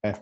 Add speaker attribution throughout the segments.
Speaker 1: Eh.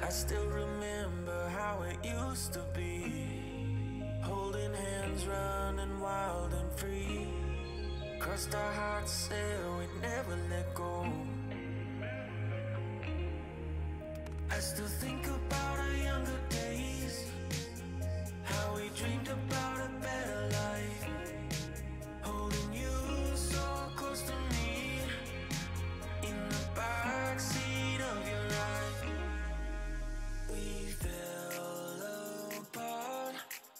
Speaker 2: I still remember how it used to be, holding hands, running wild and free. Crossed our hearts, said we'd never let go. I still think about our younger days, how we dreamed about a better life. Holding you so close to me, in the backseat of your ride. We fell apart,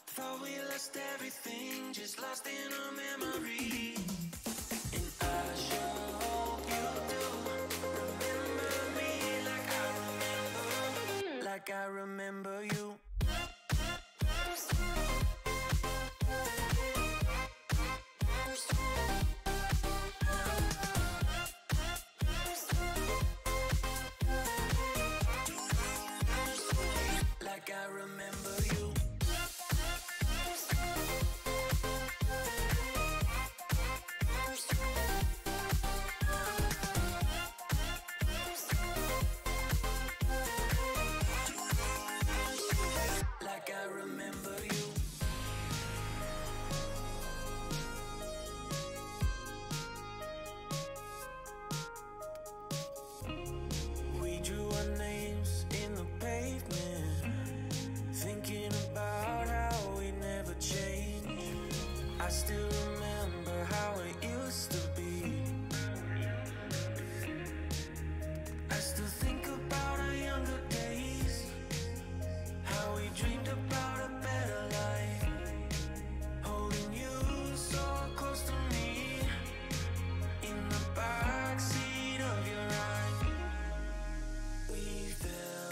Speaker 2: thought we lost everything, just lost in a memory. And I sure hope you do remember me like I remember you. Like I remember you. Like I remember you. We drew our names in the pavement, thinking about how we never change. I still remember how it used to be. I still think about our younger days, how we dreamed about a better life. Holding you so close to me, in the backseat of your ride. We fell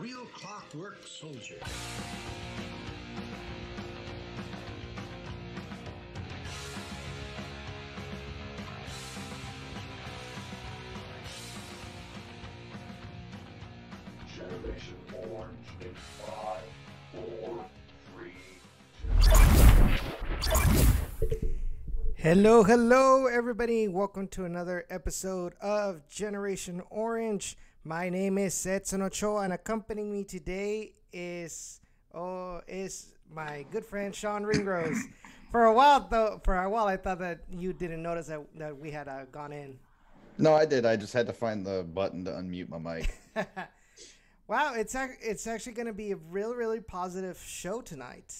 Speaker 1: real clockwork soldier.
Speaker 3: Generation Orange in 5, 4, 3, 2.
Speaker 4: Hello, everybody. Welcome to another episode of Generation Orange. My name is Edson Ochoa, and accompanying me today is my good friend Sean Ringrose. For a while, I thought that you didn't notice that we had gone in.
Speaker 5: No, I did. I just had to find the button to unmute my mic.
Speaker 4: Wow, it's actually going to be a really positive show tonight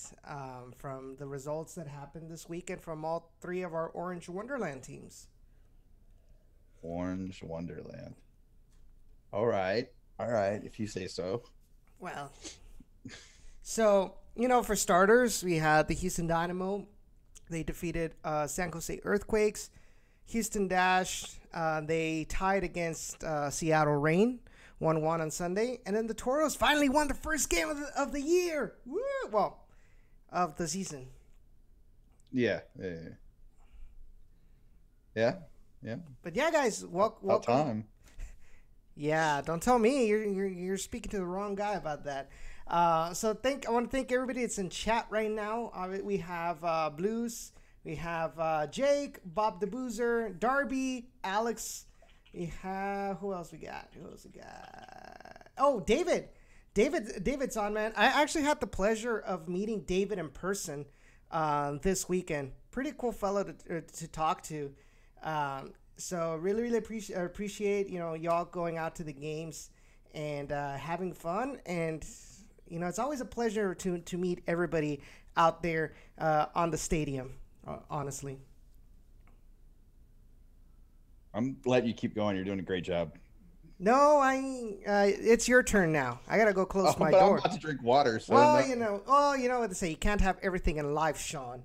Speaker 4: from the results that happened this weekend from all three of our Orange Wonderland teams.
Speaker 5: Orange Wonderland. All right, if you say so.
Speaker 4: Well, so, for starters, we had the Houston Dynamo. They defeated San Jose Earthquakes. Houston Dash, they tied against Seattle Reign, 1-1 on Sunday. And then the Toros finally won the first game of the year. Woo! Well, of the season.
Speaker 5: Yeah.
Speaker 4: But yeah, guys, welcome.
Speaker 5: About time.
Speaker 4: Yeah, don't tell me. You're speaking to the wrong guy about that. So I want to thank everybody that's in chat right now. We have Blues, we have Jake, Bob the Boozer, Darby, Alex. We have who else we got? Oh, David. David's on, man. I actually had the pleasure of meeting David in person this weekend. Pretty cool fellow to talk to. So really appreciate y'all going out to the games and having fun, and it's always a pleasure to meet everybody out there on the stadium. Honestly,
Speaker 5: I'm letting you keep going. You're doing a great job.
Speaker 4: No, it's your turn now. I gotta go close my door.
Speaker 5: I'm about to drink water. So
Speaker 4: well, you know what they say. You can't have everything in life, Sean.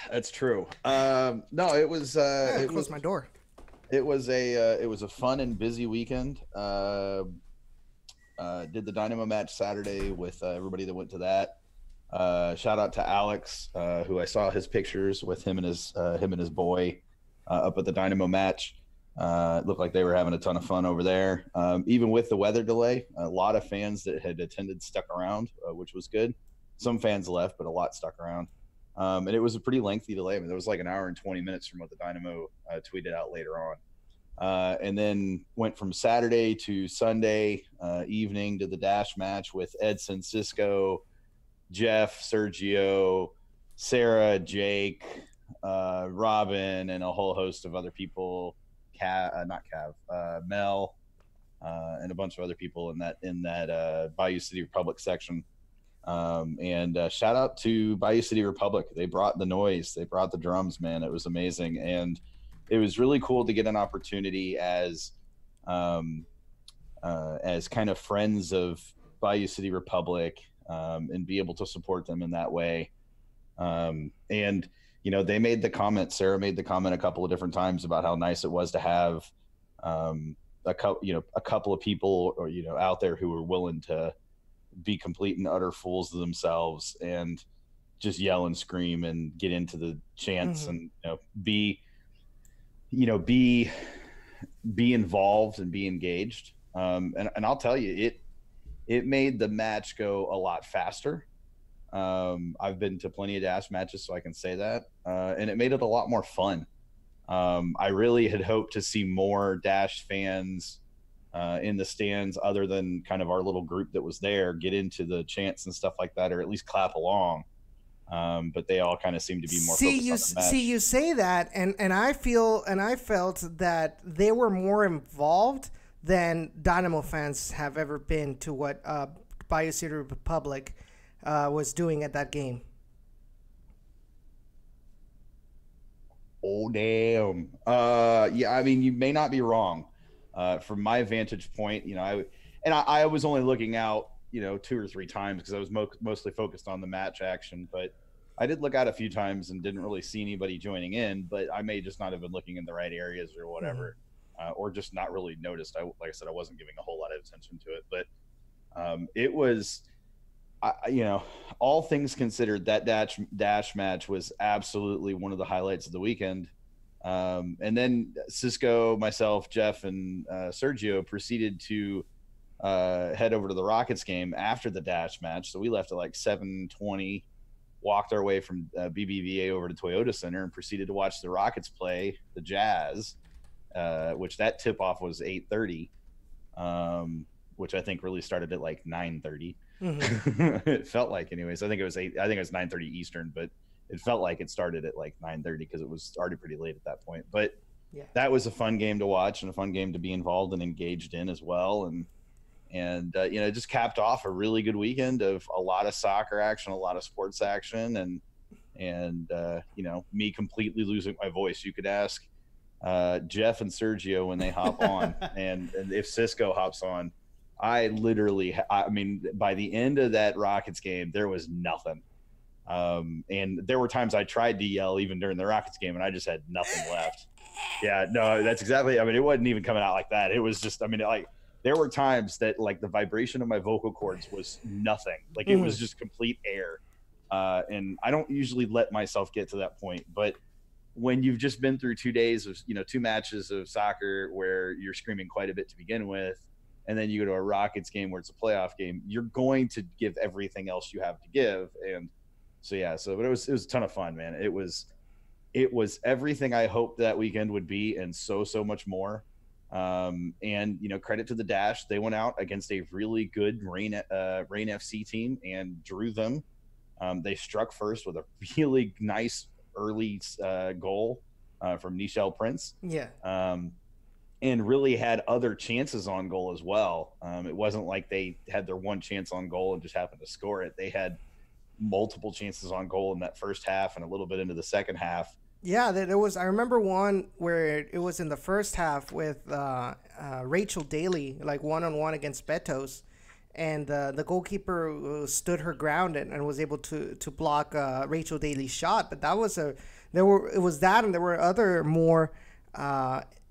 Speaker 5: That's true. No, it was.
Speaker 4: Close my door.
Speaker 5: It was a fun and busy weekend. Did the Dynamo match Saturday with everybody that went to that. Shout out to Alex, who I saw his pictures with him and his boy up at the Dynamo match. It looked like they were having a ton of fun over there. Even with the weather delay, a lot of fans that had attended stuck around, which was good. Some fans left, but a lot stuck around. And it was a pretty lengthy delay. I mean, it was like an hour and 20 minutes from what the Dynamo tweeted out later on. And then went from Saturday to Sunday evening to the Dash match with Edson, Cisco, Jeff, Sergio, Sarah, Jake, Robin, and a whole host of other people. Mel, and a bunch of other people in that Bayou City Republic section. And shout out to Bayou City Republic. They brought the noise. They brought the drums, man. It was amazing. And it was really cool to get an opportunity as kind of friends of Bayou City Republic, and be able to support them in that way. And, they made the comment, Sarah made the comment a couple of different times about how nice it was to have a couple of people out there who were willing to be complete and utter fools of themselves and just yell and scream and get into the chants, and be involved and be engaged. And I'll tell you, it made the match go a lot faster. I've been to plenty of Dash matches, so I can say that, and it made it a lot more fun. I really had hoped to see more Dash fans in the stands, other than kind of our little group that was there, get into the chants and stuff like that, or at least clap along. But they all kind of seemed to be more focused on the match.
Speaker 4: See, you say that, and I felt that they were more involved than Dynamo fans have ever been to what Bayou City Republic was doing at that game.
Speaker 5: Oh, damn. Yeah, I mean, you may not be wrong. From my vantage point, I was only looking out, 2 or 3 times because I was mostly focused on the match action. But I did look out a few times and didn't really see anybody joining in. But I may just not have been looking in the right areas or whatever, or just not really noticed. Like I said, I wasn't giving a whole lot of attention to it. But It was, all things considered, that dash match was absolutely one of the highlights of the weekend. And then Cisco, myself, Jeff, and Sergio proceeded to head over to the Rockets game after the dash match. So we left at like 7:20, walked our way from BBVA over to Toyota Center, and proceeded to watch the Rockets play the Jazz, which that tip-off was 8:30, which I think really started at like 9:30. Mm-hmm. It felt like, anyways. I think it was 9:30 Eastern, but it felt like it started at like 9:30 because it was already pretty late at that point. But yeah, that was a fun game to watch and a fun game to be involved and engaged in as well. And it just capped off a really good weekend of a lot of soccer action, a lot of sports action, and me completely losing my voice. You could ask Jeff and Sergio when they hop on, and if Cisco hops on. I mean, by the end of that Rockets game, there was nothing. And there were times I tried to yell even during the Rockets game, and I just had nothing left. Yeah, no, that's exactly. I mean, it wasn't even coming out like that. It was just, I mean, like there were times that like the vibration of my vocal cords was nothing. Like it was just complete air. And I don't usually let myself get to that point, but when you've just been through 2 days of, 2 matches of soccer where you're screaming quite a bit to begin with, and then you go to a Rockets game where it's a playoff game, you're going to give everything else you have to give. And so, yeah, but it was a ton of fun, man. It was everything I hoped that weekend would be, and so much more. And, credit to the Dash. They went out against a really good Rain FC team and drew them. They struck first with a really nice early goal from Nichelle Prince.
Speaker 4: Yeah.
Speaker 5: And really had other chances on goal as well. It wasn't like they had their one chance on goal and just happened to score it. They had multiple chances on goal in that first half and a little bit into the second half.
Speaker 4: Yeah, that it was. I remember one where it was in the first half with Rachel Daly, like one-on-one against Betos, and the goalkeeper stood her ground and was able to block Rachel Daly's shot. But it was that, and there were other more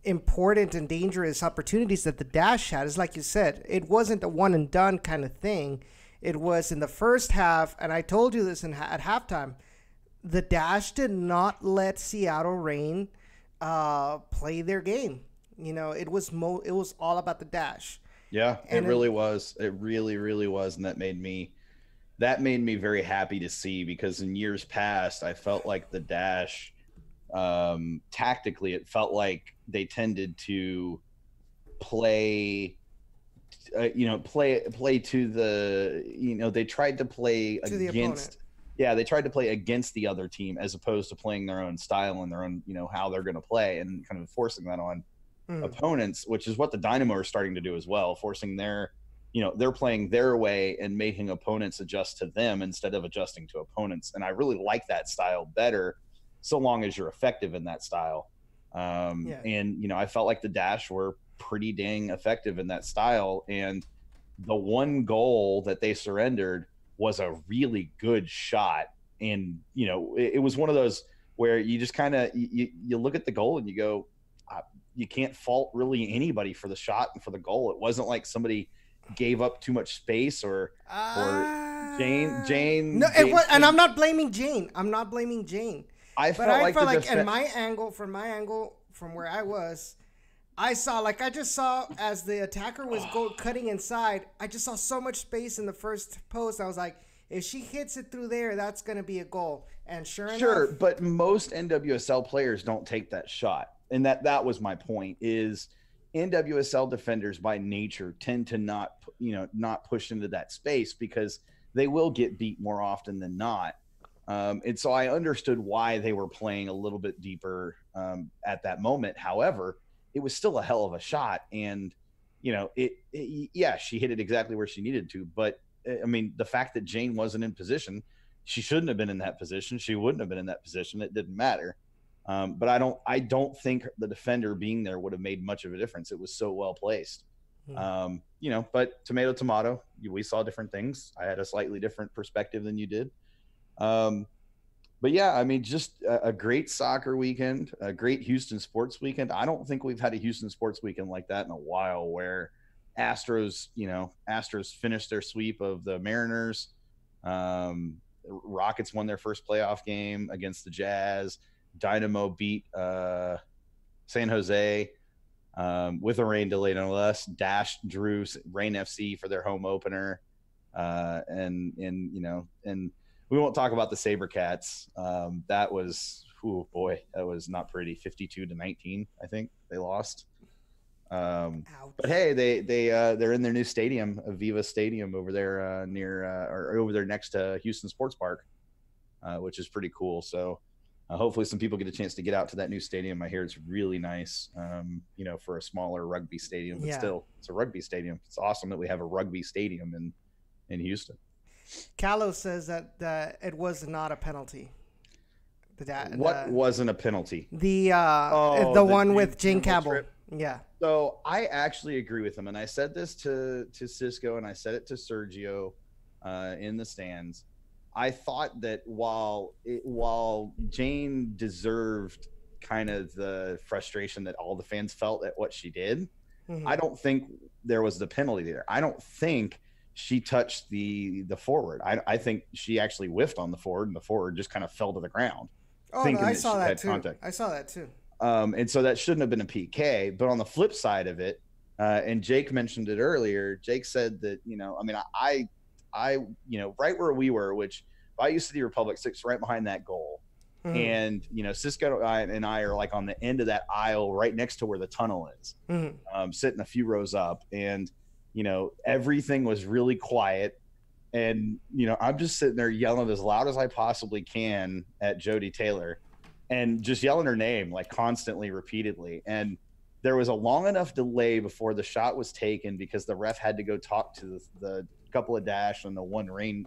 Speaker 4: important and dangerous opportunities that the Dash had. Is like you said, it wasn't a one and done kind of thing. It was in the first half, and I told you this at halftime. The Dash did not let Seattle Reign play their game. It was all about the Dash.
Speaker 5: Yeah, and it really was. It really, really was, and that made me very happy to see, because in years past, I felt like the Dash, tactically, it felt like they tended to play to the, they tried to play
Speaker 4: to
Speaker 5: against, they tried to play against the other team as opposed to playing their own style and their own, how they're going to play, and kind of forcing that on opponents, which is what the Dynamo are starting to do as well, forcing their, they're playing their way and making opponents adjust to them instead of adjusting to opponents. And I really like that style better, so long as you're effective in that style. And, I felt like the Dash were pretty dang effective in that style. And the one goal that they surrendered was a really good shot. And, it was one of those where you just kind of, you look at the goal and you go, you can't fault really anybody for the shot and for the goal. It wasn't like somebody gave up too much space or Jane.
Speaker 4: No, it was, and I'm not blaming Jane. I felt like from my angle, from where I was, I just saw as the attacker was cutting inside, I just saw so much space in the first post. I was like, if she hits it through there, that's going to be a goal. And sure enough.
Speaker 5: But most NWSL players don't take that shot. And that was my point, is NWSL defenders by nature tend to not push into that space because they will get beat more often than not. And so I understood why they were playing a little bit deeper at that moment. However, it was still a hell of a shot. And, she hit it exactly where she needed to. But, I mean, the fact that Jane wasn't in position, she shouldn't have been in that position. She wouldn't have been in that position. It didn't matter. But I don't think the defender being there would have made much of a difference. It was so well placed. But tomato, we saw different things. I had a slightly different perspective than you did. But yeah, I mean, just a great soccer weekend, a great Houston sports weekend. I don't think we've had a Houston sports weekend like that in a while, where Astros finished their sweep of the Mariners. Rockets won their first playoff game against the Jazz. Dynamo beat San Jose with a rain delay, no less. Dash drew Rain FC for their home opener, and we won't talk about the SaberCats. That was, oh boy, that was not pretty. 52-19, I think they lost. But hey, they're in their new stadium, Aviva Stadium, over there near or over there next to Houston Sports Park, which is pretty cool. So hopefully some people get a chance to get out to that new stadium. I hear it's really nice, for a smaller rugby stadium, but still, it's a rugby stadium. It's awesome that we have a rugby stadium in Houston.
Speaker 4: Callow says that it was not a penalty.
Speaker 5: What wasn't a penalty?
Speaker 4: The one with Jane Cabell. Yeah.
Speaker 5: So I actually agree with him, and I said this to Cisco, and I said it to Sergio in the stands. I thought that while Jane deserved kind of the frustration that all the fans felt at what she did, I don't think there was the penalty there. I don't think she touched the forward. I think she actually whiffed on the forward, and the forward just kind of fell to the ground.
Speaker 4: Oh, no, I saw that too. Contact. I saw that too.
Speaker 5: And so that shouldn't have been a PK. But on the flip side of it, and Jake mentioned it earlier, Jake said that, I right where we were, which Bayou City Republic sits right behind that goal. And, Cisco and I are like on the end of that aisle right next to where the tunnel is, sitting a few rows up. And, everything was really quiet. And, I'm just sitting there yelling as loud as I possibly can at Jody Taylor and just yelling her name like constantly, repeatedly. And there was a long enough delay before the shot was taken because the ref had to go talk to the couple of Dash and the one Rain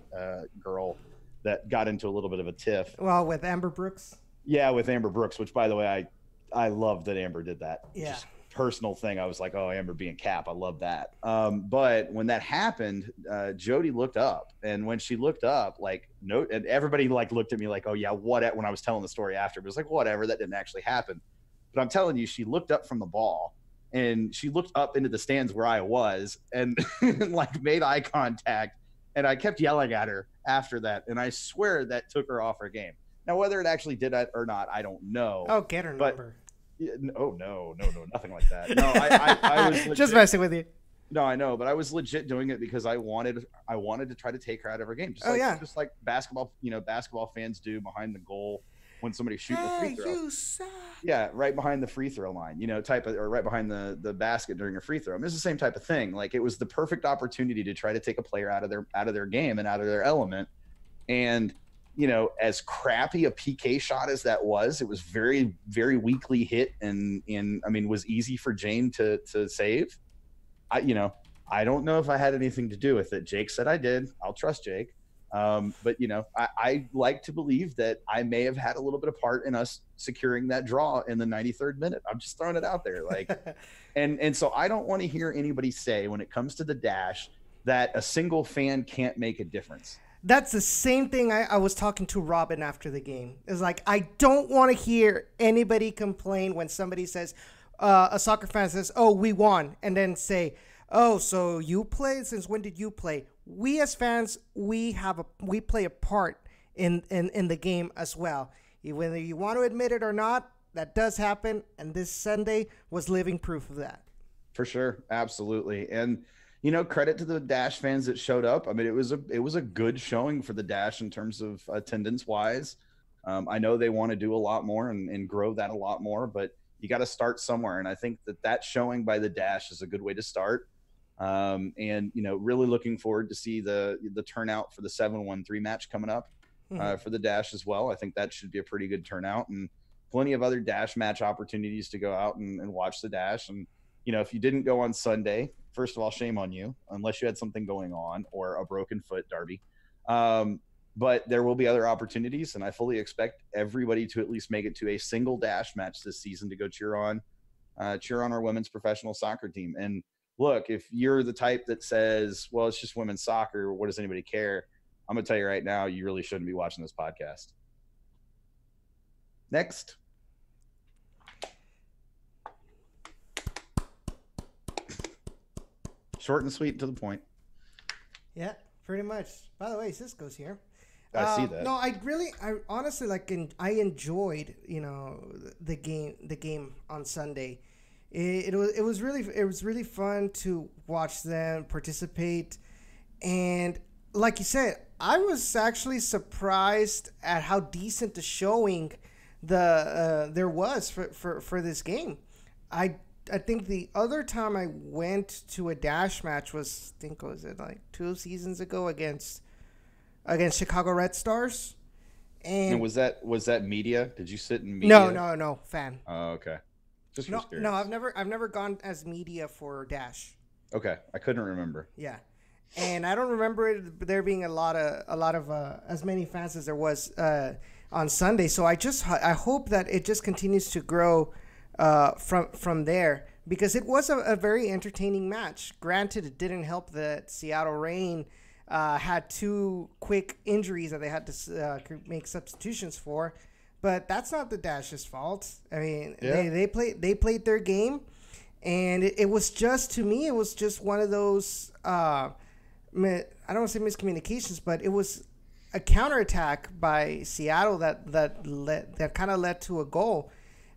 Speaker 5: girl that got into a little bit of a tiff.
Speaker 4: Well, with Amber Brooks?
Speaker 5: Yeah, with Amber Brooks, which, by the way, I love that Amber did that.
Speaker 4: Yeah.
Speaker 5: Just personal thing. I was like, oh, Amber being Cap. I love that. But when that happened, Jody looked up. And when she looked up, and everybody looked at me like, oh, yeah, what? When I was telling the story after, it was like, whatever, that didn't actually happen. But I'm telling you, she looked up from the ball. And she looked up into the stands where I was and made eye contact. And I kept yelling at her after that. And I swear that took her off her game. Now, whether it actually did that or not, I don't know.
Speaker 4: Oh, get her number.
Speaker 5: Oh, no, nothing like that. No, I was legit,
Speaker 4: just messing with you.
Speaker 5: No, I know, but I was legit doing it because I wanted to try to take her out of her game. Just like basketball, basketball fans do behind the goal when somebody's shooting the free throw.
Speaker 4: You suck.
Speaker 5: Yeah, right behind the free throw line, or right behind the basket during a free throw. I mean, it's the same type of thing. Like, it was the perfect opportunity to try to take a player out of their game and out of their element. And as crappy a PK shot as that was, it was very, very weakly hit and was easy for Jane to save. I don't know if I had anything to do with it. Jake said I did. I'll trust Jake. But I like to believe that I may have had a little bit of part in us securing that draw in the 93rd minute. I'm just throwing it out there. And so I don't want to hear anybody say when it comes to the Dash that a single fan can't make a difference.
Speaker 4: That's the same thing I was talking to Robin after the game. It's like, I don't want to hear anybody complain when somebody says, a soccer fan says, oh, we won. And then say, oh, so you played? Since when did you play? We as fans, we play a part in the game as well. Whether you want to admit it or not, that does happen. And this Sunday was living proof of that.
Speaker 5: For sure. Absolutely. And, credit to the Dash fans that showed up. I mean, it was a good showing for the Dash in terms of attendance wise. I know they want to do a lot more and grow that a lot more, but you got to start somewhere. And I think that showing by the Dash is a good way to start. And, really looking forward to see the turnout for the 7-1-3 match coming up for the Dash as well. I think that should be a pretty good turnout and plenty of other Dash match opportunities to go out and watch the Dash. And, if you didn't go on Sunday, first of all, shame on you, unless you had something going on or a broken foot, Darby. But there will be other opportunities, and I fully expect everybody to at least make it to a single Dash match this season to go cheer on our women's professional soccer team. And look, if you're the type that says, well, it's just women's soccer, what does anybody care? I'm going to tell you right now, you really shouldn't be watching this podcast. Next. short and sweet to the point.
Speaker 4: Yeah, pretty much. By the way, Cisco's here.
Speaker 5: I see that.
Speaker 4: No, I honestly I enjoyed, the game on Sunday. It was really fun to watch them participate, and like you said, I was actually surprised at how decent the showing there was for this game. I think the other time I went to a dash match was it like 2 seasons ago against Chicago Red Stars. And
Speaker 5: was that media? Did you sit in media?
Speaker 4: No, fan.
Speaker 5: Oh, okay. Just
Speaker 4: No,
Speaker 5: curious.
Speaker 4: no, I've never gone as media for dash.
Speaker 5: Okay, I couldn't remember.
Speaker 4: Yeah, and I don't remember there being a lot of as many fans as there was on Sunday. So I hope that it just continues to grow from there, because it was a very entertaining match. Granted, it didn't help that Seattle Reign had 2 quick injuries that they had to make substitutions for, but that's not the Dash's fault. I mean, they played their game, and it was just, to me, it was just one of those I don't want to say miscommunications, but it was a counterattack by Seattle that kind of led to a goal.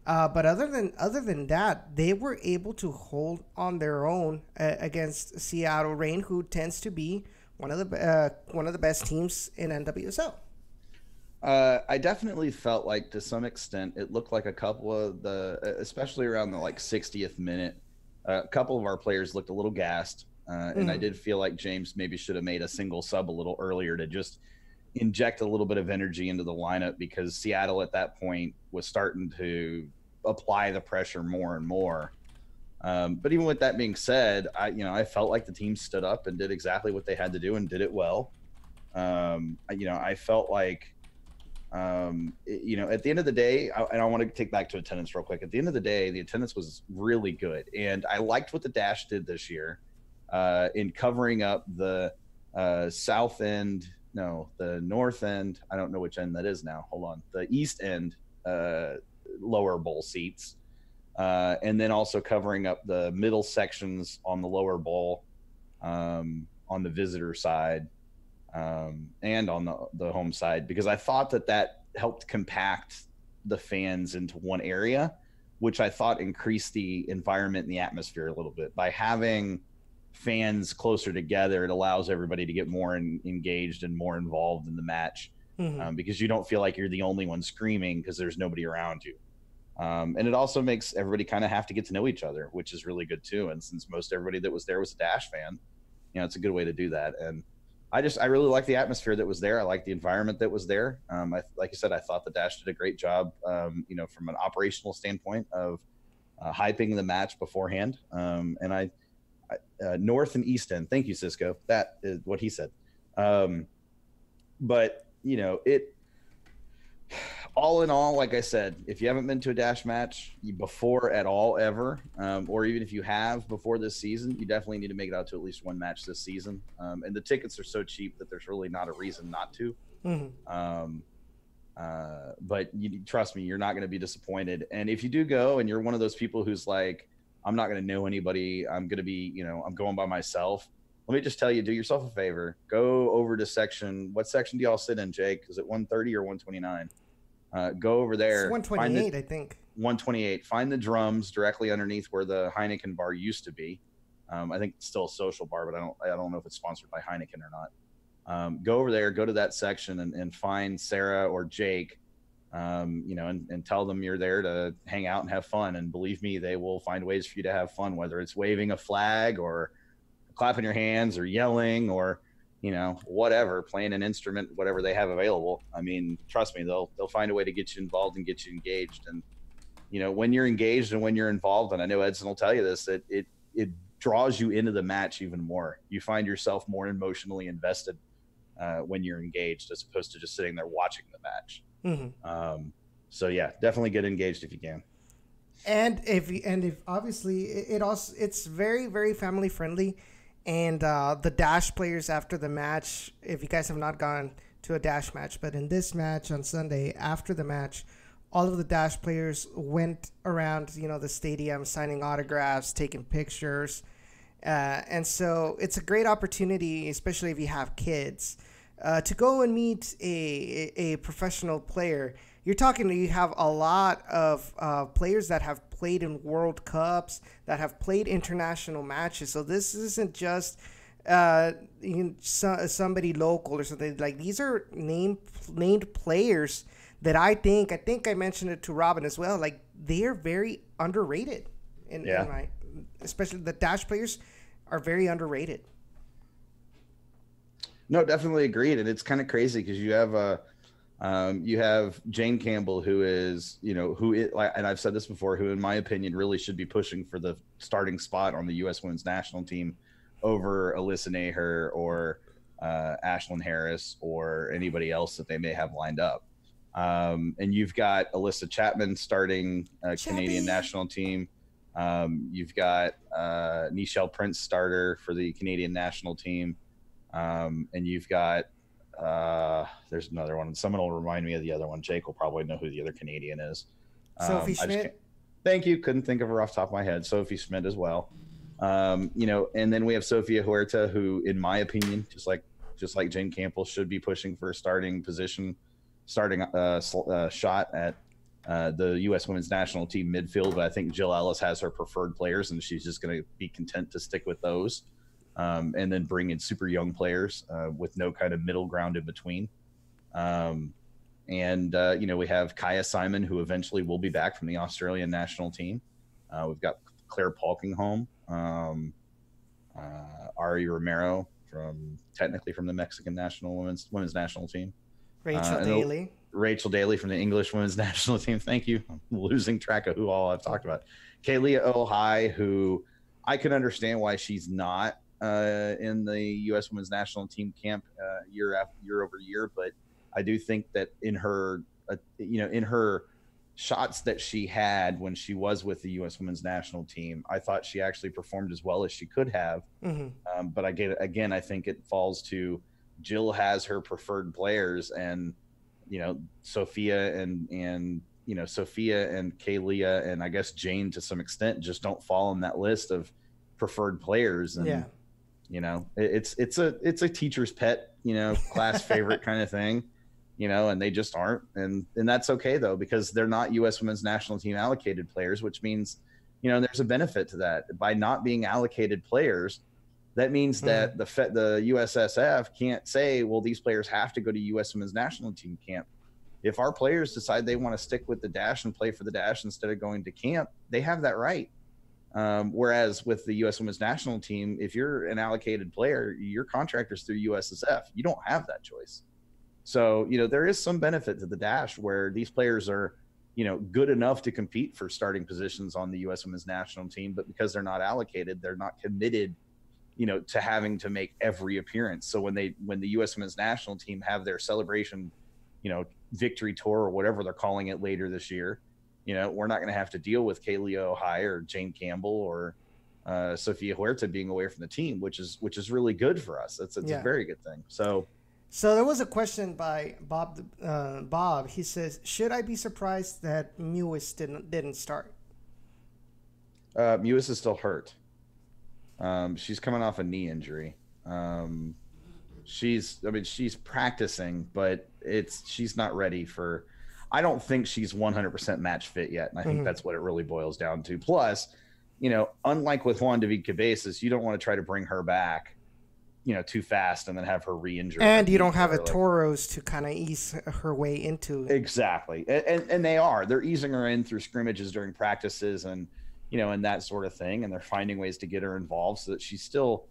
Speaker 4: But other than that, they were able to hold on their own against Seattle Reign, who tends to be one of the best teams in NWSL.
Speaker 5: I definitely felt like, to some extent, it looked like a couple of especially around the 60th minute, a couple of our players looked a little gassed, and I did feel like James maybe should have made a single sub a little earlier to just inject a little bit of energy into the lineup, because Seattle at that point was starting to apply the pressure more and more. But even with that being said, I felt like the team stood up and did exactly what they had to do and did it well. I felt like, at the end of the day, and I want to take back to attendance real quick. At the end of the day, the attendance was really good, and I liked what the Dash did this year in covering up the south end. No, the north end. I don't know which end that is now. Hold on. The east end lower bowl seats. And then also covering up the middle sections on the lower bowl, on the visitor side, and on the home side, because I thought that helped compact the fans into one area, which I thought increased the environment and the atmosphere a little bit. By having fans closer together, it allows everybody to get more engaged and more involved in the match, because you don't feel like you're the only one screaming because there's nobody around you. And it also makes everybody kind of have to get to know each other, which is really good tue. And since most everybody that was there was a Dash fan, it's a good way to do that. And I really like the atmosphere that was there. I like the environment that was there. Like I said, I thought the Dash did a great job, from an operational standpoint of hyping the match beforehand. And I north and east end. Thank you, Cisco. That is what he said. But it, all in all, like I said, if you haven't been to a Dash match before at all, ever, or even if you have before this season, you definitely need to make it out to at least one match this season. And the tickets are so cheap that there's really not a reason not to. But trust me, you're not going to be disappointed. And if you do go and you're one of those people who's like, I'm not going to know anybody, I'm going to be, I'm going by myself. Let me just tell you, do yourself a favor. Go over to what section do y'all sit in, Jake? Is it 130 or 129? Go over there.
Speaker 4: It's 128, I think.
Speaker 5: 128. Find the drums directly underneath where the Heineken bar used to be. I think it's still a social bar, but I don't know if it's sponsored by Heineken or not. Go over there, go to that section, and find Sarah or Jake, and tell them you're there to hang out and have fun. And believe me, they will find ways for you to have fun, whether it's waving a flag or clapping your hands or yelling or whatever, playing an instrument, whatever they have available. I mean, trust me, they'll find a way to get you involved and get you engaged. And when you're engaged and when you're involved, and I know Edson will tell you this, that it draws you into the match even more. You find yourself more emotionally invested when you're engaged, as opposed to just sitting there watching the match. So yeah, definitely get engaged if you can.
Speaker 4: And if obviously it's very, very family friendly. And the Dash players after the match, if you guys have not gone to a Dash match, but in this match on Sunday, after the match, all of the Dash players went around, the stadium, signing autographs, taking pictures. And so it's a great opportunity, especially if you have kids, to go and meet a professional player. You're talking, you have a lot of players that have played in World Cups, that have played international matches. So this isn't just somebody local or something. Like, these are named players that I think I mentioned it to Robin as well. Like, they're very underrated. Especially the Dash players are very underrated.
Speaker 5: No, definitely agreed. And it's kind of crazy because you have Jane Campbell, who is, and I've said this before, who in my opinion really should be pushing for the starting spot on the U.S. women's national team over Alyssa Naher or Ashlyn Harris or anybody else that they may have lined up. And you've got Alyssa Chapman starting Canadian national team. You've got Nichelle Prince starter for the Canadian national team. And you've got there's another one. Someone will remind me of the other one. Jake will probably know who the other Canadian is.
Speaker 4: Sophie Schmidt.
Speaker 5: Thank you. Couldn't think of her off the top of my head. Sophie Schmidt as well. And then we have Sofia Huerta, who, in my opinion, just like Jane Campbell, should be pushing for a starting shot at the U.S. women's national team midfield. But I think Jill Ellis has her preferred players, and she's just going to be content to stick with those. And then bring in super young players with no kind of middle ground in between. We have Kaya Simon, who eventually will be back from the Australian national team. We've got Claire Polkinghome, Ari Romero from the Mexican women's national team. Rachel Daly from the English women's national team. Thank you. I'm losing track of who all I've talked about. Kaylia Ohai, who I can understand why she's not in the U.S. women's national team camp year over year, but I do think that in her shots that she had when she was with the U.S. women's national team, I thought she actually performed as well as she could have. Mm-hmm. But I think it falls to Jill has her preferred players, and Sophia and Kaylia and I guess Jane to some extent just don't fall on that list of preferred players. And it's a teacher's pet, class favorite kind of thing, and they just aren't. And that's okay though, because they're not U.S. women's national team allocated players, which means, there's a benefit to that. By not being allocated players, that means that the USSF can't say, well, these players have to go to U.S. women's national team camp. If our players decide they want to stick with the Dash and play for the Dash instead of going to camp, they have that right. Whereas with the U.S. women's national team, if you're an allocated player, your contract is through USSF. You don't have that choice. So, there is some benefit to the Dash where these players are, good enough to compete for starting positions on the U.S. women's national team, but because they're not allocated, they're not committed, to having to make every appearance. So when the U.S. women's national team have their celebration, victory tour or whatever they're calling it later this year, we're not going to have to deal with Kaylia Ohai or Jane Campbell or Sofia Huerta being away from the team, which is really good for us. It's a very good thing. So
Speaker 4: there was a question by Bob. Bob, he says, should I be surprised that Mewis didn't start?
Speaker 5: Mewis is still hurt. She's coming off a knee injury. She's practicing, but she's not ready for. I don't think she's 100% match fit yet, and I think that's what it really boils down to. Plus, unlike with Juan David Cabezas, you don't want to try to bring her back, too fast and then have her re-injure.
Speaker 4: And you don't have a Toros to kind of ease her way into.
Speaker 5: Exactly, and they're easing her in through scrimmages during practices and and that sort of thing, and they're finding ways to get her involved so that she's still,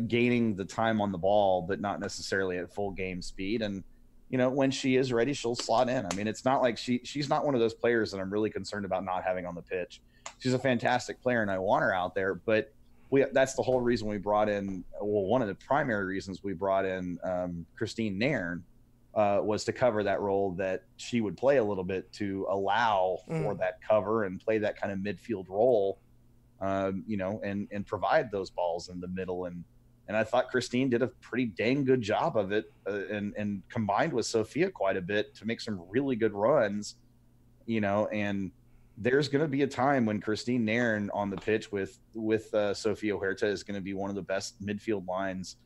Speaker 5: gaining the time on the ball, but not necessarily at full game speed. And when she is ready, she'll slot in. I mean, it's not like she's not one of those players that I'm really concerned about not having on the pitch. She's a fantastic player, and I want her out there. But that's the whole reason we brought in. Well, one of the primary reasons we brought in Christine Nairn was to cover that role that she would play a little bit, to allow for that cover and play that kind of midfield role, and provide those balls in the middle. And I thought Christine did a pretty dang good job of it, and combined with Sophia quite a bit to make some really good runs, and there's going to be a time when Christine Nairn on the pitch with Sofia Huerta is going to be one of the best midfield lines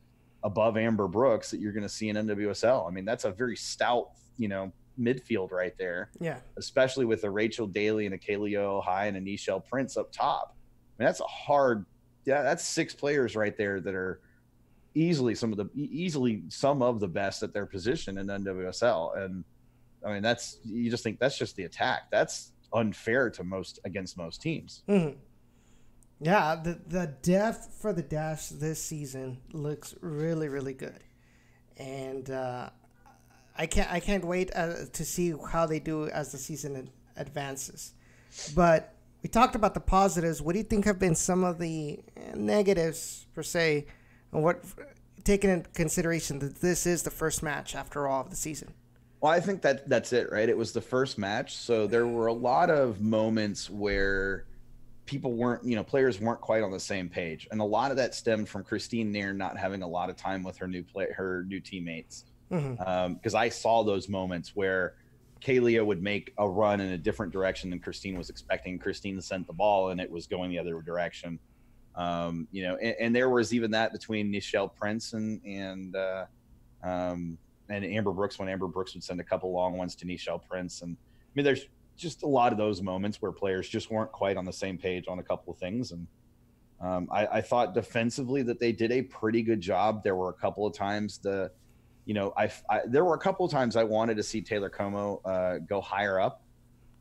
Speaker 5: above Amber Brooks that you're going to see in NWSL. I mean, that's a very stout, midfield right there.
Speaker 4: Yeah.
Speaker 5: Especially with a Rachel Daly and a Kaylee High and a Nichelle Prince up top. I mean, that's 6 players right there that are easily some of the best at their position in NWSL. And I mean, you just think that's just the attack. That's unfair against most teams.
Speaker 4: Mm-hmm. Yeah, the depth for the Dash this season looks really, really good, and I can't wait to see how they do as the season advances. But we talked about the positives. What do you think have been some of the negatives per se, and what taking into consideration that this is the first match after all of the season?
Speaker 5: Well, I think that's it, right? It was the first match, so there were a lot of moments where players weren't quite on the same page, and a lot of that stemmed from Christine Nairn not having a lot of time with her new teammates. Because I saw those moments where Kaylee would make a run in a different direction than Christine was expecting. Christine sent the ball, and it was going the other direction. And there was even that between Nichelle Prince and Amber Brooks, when Amber Brooks would send a couple long ones to Nichelle Prince. And I mean, there's just a lot of those moments where players just weren't quite on the same page on a couple of things. And I thought defensively that they did a pretty good job. There were a couple of times there were a couple of times I wanted to see Taylor Como go higher up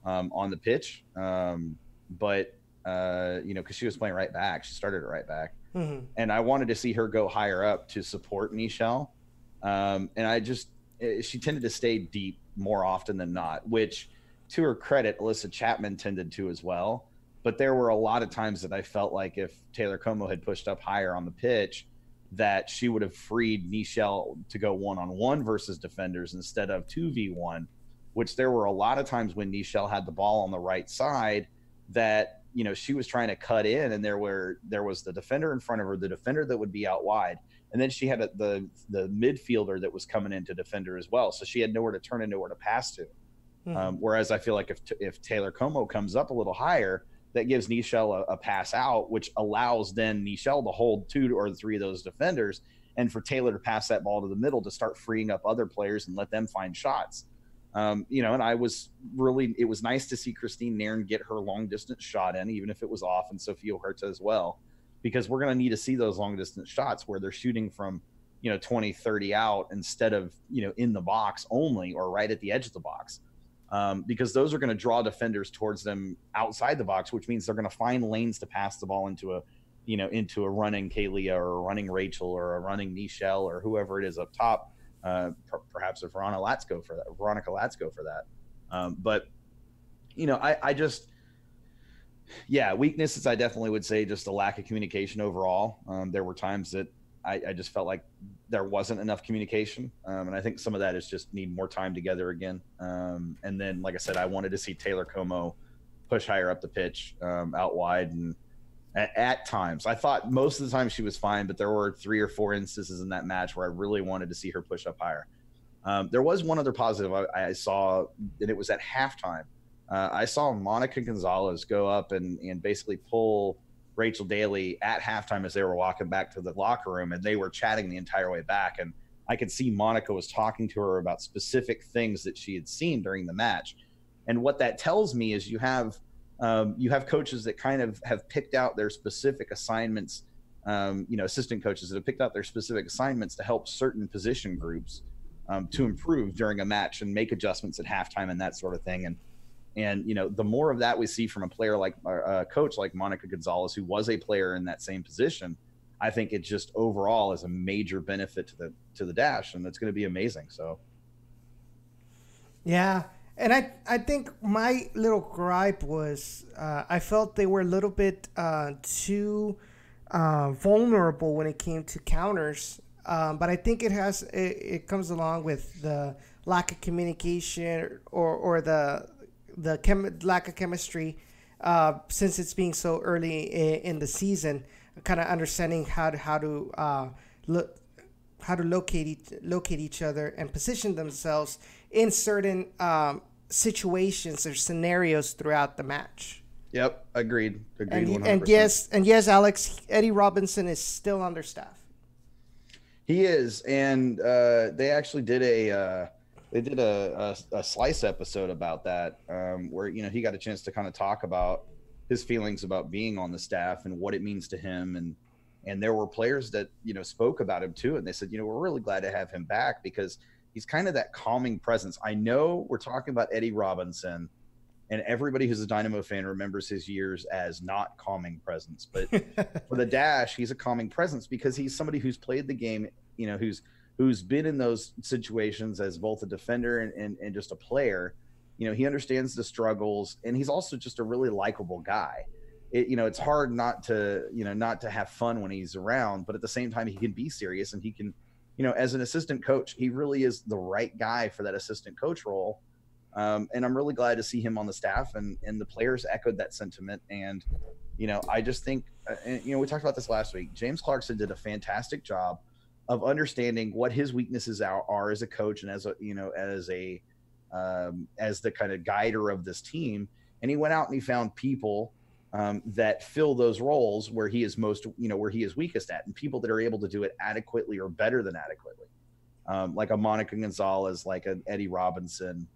Speaker 5: on the pitch. But because she was playing right back, she started at right back. Mm-hmm. And I wanted to see her go higher up to support Nichelle. And she tended to stay deep more often than not, which to her credit, Alyssa Chapman tended to as well. But there were a lot of times that I felt like if Taylor Como had pushed up higher on the pitch, that she would have freed Nichelle to go one-on-one versus defenders instead of 2v1, which there were a lot of times when Nichelle had the ball on the right side that, she was trying to cut in, and there was the defender in front of her, the defender that would be out wide. And then she had the midfielder that was coming in to defend her as well. So she had nowhere to turn and nowhere to pass to. Mm-hmm. Whereas I feel like if Taylor Como comes up a little higher, that gives Nichelle a pass out, which allows then Nichelle to hold 2 or 3 of those defenders, and for Taylor to pass that ball to the middle to start freeing up other players and let them find shots. And it was nice to see Christine Nairn get her long distance shot in, even if it was off, and Sofia Huerta as well, because we're going to need to see those long distance shots where they're shooting from, 20, 30 out instead of, in the box only or right at the edge of the box. Because those are going to draw defenders towards them outside the box, which means they're going to find lanes to pass the ball into a running Kaylee or a running Rachel or a running Nichelle or whoever it is up top. Perhaps if Veronica Latsko for that. But weaknesses, I definitely would say just a lack of communication overall. There were times that I just felt like there wasn't enough communication. And I think some of that is just need more time together again. And then, like I said, I wanted to see Taylor Como push higher up the pitch, out wide. And at times, I thought most of the time she was fine, but there were 3 or 4 instances in that match where I really wanted to see her push up higher. There was one other positive I saw, and it was at halftime. I saw Monica Gonzalez go up and basically pull Rachel Daly at halftime as they were walking back to the locker room, and they were chatting the entire way back. And I could see Monica was talking to her about specific things that she had seen during the match. And what that tells me is you have coaches that kind of have picked out their specific assignments, assistant coaches that have picked out their specific assignments to help certain position groups to improve during a match and make adjustments at halftime and that sort of thing. And the more of that we see from a player like a coach like Monica Gonzalez, who was a player in that same position, I think it just overall is a major benefit to the Dash, and it's going to be amazing. So,
Speaker 4: yeah. And I think my little gripe was I felt they were a little bit too vulnerable when it came to counters. But I think it comes along with the lack of communication or the lack of chemistry since it's being so early in the season. Kind of understanding how to locate each other and position themselves in certain situations or scenarios throughout the match.
Speaker 5: Yep, agreed.
Speaker 4: And
Speaker 5: 100%.
Speaker 4: yes, Alex, Eddie Robinson is still understaffed.
Speaker 5: He is, and they actually did a slice episode about that, where he got a chance to kind of talk about his feelings about being on the staff and what it means to him, and there were players that spoke about him too, and they said we're really glad to have him back because he's kind of that calming presence. I know we're talking about Eddie Robinson, and everybody who's a Dynamo fan remembers his years as not calming presence. But for the Dash, he's a calming presence because he's somebody who's played the game, who's been in those situations as both a defender and just a player. He understands the struggles, and he's also just a really likable guy. It's hard not to have fun when he's around, but at the same time, he can be serious, and he can, as an assistant coach, he really is the right guy for that assistant coach role. And I'm really glad to see him on the staff, and the players echoed that sentiment. And, I just think, we talked about this last week. James Clarkson did a fantastic job of understanding what his weaknesses are as a coach and as the kind of guider of this team. And he went out and he found people that fill those roles where he is where he is weakest at, and people that are able to do it adequately or better than adequately. Like a Monica Gonzalez, like an Eddie Robinson,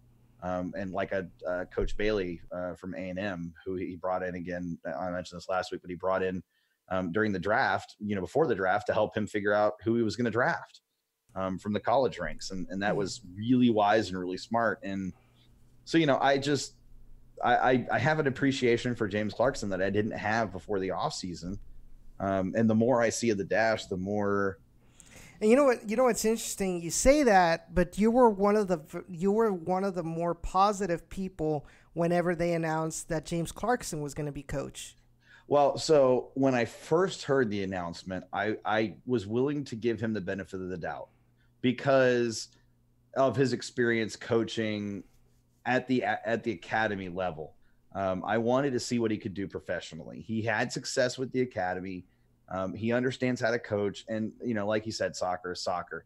Speaker 5: and like a Coach Bailey from A&M, who he brought in again. I mentioned this last week, but he brought in during the draft, before the draft, to help him figure out who he was going to draft from the college ranks. And that was really wise and really smart. And so, I have an appreciation for James Clarkson that I didn't have before the offseason. And the more I see of the Dash, the more.
Speaker 4: And you know what's interesting? You say that, but you were one of the more positive people whenever they announced that James Clarkson was going to be coach.
Speaker 5: Well, so when I first heard the announcement, I was willing to give him the benefit of the doubt because of his experience coaching at the academy level. I wanted to see what he could do professionally. He had success with the academy. He understands how to coach, and like he said, soccer is soccer.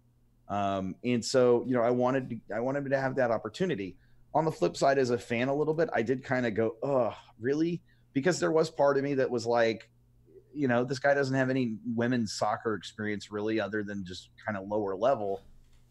Speaker 5: And so I wanted him to have that opportunity. On the flip side, as a fan, a little bit, I did kind of go, "Oh, really?" Because there was part of me that was like, this guy doesn't have any women's soccer experience really, other than just kind of lower level.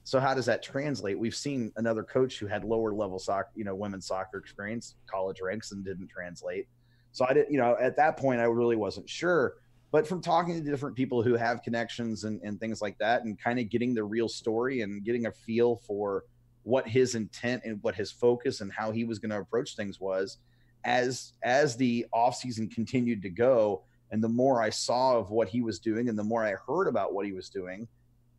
Speaker 5: So how does that translate? We've seen another coach who had lower level soccer, women's soccer experience, college ranks, and didn't translate. So I did, at that point, I really wasn't sure. But from talking to different people who have connections and things like that, and kind of getting the real story and getting a feel for what his intent and what his focus and how he was going to approach things was, as the offseason continued to go, and the more I saw of what he was doing and the more I heard about what he was doing,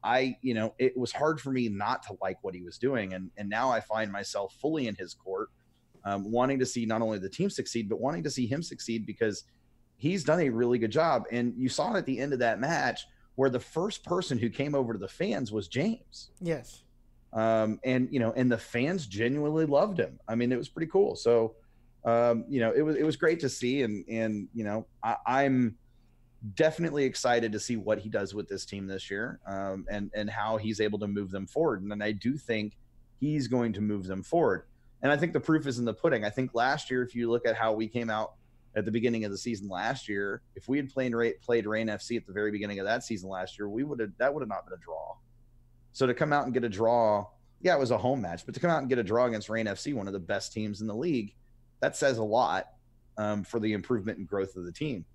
Speaker 5: it was hard for me not to like what he was doing. And now I find myself fully in his court, wanting to see not only the team succeed, but wanting to see him succeed because he's done a really good job. And you saw at the end of that match where the first person who came over to the fans was James.
Speaker 4: Yes.
Speaker 5: And the fans genuinely loved him. I mean, it was pretty cool. So, it was great to see. And I'm definitely excited to see what he does with this team this year, and how he's able to move them forward. And I do think he's going to move them forward. And I think the proof is in the pudding. I think last year, if you look at how we came out at the beginning of the season last year, if we had played Rain FC at the very beginning of that season last year, that would have not been a draw. So to come out and get a draw, yeah, it was a home match, but to come out and get a draw against Rain FC, one of the best teams in the league, that says a lot for the improvement and growth of the team.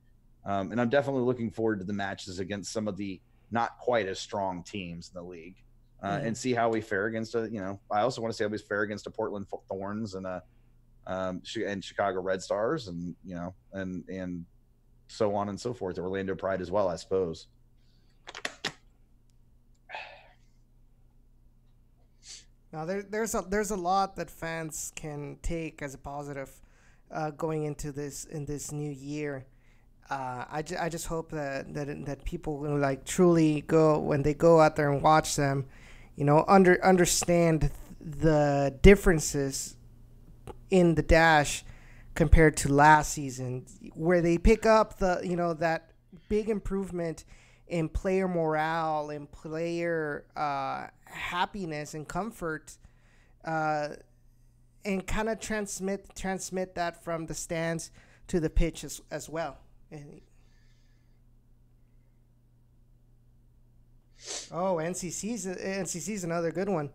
Speaker 5: And I'm definitely looking forward to the matches against some of the not quite as strong teams in the league, and see how we fare against I also want to see how we fare against a Portland Thorns and and Chicago Red Stars, and and so on and so forth. Orlando Pride as well, I suppose.
Speaker 4: Now there's a lot that fans can take as a positive going into this new year. I just hope that people will like truly go when they go out there and watch them, understand the differences in the Dash compared to last season, where they pick up that big improvement in player morale and player happiness and comfort, and kind of transmit that from the stands to the pitch as well. And, NCC's another good one.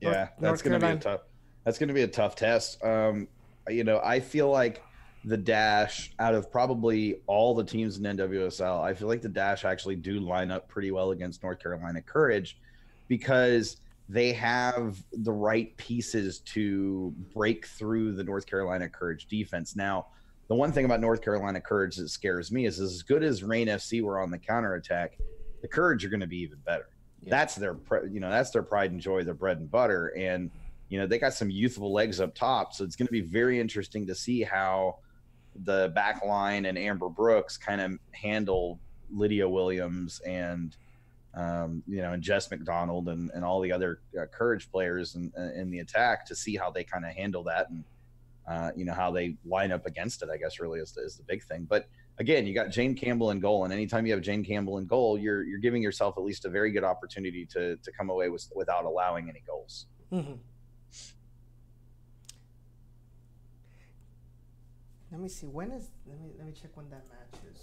Speaker 5: Yeah, that's going to be a tough test. I feel like the Dash, out of probably all the teams in NWSL, I feel like the Dash actually do line up pretty well against North Carolina Courage because they have the right pieces to break through the North Carolina Courage defense. Now, the one thing about North Carolina Courage that scares me is as good as Reign FC were on the counterattack, the Courage are going to be even better. Yeah. That's their pride and joy, their bread and butter. And, they got some youthful legs up top. So it's going to be very interesting to see how the back line and Amber Brooks kind of handle Lydia Williams and, and Jess McDonald and all the other Courage players in the attack to see how they kind of handle that and, how they line up against it, I guess, really is the big thing. But again, you got Jane Campbell in goal, and anytime you have Jane Campbell in goal, you're giving yourself at least a very good opportunity to come away without allowing any goals.
Speaker 4: Mm-hmm. Let me see. Let me check when that match is.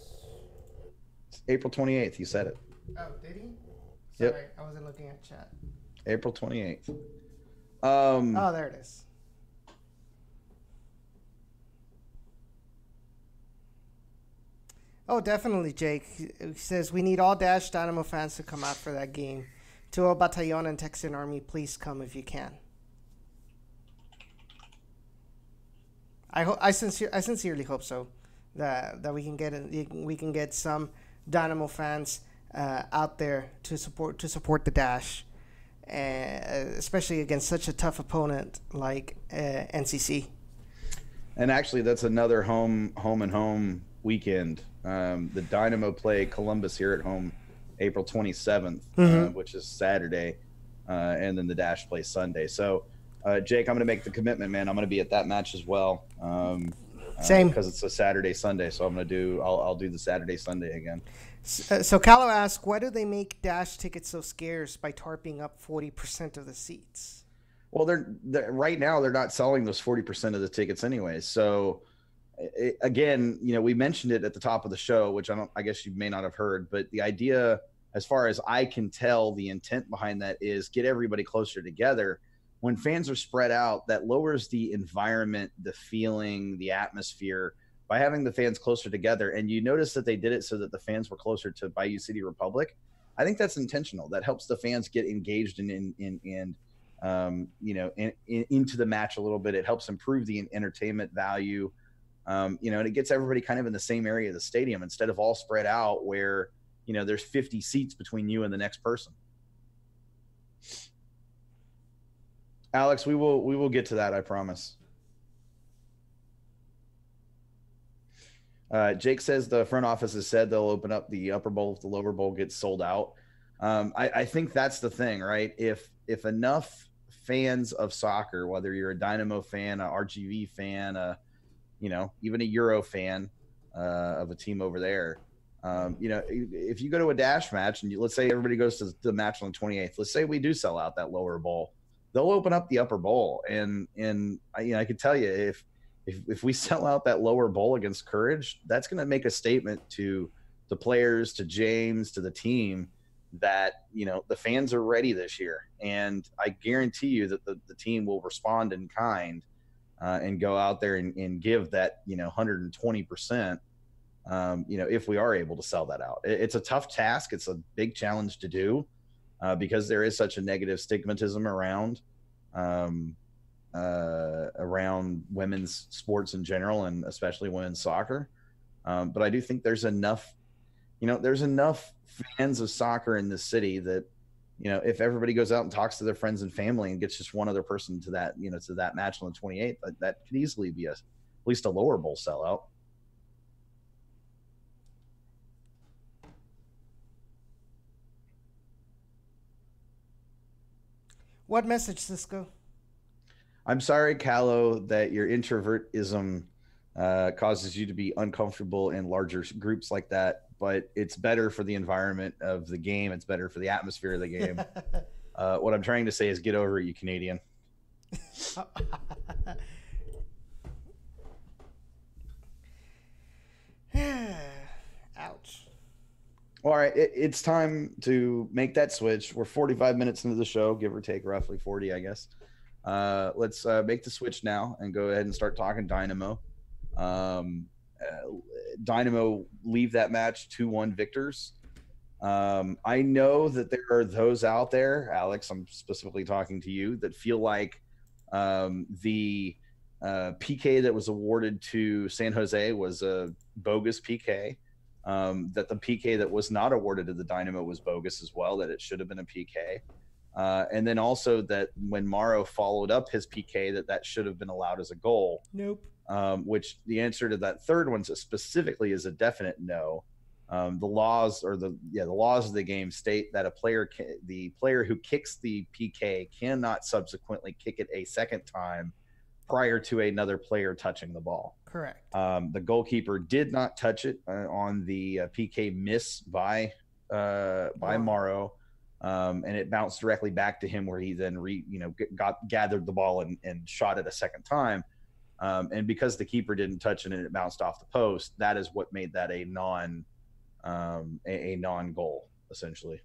Speaker 5: It's April 28th. You said it.
Speaker 4: Oh, did he? Sorry,
Speaker 5: yep.
Speaker 4: I wasn't looking at chat.
Speaker 5: April 28th.
Speaker 4: Oh, there it is. Oh, definitely, Jake. He says, we need all Dash Dynamo fans to come out for that game. To El Batallon and Texan Army, please come if you can. I sincerely hope so. That we can get some Dynamo fans out there to support the Dash, especially against such a tough opponent like NCC. And
Speaker 5: actually, that's another home weekend. The Dynamo play Columbus here at home April 27th, which is Saturday, and then the Dash plays Sunday. So, Jake, I'm going to make the commitment, man. I'm going to be at that match as well.
Speaker 4: Same,
Speaker 5: because it's a Saturday Sunday, so I'll do the Saturday Sunday again.
Speaker 4: So Callow asks, why do they make Dash tickets so scarce by tarping up 40% of the seats?
Speaker 5: Well, they're right now they're not selling those 40% of the tickets anyway. So again, we mentioned it at the top of the show, which I guess you may not have heard, but the idea, as far as I can tell, the intent behind that is get everybody closer together. When fans are spread out, that lowers the environment, the feeling, the atmosphere by having the fans closer together. And you notice that they did it so that the fans were closer to Bayou City Republic. I think that's intentional. That helps the fans get engaged into the match a little bit. It helps improve the entertainment value. And it gets everybody kind of in the same area of the stadium instead of all spread out where, there's 50 seats between you and the next person. Alex, we will get to that, I promise. Jake says the front office has said they'll open up the upper bowl if the lower bowl gets sold out. I think that's the thing, right? If enough fans of soccer, whether you're a Dynamo fan, a RGV fan, even a Euro fan of a team over there, if you go to a Dash match and let's say everybody goes to the match on the 28th, let's say we do sell out that lower bowl. They'll open up the upper bowl, and I could tell you if we sell out that lower bowl against Courage, that's going to make a statement to the players, to James, to the team that the fans are ready this year, and I guarantee you that the team will respond in kind and go out there and give that 120%. If we are able to sell that out, it's a tough task. It's a big challenge to do. Because there is such a negative stigmatism around women's sports in general, and especially women's soccer. But I do think there's enough fans of soccer in this city that, if everybody goes out and talks to their friends and family and gets just one other person to that, to that match on the 28th, that could easily be at least a lower bowl sellout.
Speaker 4: What message, Cisco?
Speaker 5: I'm sorry, Callow, that your introvertism causes you to be uncomfortable in larger groups like that, but it's better for the environment of the game. It's better for the atmosphere of the game. What I'm trying to say is get over it, you Canadian.
Speaker 4: Ouch.
Speaker 5: All right, it's time to make that switch. We're 45 minutes into the show, give or take, roughly 40, I guess. Let's make the switch now and go ahead and start talking Dynamo. Dynamo leave that match 2-1 victors. I know that there are those out there, Alex, I'm specifically talking to you, that feel like the PK that was awarded to San Jose was a bogus PK. That the PK that was not awarded to the Dynamo was bogus as well, that it should have been a PK. And then also that when Morrow followed up his PK, that should have been allowed as a goal.
Speaker 4: Nope.
Speaker 5: Which the answer to that third one specifically is a definite no. The laws of the game state that the player who kicks the PK cannot subsequently kick it a second time prior to another player touching the ball.
Speaker 4: Correct.
Speaker 5: The goalkeeper did not touch it on the PK miss by Morrow, and it bounced directly back to him, where he then gathered the ball and shot it a second time. And because the keeper didn't touch it and it bounced off the post, that is what made that a non-goal essentially.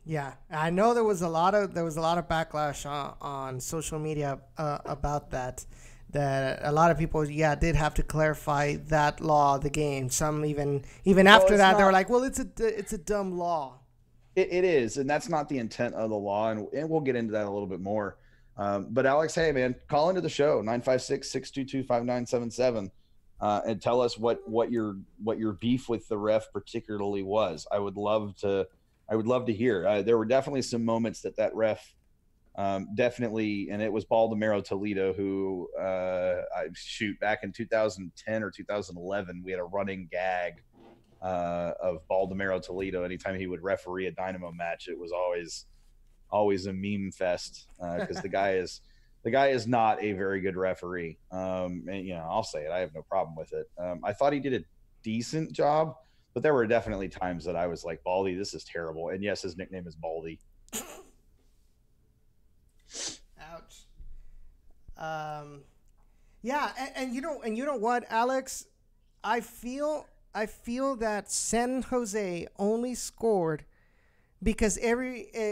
Speaker 4: Yeah, I know there was a lot of backlash on social media about that. That a lot of people, did have to clarify that law of the game. Some even after that, they were like, "Well, it's a dumb law."
Speaker 5: It is, and that's not the intent of the law, and we'll get into that a little bit more. But Alex, hey man, call into the show 956-622-5977 and tell us what your beef with the ref particularly was. I would love to hear. There were definitely some moments that ref definitely, and it was Baldomero Toledo who back in 2010 or 2011, we had a running gag of Baldomero Toledo. Anytime he would referee a Dynamo match, it was always a meme fest because the guy is not a very good referee. And I'll say it, I have no problem with it. I thought he did a decent job, but there were definitely times that I was like, Baldy, this is terrible. And yes, his nickname is Baldy.
Speaker 4: Ouch. Yeah, and you know what, Alex? I feel that San Jose only scored because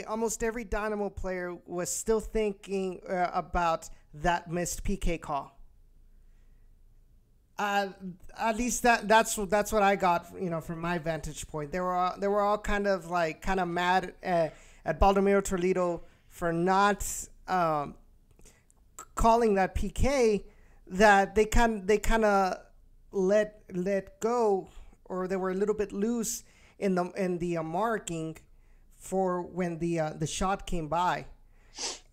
Speaker 4: almost every Dynamo player was still thinking about that missed PK call. At least that's what I got, from my vantage point. They were all kind of mad at Baldomero Toledo for not calling that PK, that they kind of let go, or they were a little bit loose in the marking for when the shot came by.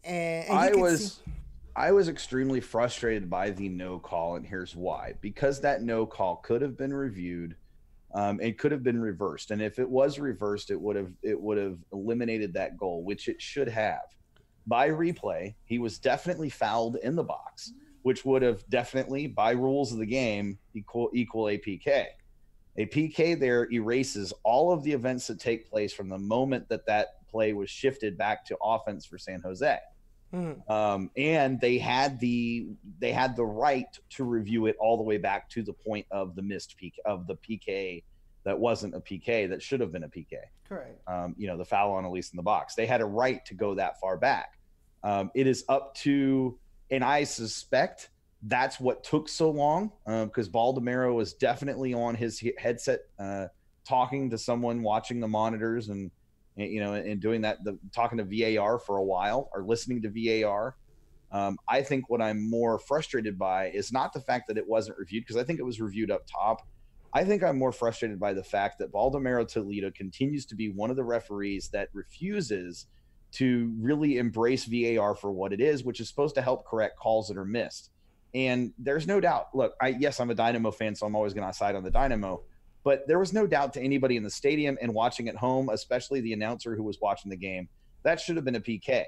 Speaker 4: And I was extremely frustrated by the no call, and here's why. Because that no call could have been reviewed, it could have been reversed, and if it was reversed, it would have eliminated that goal, which it should have. By replay, he was definitely fouled in the box, which would have definitely, by rules of the game, equal a PK. A PK there erases all of the events that take place from the moment that play was shifted back to offense for San Jose. And they had the right to review it all the way back to the point of the missed PK, of the PK that wasn't a PK, that should have been a PK. Correct.
Speaker 5: The foul on Elise in the box. They had a right to go that far back. It is up to, and I suspect that's what took so long, because Baldomero was definitely on his headset talking to someone, watching the monitors, and doing that, talking to VAR for a while, or listening to VAR. I think what I'm more frustrated by is not the fact that it wasn't reviewed, because I think it was reviewed up top. I think I'm more frustrated by the fact that Baldomero Toledo continues to be one of the referees that refuses to really embrace VAR for what it is, which is supposed to help correct calls that are missed. And there's no doubt, look, I'm a Dynamo fan, so I'm always going to side on the Dynamo, but there was no doubt to anybody in the stadium and watching at home, especially the announcer who was watching the game, that should have been a PK.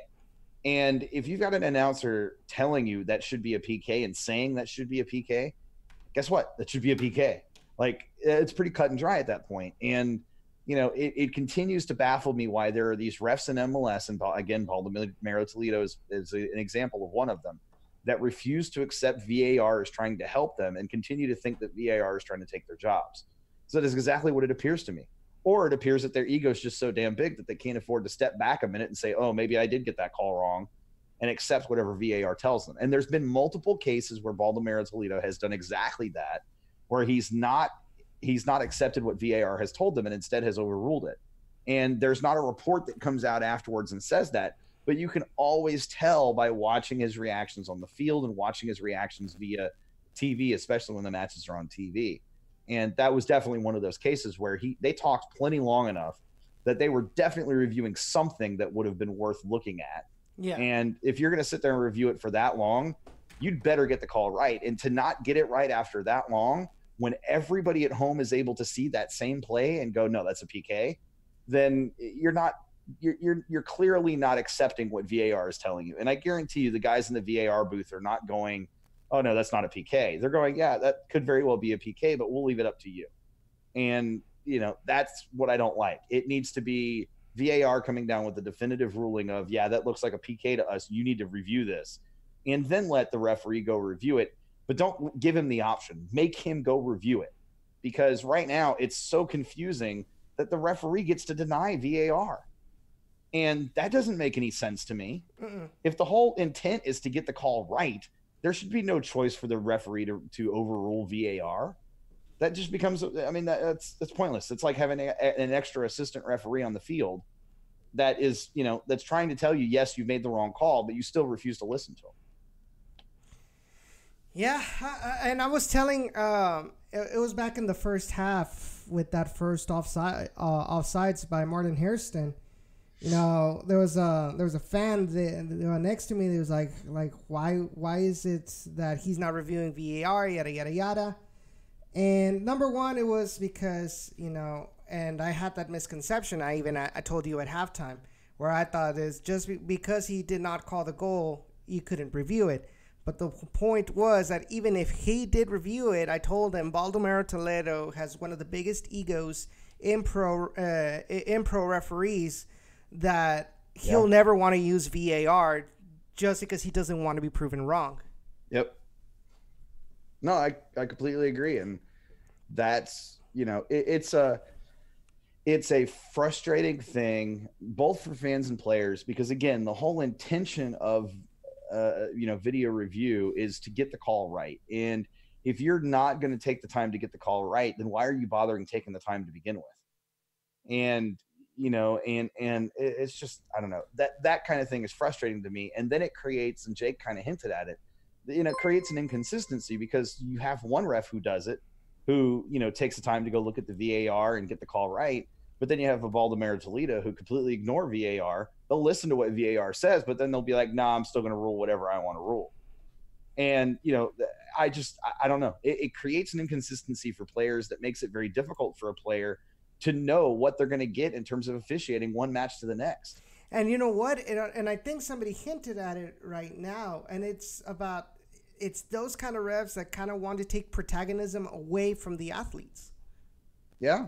Speaker 5: And if you've got an announcer telling you that should be a PK and saying that should be a PK, guess what? That should be a PK. Like, it's pretty cut and dry at that point. And it continues to baffle me why there are these refs in MLS, and again, Baldomero Toledo is an example of one of them, that refuse to accept VAR as trying to help them and continue to think that VAR is trying to take their jobs. So that is exactly what it appears to me. Or it appears that their ego is just so damn big that they can't afford to step back a minute and say, oh, maybe I did get that call wrong, and accept whatever VAR tells them. And there's been multiple cases where Baldomero Toledo has done exactly that, where he's not accepted what VAR has told them and instead has overruled it. And there's not a report that comes out afterwards and says that, but you can always tell by watching his reactions on the field and watching his reactions via TV, especially when the matches are on TV. And that was definitely one of those cases where they talked plenty long enough that they were definitely reviewing something that would have been worth looking at.
Speaker 4: Yeah.
Speaker 5: And if you're going to sit there and review it for that long, you'd better get the call right. And to not get it right after that long, when everybody at home is able to see that same play and go, no, that's a PK, then you're clearly not accepting what VAR is telling you. And I guarantee you the guys in the VAR booth are not going, oh no, that's not a PK. They're going, yeah, that could very well be a PK, but we'll leave it up to you. And that's what I don't like. It needs to be VAR coming down with the definitive ruling of, yeah, that looks like a PK to us. You need to review this, and then let the referee go review it. But don't give him the option. Make him go review it, because right now it's so confusing that the referee gets to deny VAR. And that doesn't make any sense to me.
Speaker 4: Mm-mm.
Speaker 5: If the whole intent is to get the call right, there should be no choice for the referee to overrule VAR. That just becomes, that's pointless. It's like having an extra assistant referee on the field that is, that's trying to tell you, yes, you made the wrong call, but you still refuse to listen to him.
Speaker 4: Yeah, and I was telling, it was back in the first half with that first offsides by Martin Hairston. There was a fan next to me that was like why is it that he's not reviewing VAR, yada yada yada. And number one, it was because and I had that misconception. I told you at halftime, where I thought is just because he did not call the goal, you couldn't review it. But the point was that even if he did review it, I told him Baldomero Toledo has one of the biggest egos in pro referees, that he'll never want to use VAR just because he doesn't want to be proven wrong.
Speaker 5: Yep. No, I completely agree. And that's, it's a frustrating thing, both for fans and players, because again, the whole intention of video review is to get the call right. And if you're not going to take the time to get the call right, then why are you bothering taking the time to begin with? And and it's just, I don't know, that kind of thing is frustrating to me. And then it creates, and Jake kind of hinted at it, it creates an inconsistency, because you have one ref who does it, who takes the time to go look at the VAR and get the call right. But then you have a Baldomero Toledo who completely ignore VAR. They'll listen to what VAR says, but then they'll be like, nah, I'm still going to rule whatever I want to rule. And, I don't know. It creates an inconsistency for players that makes it very difficult for a player to know what they're going to get in terms of officiating one match to the next.
Speaker 4: And you know what? And I think somebody hinted at it right now, and it's those kind of refs that kind of want to take protagonism away from the athletes.
Speaker 5: Yeah.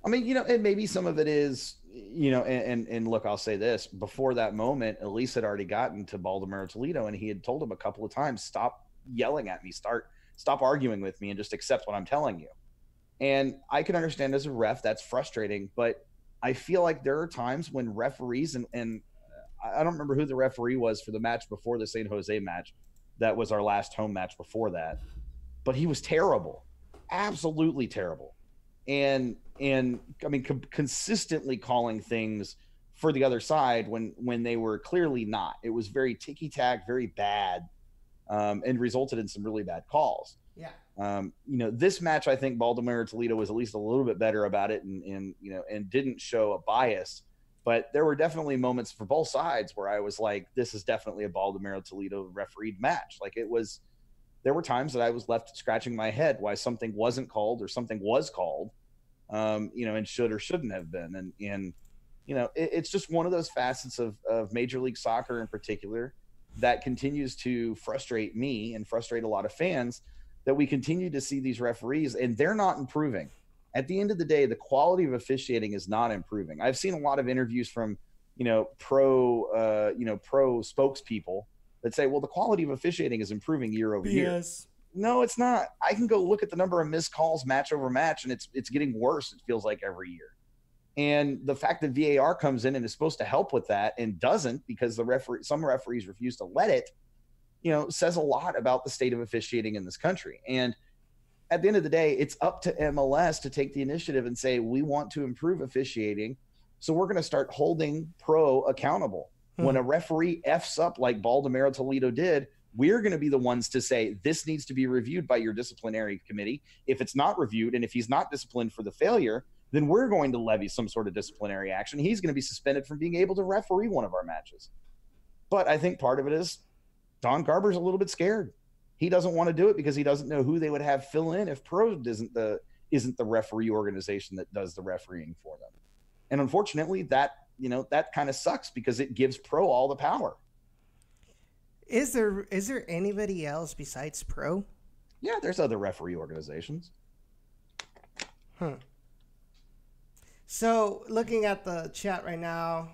Speaker 5: And maybe some of it is, and look, I'll say this, before that moment, Elise had already gotten to Baldomero Toledo, and he had told him a couple of times, stop yelling at me, stop arguing with me, and just accept what I'm telling you. And I can understand as a ref, that's frustrating, but I feel like there are times when referees, and I don't remember who the referee was for the match before the San Jose match. That was our last home match before that, but he was terrible, absolutely terrible. And consistently calling things for the other side when they were clearly not. It was very ticky-tack, very bad, and resulted in some really bad calls.
Speaker 4: Yeah.
Speaker 5: This match, I think Baldomero Toledo was at least a little bit better about it and didn't show a bias, but there were definitely moments for both sides where I was like, this is definitely a Baldomero Toledo refereed match. There were times that I was left scratching my head why something wasn't called or something was called, and should or shouldn't have been. And it's just one of those facets of Major League Soccer in particular that continues to frustrate me and frustrate a lot of fans, that we continue to see these referees and they're not improving at the end of the day, the quality of officiating is not improving. I've seen a lot of interviews from, pro spokespeople that say, well, the quality of officiating is improving year over year. No, it's not. I can go look at the number of missed calls match over match, and it's getting worse, it feels like, every year. And the fact that VAR comes in and is supposed to help with that and doesn't, because some referees refuse to let it, says a lot about the state of officiating in this country. And at the end of the day, it's up to MLS to take the initiative and say, we want to improve officiating, so we're going to start holding pro accountable. When a referee F's up like Baldomero Toledo did, we're going to be the ones to say, this needs to be reviewed by your disciplinary committee. If it's not reviewed, and if he's not disciplined for the failure, then we're going to levy some sort of disciplinary action. He's going to be suspended from being able to referee one of our matches. But I think part of it is Don Garber's a little bit scared. He doesn't want to do it because he doesn't know who they would have fill in if pro isn't the referee organization that does the refereeing for them. And unfortunately, that kind of sucks because it gives pro all the power.
Speaker 4: Is there anybody else besides pro?
Speaker 5: Yeah, there's other referee organizations.
Speaker 4: So looking at the chat right now,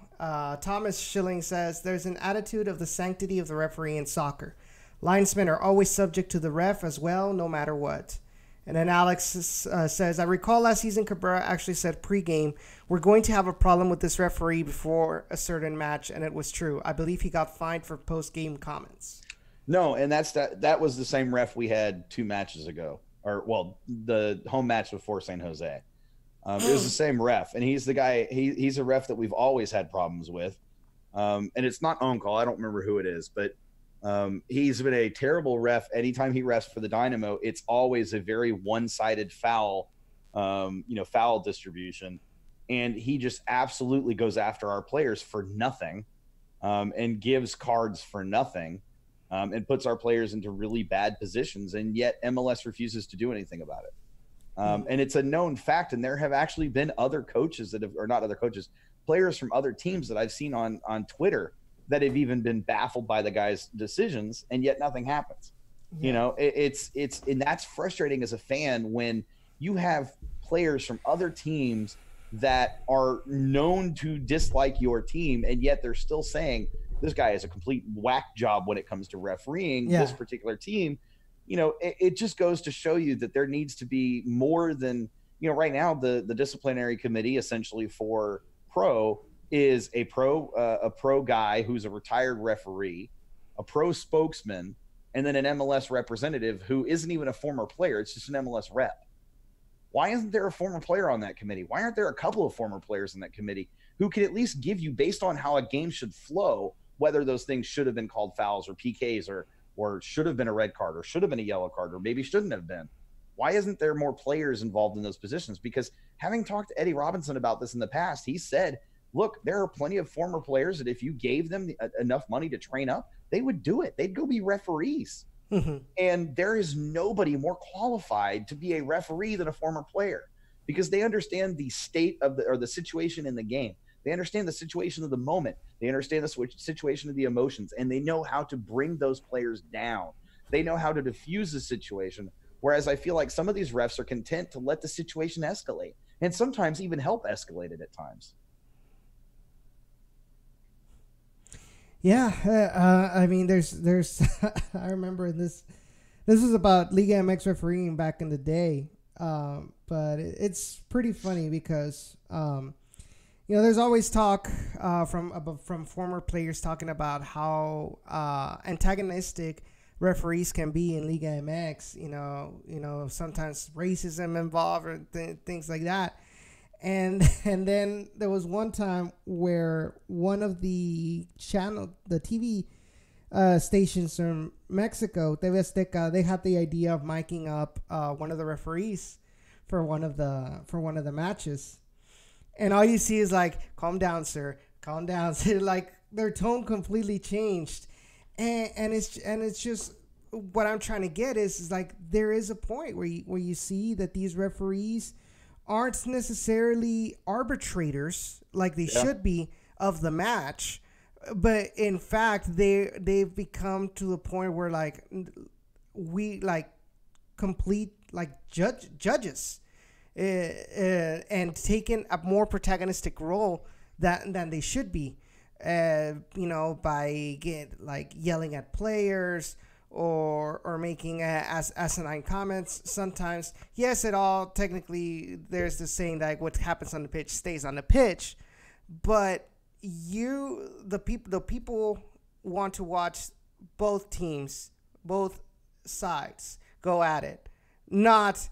Speaker 4: Thomas Schilling says there's an attitude of the sanctity of the referee in soccer. Linesmen are always subject to the ref as well, no matter what. And then Alex says, I recall last season Cabrera actually said pregame, we're going to have a problem with this referee before a certain match, and it was true. I believe he got fined for post-game comments.
Speaker 5: No, and that was the same ref we had 2 matches ago. The home match before San Jose. It was the same ref, and he's the guy, he's a ref that we've always had problems with. And it's not on call. I don't remember who it is, but he's been a terrible ref. Anytime he refs for the Dynamo, it's always a very one-sided foul distribution. And he just absolutely goes after our players for nothing, and gives cards for nothing, and puts our players into really bad positions. And yet MLS refuses to do anything about it. And it's a known fact. And there have actually been other coaches players from other teams that I've seen on Twitter that have even been baffled by the guy's decisions, and yet nothing happens. Yeah. And that's frustrating as a fan when you have players from other teams that are known to dislike your team, and yet they're still saying this guy is a complete whack job when it comes to refereeing this particular team. It just goes to show you that there needs to be more than, right now the disciplinary committee essentially for pro is a pro guy who's a retired referee, a pro spokesman, and then an MLS representative who isn't even a former player. It's just an MLS rep. Why isn't there a former player on that committee? Why aren't there a couple of former players in that committee who can at least give you, based on how a game should flow, whether those things should have been called fouls or PKs or should have been a red card or should have been a yellow card or maybe shouldn't have been? Why isn't there more players involved in those positions? Because having talked to Eddie Robinson about this in the past, he said, look, there are plenty of former players that if you gave them enough money to train up, they would do it. They'd go be referees. Mm-hmm. And there is nobody more qualified to be a referee than a former player, because they understand the state of the situation in the game. They understand the situation of the moment. They understand the situation of the emotions, and they know how to bring those players down. They know how to diffuse the situation. Whereas I feel like some of these refs are content to let the situation escalate, and sometimes even help escalate it at times.
Speaker 4: Yeah, I mean, there's I remember this was about Liga MX refereeing back in the day, but it's pretty funny because there's always talk from former players talking about how antagonistic referees can be in Liga MX. Sometimes racism involved or things like that. And then there was one time where one of the TV stations from Mexico, TV Azteca, they had the idea of miking up one of the referees for one of the matches, and all you see is like, "Calm down, sir. Calm down." So like their tone completely changed, and it's just what I'm trying to get is like there is a point where you see that these referees aren't necessarily arbitrators like they should be of the match, but in fact they've become to the point where like we like complete like judges, and taking a more protagonistic role than they should be. By yelling at players or making asinine comments sometimes. Yes, it all technically, there's this saying that what happens on the pitch stays on the pitch, but the people want to watch both teams, both sides go at it, not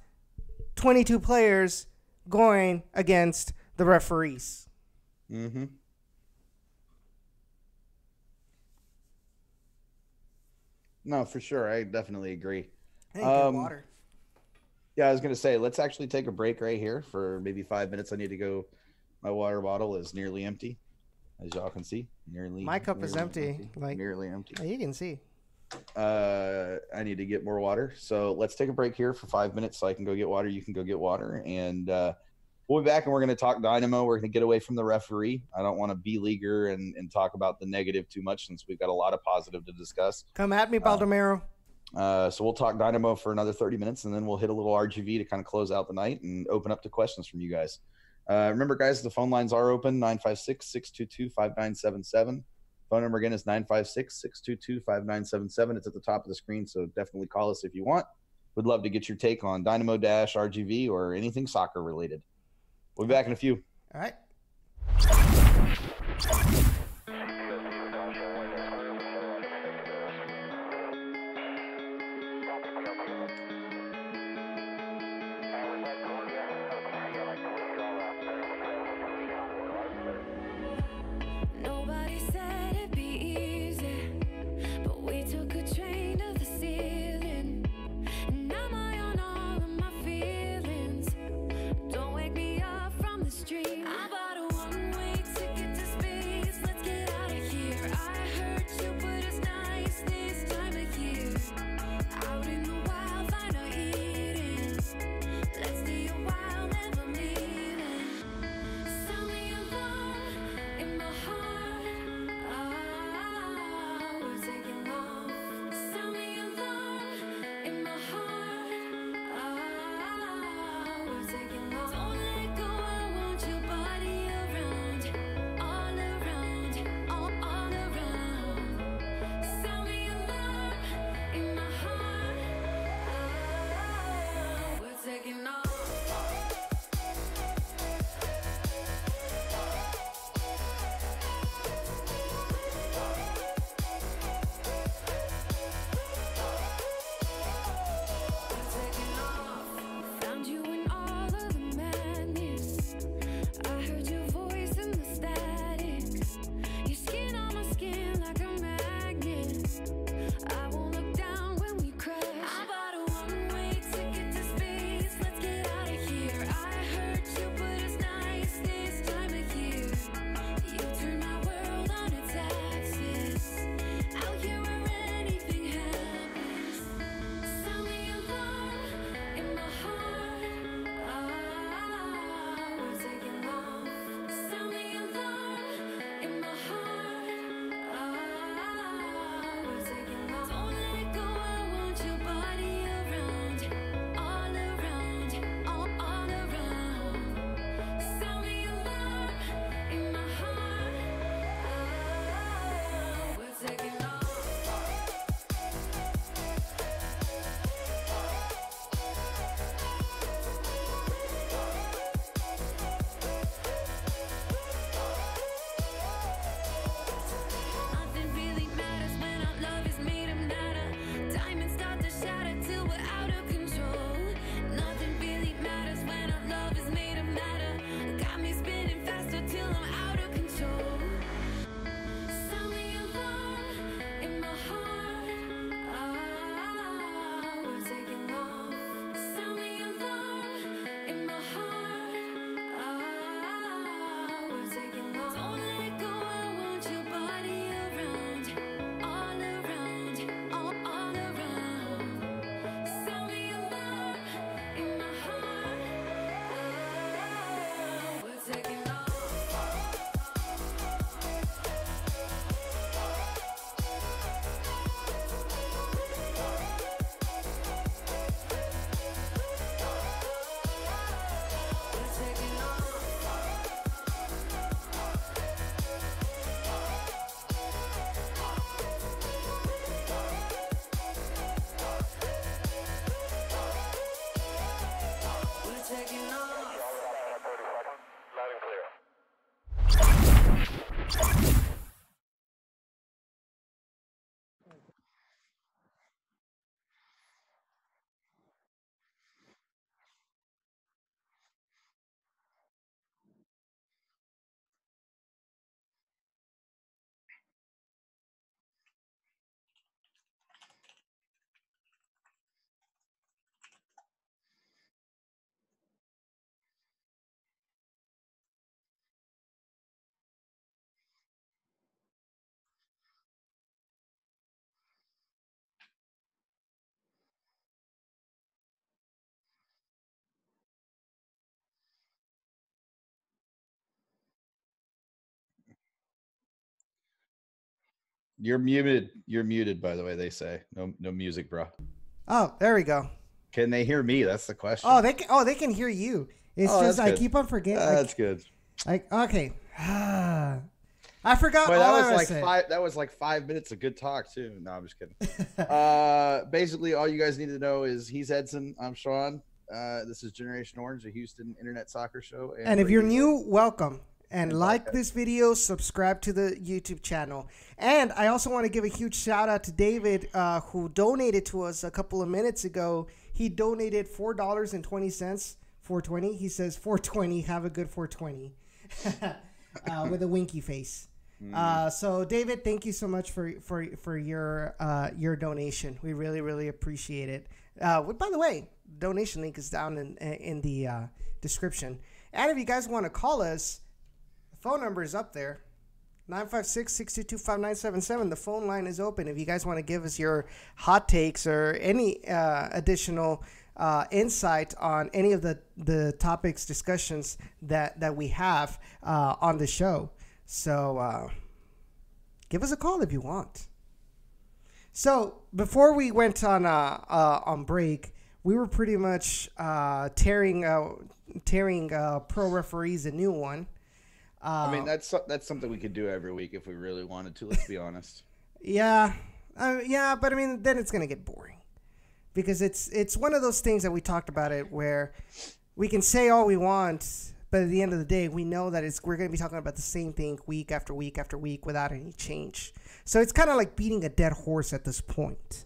Speaker 4: 22 players going against the referees.
Speaker 5: Mm-hmm. No, for sure. I definitely agree.
Speaker 4: Hey, get water.
Speaker 5: Yeah, I was going to say, let's actually take a break right here for maybe 5 minutes. I need to go. My water bottle is nearly empty, as y'all can see.
Speaker 4: My cup is empty.
Speaker 5: Nearly empty.
Speaker 4: You can see.
Speaker 5: I need to get more water. So let's take a break here for 5 minutes so I can go get water. You can go get water. And we'll be back, and we're going to talk Dynamo. We're going to get away from the referee. I don't want to be leaguer and talk about the negative too much since we've got a lot of positive to discuss.
Speaker 4: Come at me, Baldomero.
Speaker 5: So we'll talk Dynamo for another 30 minutes, and then we'll hit a little RGV to kind of close out the night and open up to questions from you guys. Remember, guys, the phone lines are open, 956-622-5977. Phone number again is 956-622-5977. It's at the top of the screen, so definitely call us if you want. We'd love to get your take on Dynamo Dash, RGV, or anything soccer related. We'll be back in a few.
Speaker 4: All right.
Speaker 2: Nobody said it'd be easy, but we took a train to the ceiling. And now I own all of my feelings. Don't wake me up from this dream. I bought a one-way
Speaker 5: You're muted. You're muted, by the way, they say. No music, bro.
Speaker 4: Oh, there we go.
Speaker 5: Can they hear me? That's the question.
Speaker 4: They can hear you. It's just I keep on forgetting.
Speaker 5: That's good.
Speaker 4: Like, okay. I forgot
Speaker 5: Boy,
Speaker 4: all
Speaker 5: that was like 5 minutes of good talk too. No, I'm just kidding. Basically, all you guys need to know is he's Edson. I'm Sean. This is Generation Orange, a Houston internet soccer show.
Speaker 4: And if you're new, welcome. And like this video, subscribe to the YouTube channel. And I also want to give a huge shout out to David, who donated to us a couple of minutes ago. He donated $4.20, 420. He says 420. Have a good 420, with a winky face. So David, thank you so much for your donation. We really appreciate it. By the way, donation link is down in the description. And if you guys want to call us, the phone number is up there. 956-622-5977. The phone line is open. If you guys want to give us your hot takes or any additional insight on any of the topics, discussions that we have on the show. So give us a call if you want. So before we went on break, we were pretty much tearing pro referees a new one.
Speaker 5: I mean, that's something we could do every week if we really wanted to. Let's be honest.
Speaker 4: Yeah, but I mean, then it's gonna get boring because it's one of those things that we talked about it where we can say all we want, but at the end of the day, we know that we're gonna be talking about the same thing week after week after week without any change. So it's kind of like beating a dead horse at this point.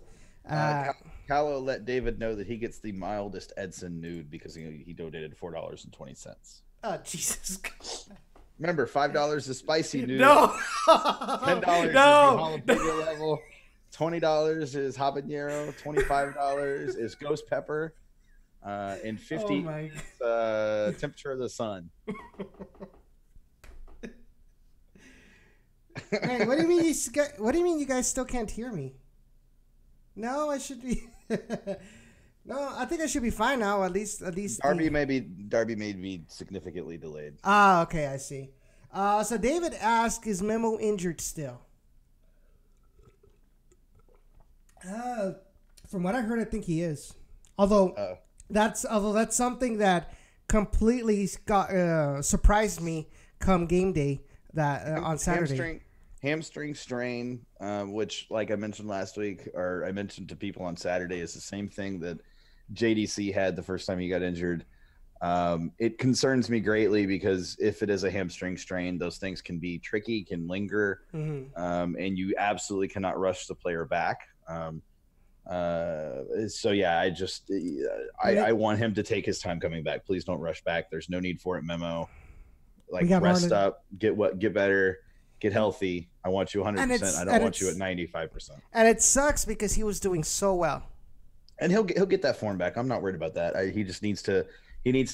Speaker 5: Callow let David know that he gets the mildest Edson nude because he donated $4.20.
Speaker 4: Oh, Jesus Christ.
Speaker 5: Remember, $5 is spicy nude.
Speaker 4: No.
Speaker 5: $10 is the jalapeno level. $20 is habanero. $25 is ghost pepper. And $50 is temperature of the sun.
Speaker 4: Man, what do you mean? What do you mean you guys still can't hear me? No, I should be. No, I think I should be fine now. At least.
Speaker 5: Darby may be significantly delayed.
Speaker 4: Ah, okay, I see. So David asked, "Is Memo injured still?" From what I heard, I think he is. Although that's something that completely surprised me come game day on Saturday.
Speaker 5: Hamstring strain, which, like I mentioned last week, or I mentioned to people on Saturday, is the same thing that JDC had the first time he got injured. It concerns me greatly because if it is a hamstring strain, those things can be tricky, can linger, and you absolutely cannot rush the player back. So yeah, I want him to take his time coming back. Please don't rush back. There's no need for it, Memo. Like, rest up, get better, get healthy. I want you 100%. I don't want you at 95%.
Speaker 4: And it sucks because he was doing so well.
Speaker 5: And he'll get that form back. I'm not worried about that. He just needs to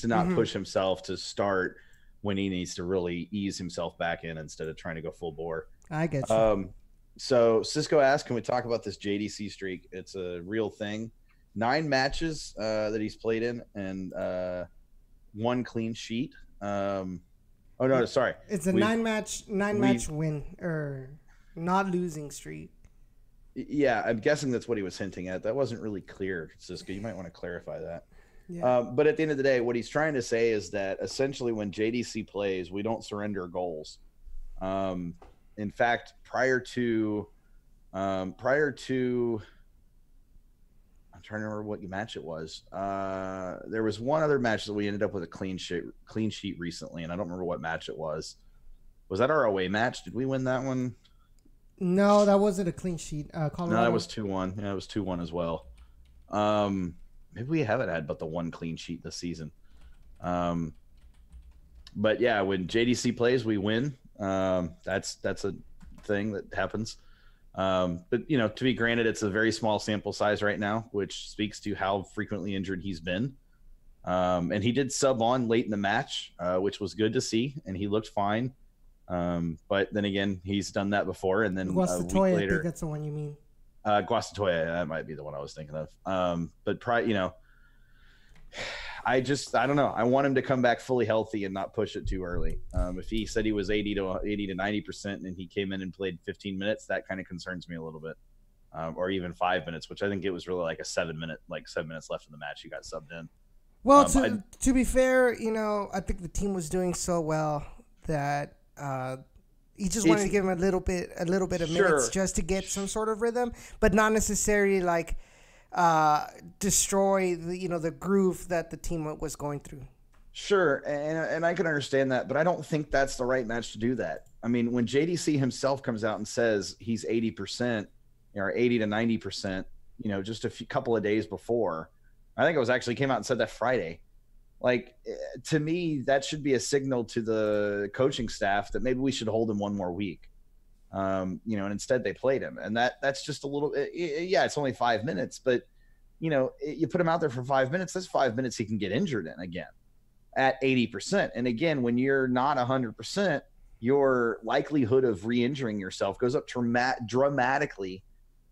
Speaker 5: not push himself to start when he needs to really ease himself back in instead of trying to go full bore.
Speaker 4: I get you.
Speaker 5: So Cisco asked, can we talk about this JDC streak? It's a real thing. 9 matches that he's played in and 1 clean sheet. Oh no, sorry.
Speaker 4: It's a 9-match win or not losing streak.
Speaker 5: Yeah, I'm guessing that's what he was hinting at. That wasn't really clear, Cisco. You might want to clarify that. Yeah. But at the end of the day, what he's trying to say is that essentially when JDC plays, we don't surrender goals. In fact, prior to I'm trying to remember what match it was. There was one other match that we ended up with a clean sheet recently, and I don't remember what match it was. Was that our away match? Did we win that one?
Speaker 4: No, that wasn't a clean sheet. Colorado.
Speaker 5: No, that was 2-1. Yeah, it was 2-1 as well. Maybe we haven't had but the 1 clean sheet this season. But yeah, when JDC plays, we win. That's a thing that happens. But to be granted, it's a very small sample size right now, which speaks to how frequently injured he's been. And he did sub on late in the match, which was good to see, and he looked fine. But then again, he's done that before, and then a week later,
Speaker 4: I think that's the one you mean.
Speaker 5: Guastatoya, that might be the one I was thinking of. But I don't know. I want him to come back fully healthy and not push it too early. If he said he was 80 to 90% and he came in and played 15 minutes, that kind of concerns me a little bit. Or even 5 minutes, which I think it was really like a 7 minute, like 7 minutes left in the match. He got subbed in.
Speaker 4: Well, to be fair, I think the team was doing so well that he just wanted to give him a little bit of minutes just to get some sort of rhythm, but not necessarily like destroy the groove that the team was going through. Sure,
Speaker 5: and I can understand that, but I don't think that's the right match to do that. I mean, when JDC himself comes out and says he's 80% or 80 to 90%, just a couple of days before, I think it was actually came out and said that Friday. Like, to me, that should be a signal to the coaching staff that maybe we should hold him one more week. And instead they played him. And that's just a little, it's only 5 minutes, but you put him out there for 5 minutes, that's 5 minutes he can get injured in again at 80%. And again, when you're not 100%, your likelihood of re-injuring yourself goes up dramatically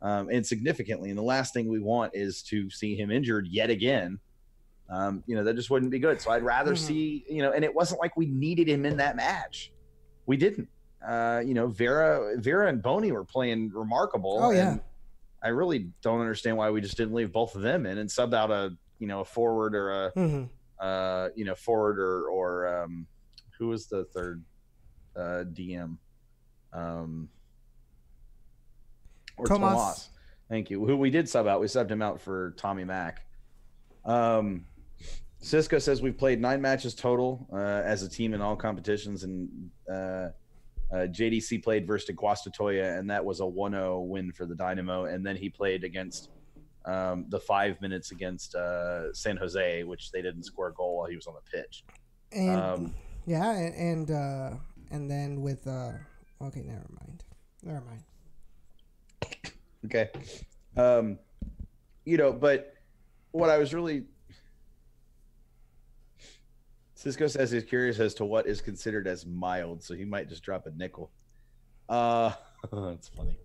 Speaker 5: and significantly. And the last thing we want is to see him injured yet again. That just wouldn't be good. So I'd rather see, and it wasn't like we needed him in that match. We didn't. Vera and Boney were playing remarkable.
Speaker 4: Oh, yeah.
Speaker 5: And I really don't understand why we just didn't leave both of them in and subbed out a forward or forward or who was the third DM? Or Tomas. Thank you. Who we did sub out. We subbed him out for Tommy Mack. Cisco says we've played 9 matches total as a team in all competitions, and JDC played versus Guastatoya, and that was a 1-0 win for the Dynamo. And then he played against the 5 minutes against San Jose, which they didn't score a goal while he was on the pitch.
Speaker 4: And and then with okay, never mind.
Speaker 5: Okay, but what I was really. Cisco says he's curious as to what is considered as mild, so he might just drop a nickel. That's funny.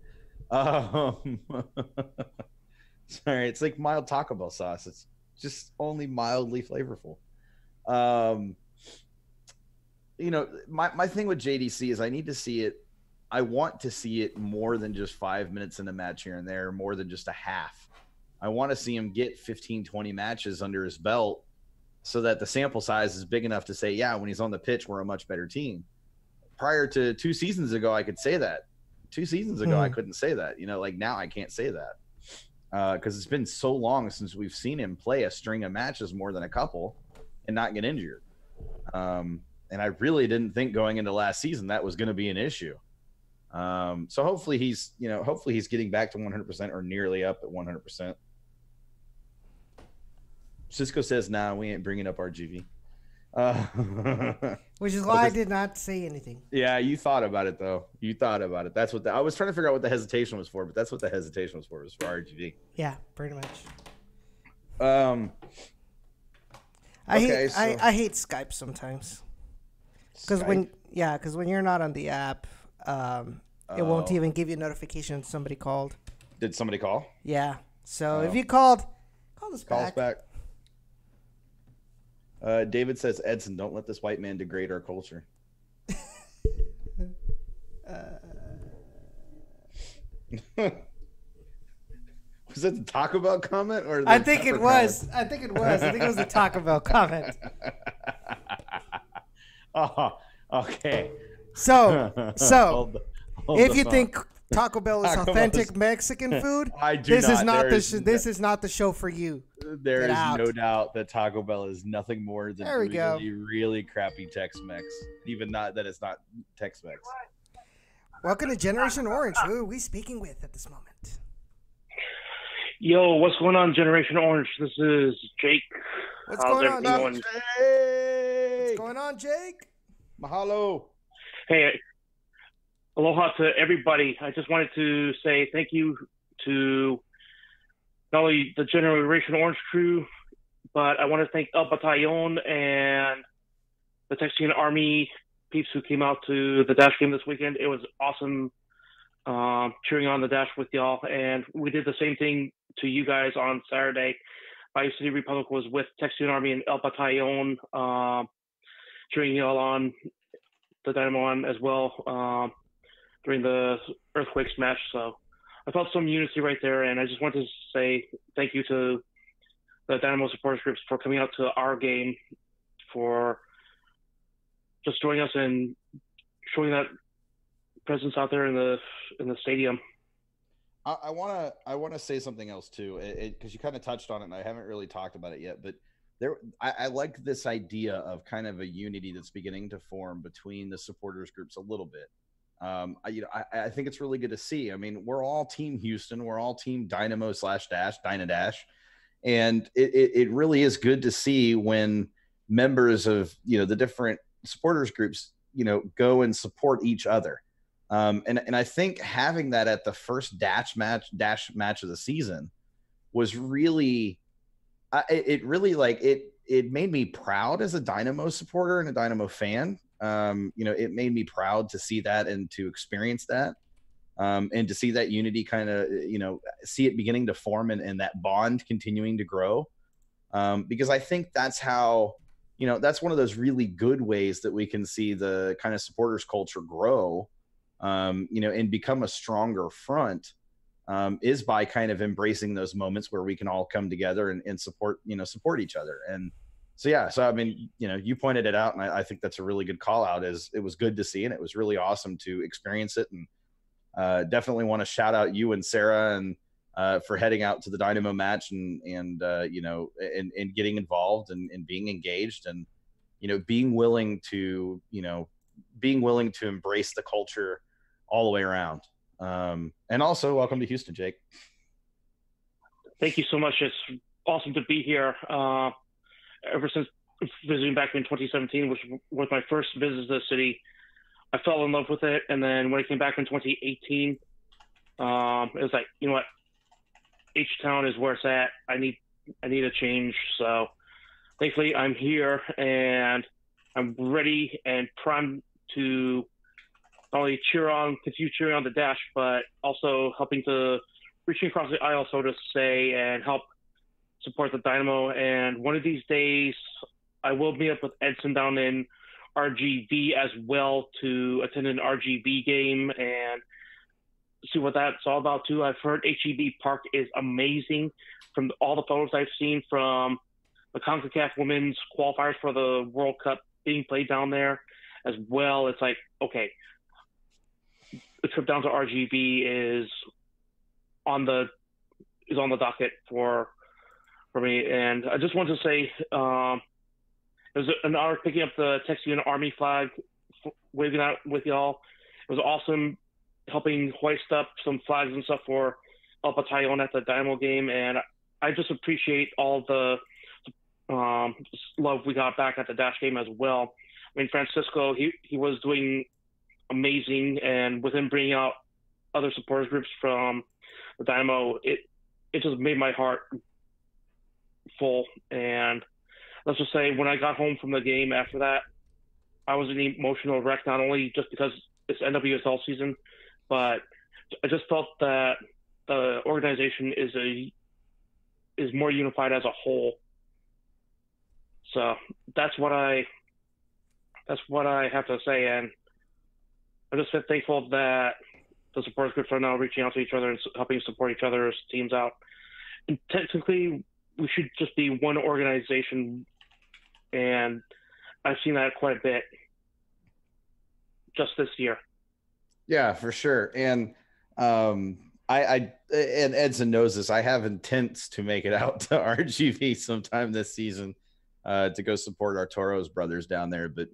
Speaker 5: Sorry, it's like mild Taco Bell sauce. It's just only mildly flavorful. My thing with JDC is I need to see it. I want to see it more than just 5 minutes in a match here and there, more than just a half. I want to see him get 15, 20 matches under his belt, so that the sample size is big enough to say, yeah, when he's on the pitch, we're a much better team. Prior to 2 seasons ago, I could say that. 2 seasons ago, I couldn't say that. Now I can't say that because it's been so long since we've seen him play a string of matches more than a couple and not get injured. And I really didn't think going into last season that was going to be an issue. So hopefully he's getting back to 100% or nearly up at 100%. Cisco says, nah, we ain't bringing up RGV.
Speaker 4: Which is why I did not say anything.
Speaker 5: Yeah, you thought about it, though. You thought about it. That's what I was trying to figure out what the hesitation was for, but that's what the hesitation was for. It was for RGV.
Speaker 4: Yeah, pretty much.
Speaker 5: I
Speaker 4: hate Skype sometimes. Because when you're not on the app, it won't even give you a notification somebody called.
Speaker 5: Did somebody call?
Speaker 4: Yeah. So if you called, call us back.
Speaker 5: David says, Edson, don't let this white man degrade our culture. Was that the Taco Bell comment? Or
Speaker 4: I think it was. I think it was the Taco Bell comment.
Speaker 5: Oh, okay.
Speaker 4: So if you think Taco Bell is authentic Mexican food, this is not the show for you.
Speaker 5: There is no doubt that Taco Bell is nothing more than really crappy Tex-Mex. Even not that it's not Tex-Mex.
Speaker 4: Welcome to Generation Orange. Who are we speaking with at this moment?
Speaker 6: Yo, what's going on, Generation Orange? This is Jake.
Speaker 4: What's going on, Jake? What's going on, Jake?
Speaker 5: Mahalo.
Speaker 6: Hey, aloha to everybody. I just wanted to say thank you to not only the Generation Orange crew, but I want to thank El Batallon and the Texian Army peeps who came out to the Dash game this weekend. It was awesome cheering on the Dash with y'all, and we did the same thing to you guys on Saturday. Bayou City Republic was with Texian Army and El Batallon, cheering y'all on, the Dynamo on as well, during the Earthquakes match. So I felt some unity right there, and I just wanted to say thank you to the Dynamo supporters groups for coming out to our game, for just joining us and showing that presence out there in the stadium.
Speaker 5: I want to say something else too, because you kind of touched on it, and I haven't really talked about it yet. But I like this idea of kind of a unity that's beginning to form between the supporters groups a little bit. I think it's really good to see. I mean, we're all Team Houston, we're all Team Dynamo / Dash, Dyna-Dash, and it really is good to see when members of the different supporters groups go and support each other. And I think having that at the first Dash match of the season was really, it made me proud as a Dynamo supporter and a Dynamo fan. It made me proud to see that and to experience that, and to see that unity kind of, see it beginning to form and that bond continuing to grow. Because I think that's how, that's one of those really good ways that we can see the kind of supporters culture grow, and become a stronger front, is by kind of embracing those moments where we can all come together and support each other. And so, I mean, you pointed it out, and I think that's a really good call out. It was good to see, and it was really awesome to experience it. And definitely want to shout out you and Sarah and for heading out to the Dynamo match and getting involved and being engaged and, being willing to embrace the culture all the way around. And also welcome to Houston, Jake.
Speaker 6: Thank you so much. It's awesome to be here. Ever since visiting back in 2017, which was my first visit to the city, I fell in love with it. And then when I came back in 2018, it was like, you know what, H-Town is where it's at. I need a change. So thankfully I'm here and I'm ready and primed to not only continue cheering on the Dash, but also reaching across the aisle, so to say, and help support the Dynamo. And one of these days I will meet up with Edson down in RGV as well to attend an RGV game and see what that's all about too. I've heard HEB Park is amazing from all the photos I've seen from the CONCACAF women's qualifiers for the World Cup being played down there as well. It's like, okay, the trip down to RGV is on the docket for me. And I just want to say, it was an honor picking up the Texian Army flag, waving out with y'all. It was awesome helping hoist up some flags and stuff for El Batallon at the Dynamo game. And I just appreciate all the love we got back at the Dash game as well. I mean, Francisco, he was doing amazing. And with him bringing out other supporters groups from the Dynamo, it just made my heart full. And let's just say when I got home from the game after that, I was an emotional wreck, not only just because it's NWSL season, but I just felt that the organization is more unified as a whole. So that's what I have to say. And I'm just thankful that the support groups are now reaching out to each other and helping support each other's teams out. And technically, we should just be one organization, and I've seen that quite a bit just this year.
Speaker 5: Yeah, for sure. And and Edson knows this. I have intents to make it out to RGV sometime this season to go support our Toros brothers down there, but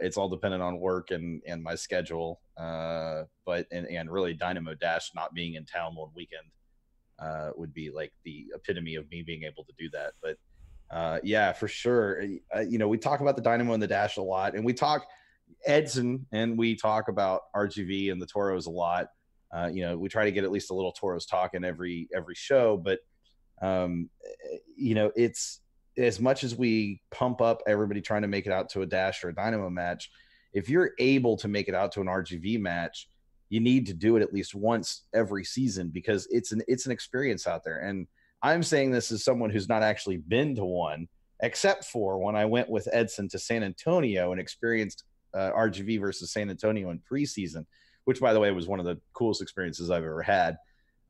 Speaker 5: it's all dependent on work and my schedule. But really Dynamo Dash not being in town one weekend would be like the epitome of me being able to do that. But yeah, for sure. We talk about the Dynamo and the Dash a lot, and we talk Edson and we talk about RGV and the Toros a lot. We try to get at least a little Toros talk in every show, but it's as much as we pump up everybody trying to make it out to a Dash or a Dynamo match, if you're able to make it out to an RGV match, you need to do it at least once every season, because it's an experience out there. And I'm saying this as someone who's not actually been to one, except for when I went with Edson to San Antonio and experienced RGV versus San Antonio in preseason, which, by the way, was one of the coolest experiences I've ever had.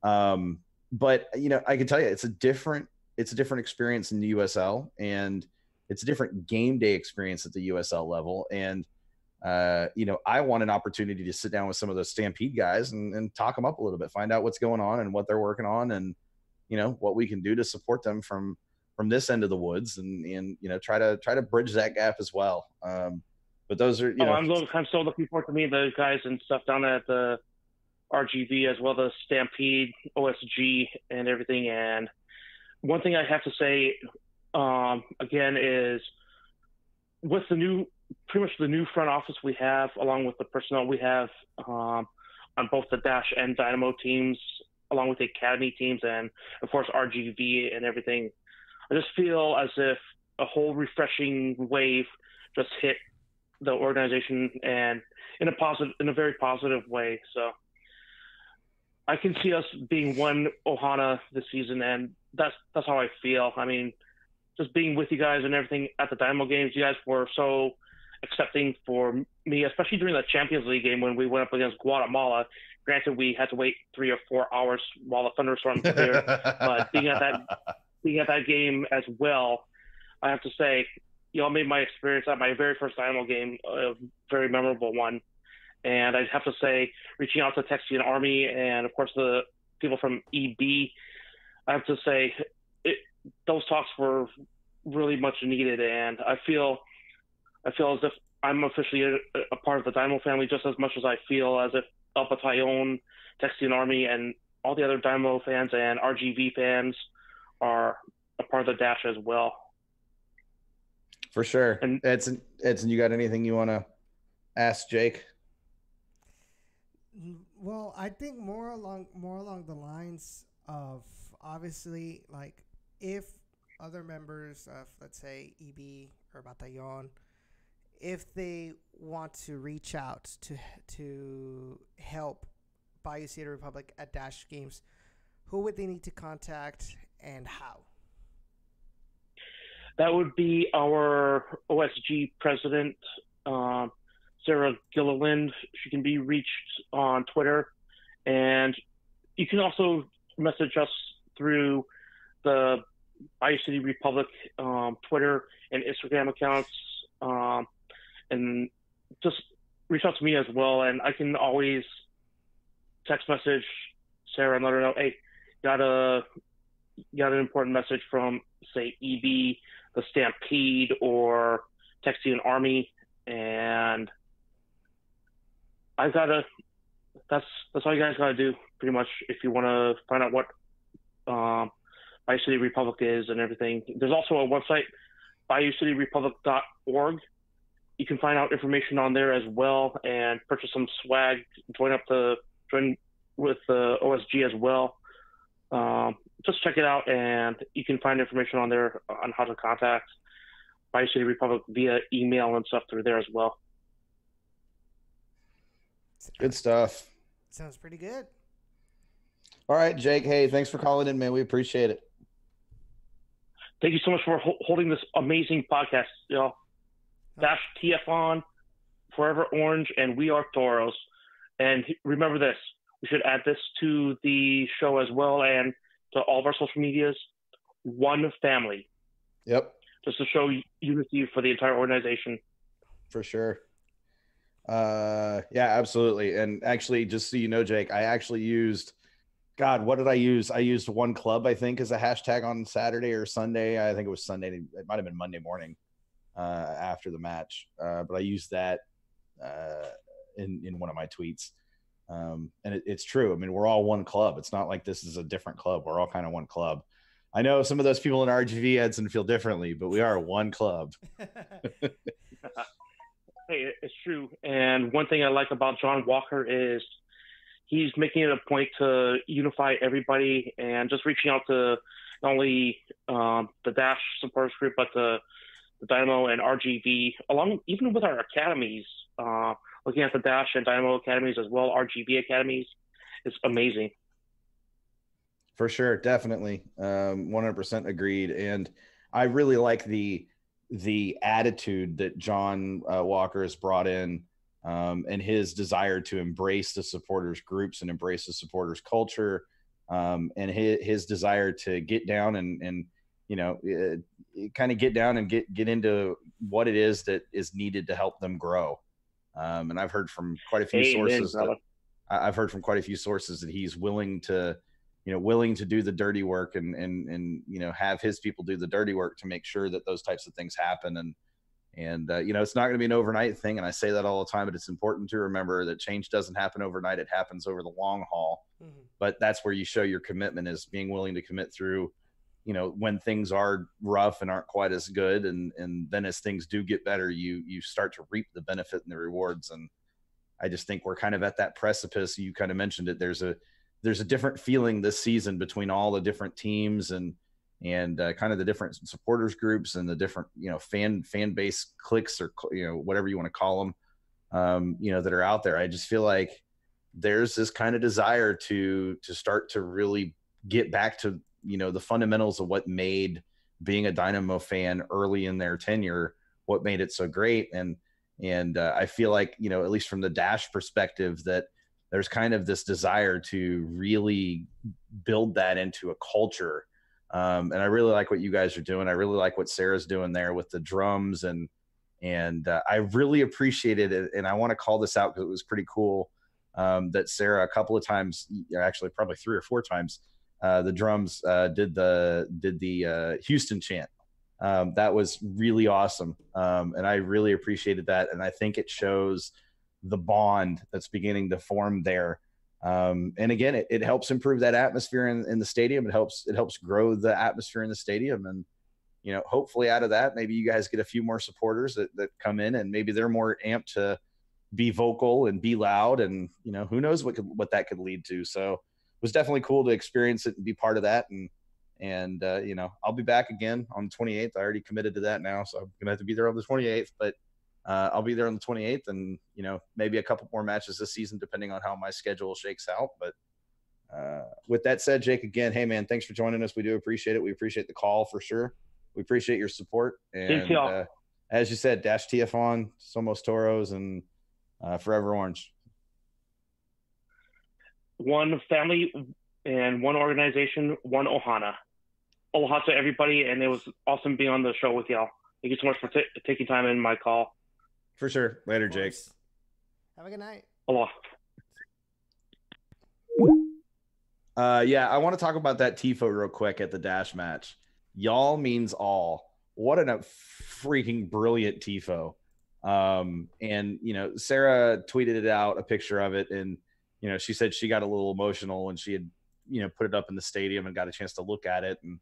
Speaker 5: But, you know, I can tell you it's a different experience in the USL, and it's a different game day experience at the USL level. And, you know, I want an opportunity to sit down with some of those Stampede guys and talk them up a little bit, find out what's going on and what they're working on, and, you know, what we can do to support them from this end of the woods, and you know, try to bridge that gap as well. But those are, you know,
Speaker 6: I'm still looking forward to meeting those guys and stuff down at the RGV, as well as Stampede, OSG, and everything. And one thing I have to say, again, is with pretty much the new front office we have, along with the personnel we have on both the Dash and Dynamo teams, along with the Academy teams, and of course RGV and everything, I just feel as if a whole refreshing wave just hit the organization, and in a very positive way. So I can see us being one Ohana this season, and that's how I feel. I mean, just being with you guys and everything at the Dynamo games, you guys were so accepting for me, especially during the Champions League game when we went up against Guatemala. Granted, we had to wait 3 or 4 hours while the thunderstorm cleared, but being at that game as well, I have to say, y'all made my experience at my very first Dynamo game a very memorable one. And I'd have to say, reaching out to Texian Army and, of course, the people from EB, I have to say, those talks were really much needed. And I feel as if I'm officially a part of the Dynamo family just as much as I feel as if El Batallon, Texian Army, and all the other Dynamo fans and RGV fans are a part of the Dash as well.
Speaker 5: For sure. And Edson, you got anything you want to ask Jake?
Speaker 4: Well, I think more along the lines of, obviously, like, if other members of, let's say, EB or Batallon, if they want to reach out to help Bayou City Republic at Dash games, who would they need to contact and how?
Speaker 6: That would be our OSG president, Sarah Gilliland. She can be reached on Twitter. And you can also message us through the Bayou City Republic Twitter and Instagram accounts. And just reach out to me as well. And I can always text message Sarah and let her know, hey, got an important message from, say, EB, the Stampede, or Texian Army, and that's all you guys gotta do, pretty much, if you want to find out what Bayou City Republic is and everything. There's also a website, BayouCityRepublic.org. You can find out information on there as well and purchase some swag, join with the OSG as well. Just check it out, and you can find information on there on how to contact Bayou City Republic via email and stuff through there as well.
Speaker 5: Good stuff.
Speaker 4: Sounds pretty good.
Speaker 5: All right, Jake. Hey, thanks for calling in, man. We appreciate it.
Speaker 6: Thank you so much for holding this amazing podcast, y'all. Dash TF on, Forever Orange, and We Are Toros. And remember this, we should add this to the show as well, and to all of our social medias, one family.
Speaker 5: Yep.
Speaker 6: Just to show unity for the entire organization.
Speaker 5: For sure. Yeah, absolutely. And actually, just so you know, Jake, I actually used, God, what did I use? I used One Club, I think, as a hashtag on Saturday or Sunday. I think it was Sunday. It might have been Monday morning after the match. But I used that in one of my tweets. And it's true. I mean, we're all one club. It's not like this is a different club. We're all kind of one club. I know some of those people in RGV Edson feel differently, but we are one club.
Speaker 6: Hey, it's true. And one thing I like about John Walker is he's making it a point to unify everybody and just reaching out to not only the Dash supporters group, but the Dynamo and RGV, along even with our academies, looking at the Dash and Dynamo academies as well, RGV academies, is amazing.
Speaker 5: For sure, definitely, 100% agreed. And I really like the attitude that John Walker has brought in, and his desire to embrace the supporters groups and embrace the supporters culture, and his desire to get down and kind of get down and get into what it is that is needed to help them grow. And I've heard from quite a few sources. I've heard from quite a few sources that he's willing to do the dirty work and have his people do the dirty work to make sure that those types of things happen. And it's not going to be an overnight thing. And I say that all the time, but it's important to remember that change doesn't happen overnight. It happens over the long haul. Mm-hmm. But that's where you show your commitment, is being willing to commit through, when things are rough and aren't quite as good. And then as things do get better, you start to reap the benefit and the rewards. And I just think we're kind of at that precipice. You kind of mentioned it. There's a different feeling this season between all the different teams and kind of the different supporters groups and the different, fan base cliques, or, whatever you want to call them, that are out there. I just feel like there's this kind of desire to start to really get back to, the fundamentals of what made being a Dynamo fan early in their tenure, what made it so great. And I feel like, at least from the Dash perspective, that there's kind of this desire to really build that into a culture. And I really like what you guys are doing. I really like what Sarah's doing there with the drums, and I really appreciated it. And I want to call this out because it was pretty cool, that Sarah, a couple of times, actually probably 3 or 4 times, the drums did the Houston chant. That was really awesome. And I really appreciated that. And I think it shows the bond that's beginning to form there. And again, it helps improve that atmosphere in the stadium. It helps grow the atmosphere in the stadium. And, hopefully out of that, maybe you guys get a few more supporters that come in, and maybe they're more amped to be vocal and be loud. And, who knows what that could lead to. So it was definitely cool to experience it and be part of that. And I'll be back again on the 28th. I already committed to that now, so I'm going to have to be there on the 28th, but I'll be there on the 28th, and, maybe a couple more matches this season, depending on how my schedule shakes out. But with that said, Jake, again, hey man, thanks for joining us. We do appreciate it. We appreciate the call for sure. We appreciate your support. And as you said, Dash TF on, Somos Toros, and Forever Orange.
Speaker 6: One family and one organization, one Ohana. Aloha to everybody, and it was awesome being on the show with y'all. Thank you so much for taking time in my call.
Speaker 5: For sure. Later, Jake.
Speaker 4: Have a good night.
Speaker 6: Aloha.
Speaker 5: I want to talk about that TIFO real quick at the Dash match. Y'all means all. What a freaking brilliant TIFO. And, Sarah tweeted it out, a picture of it, and, she said she got a little emotional when she had, put it up in the stadium and got a chance to look at it. And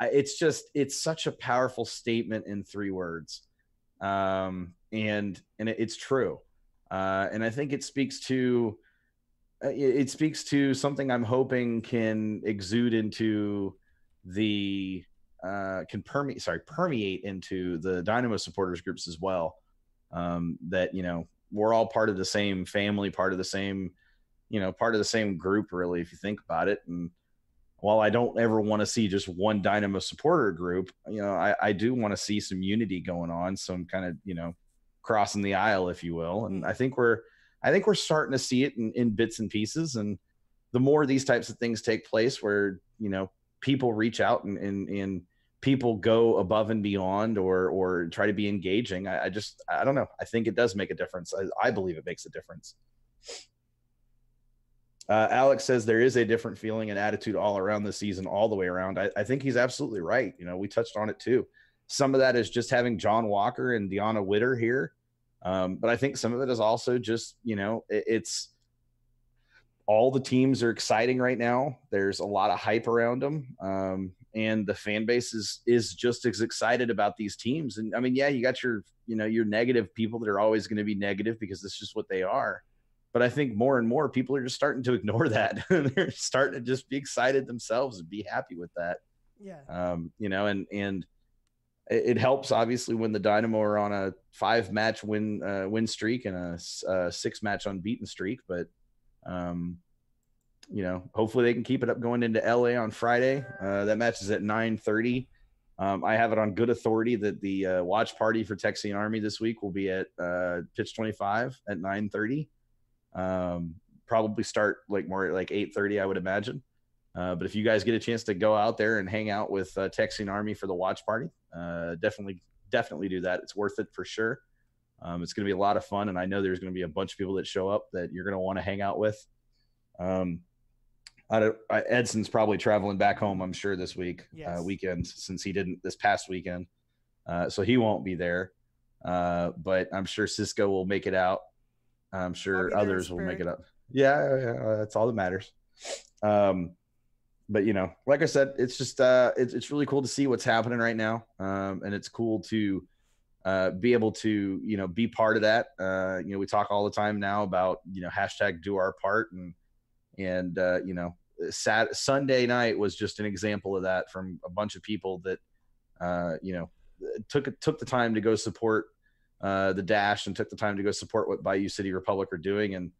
Speaker 5: it's such a powerful statement in 3 words. And it's true. And I think it speaks to something I'm hoping can exude into permeate into the Dynamo supporters groups as well. That, we're all part of the same family, part of the same group, really, if you think about it. And while I don't ever want to see just one Dynamo supporter group, I do want to see some unity going on, some kind of, crossing the aisle, if you will. And I think we're starting to see it in bits and pieces. And the more these types of things take place, where, people reach out and people go above and beyond or try to be engaging, I don't know. I think it does make a difference. I believe it makes a difference. Alex says there is a different feeling and attitude all around the season, all the way around. I think he's absolutely right. We touched on it too. Some of that is just having John Walker and Deanna Witter here. But I think some of it is also just, it's all the teams are exciting right now. There's a lot of hype around them. And the fan base is just as excited about these teams. And I mean, yeah, you got your negative people that are always going to be negative because that's just what they are. But I think more and more people are just starting to ignore that. They're starting to just be excited themselves and be happy with that.
Speaker 4: Yeah.
Speaker 5: And it helps obviously when the Dynamo are on a 5-match win streak and a 6-match unbeaten streak. But hopefully they can keep it up going into LA on Friday. That match is at 9:30. I have it on good authority that the watch party for Texian Army this week will be at Pitch 25 at 9:30. Probably start more at 8:30, I would imagine. But if you guys get a chance to go out there and hang out with Texian Army for the watch party, definitely do that. It's worth it for sure. It's going to be a lot of fun, and I know there's going to be a bunch of people that show up that you're going to want to hang out with. Edson's probably traveling back home, I'm sure, this weekend, since he didn't this past weekend. So he won't be there. But I'm sure Cisco will make it out. I'm sure others will make it up. Yeah, that's all that matters. But like I said, it's just it's really cool to see what's happening right now. And it's cool to be able to be part of that. We talk all the time now about hashtag do our part, and Sunday night was just an example of that from a bunch of people that took the time to go support the Dash and took the time to go support what Bayou City Republic are doing,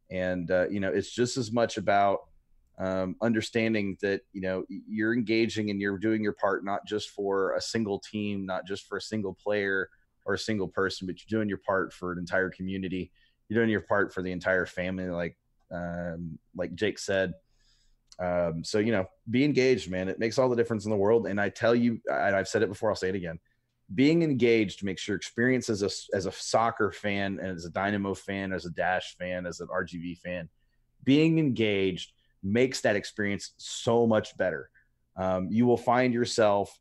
Speaker 5: and it's just as much about understanding that you're engaging and you're doing your part, not just for a single team, not just for a single player or a single person, but you're doing your part for an entire community. You're doing your part for the entire family, like Jake said. So be engaged, man. It makes all the difference in the world. And I tell you, and I've said it before, I'll say it again, being engaged makes your experience as a soccer fan, and as a Dynamo fan, as a Dash fan, as an RGV fan, being engaged makes that experience so much better. You will find yourself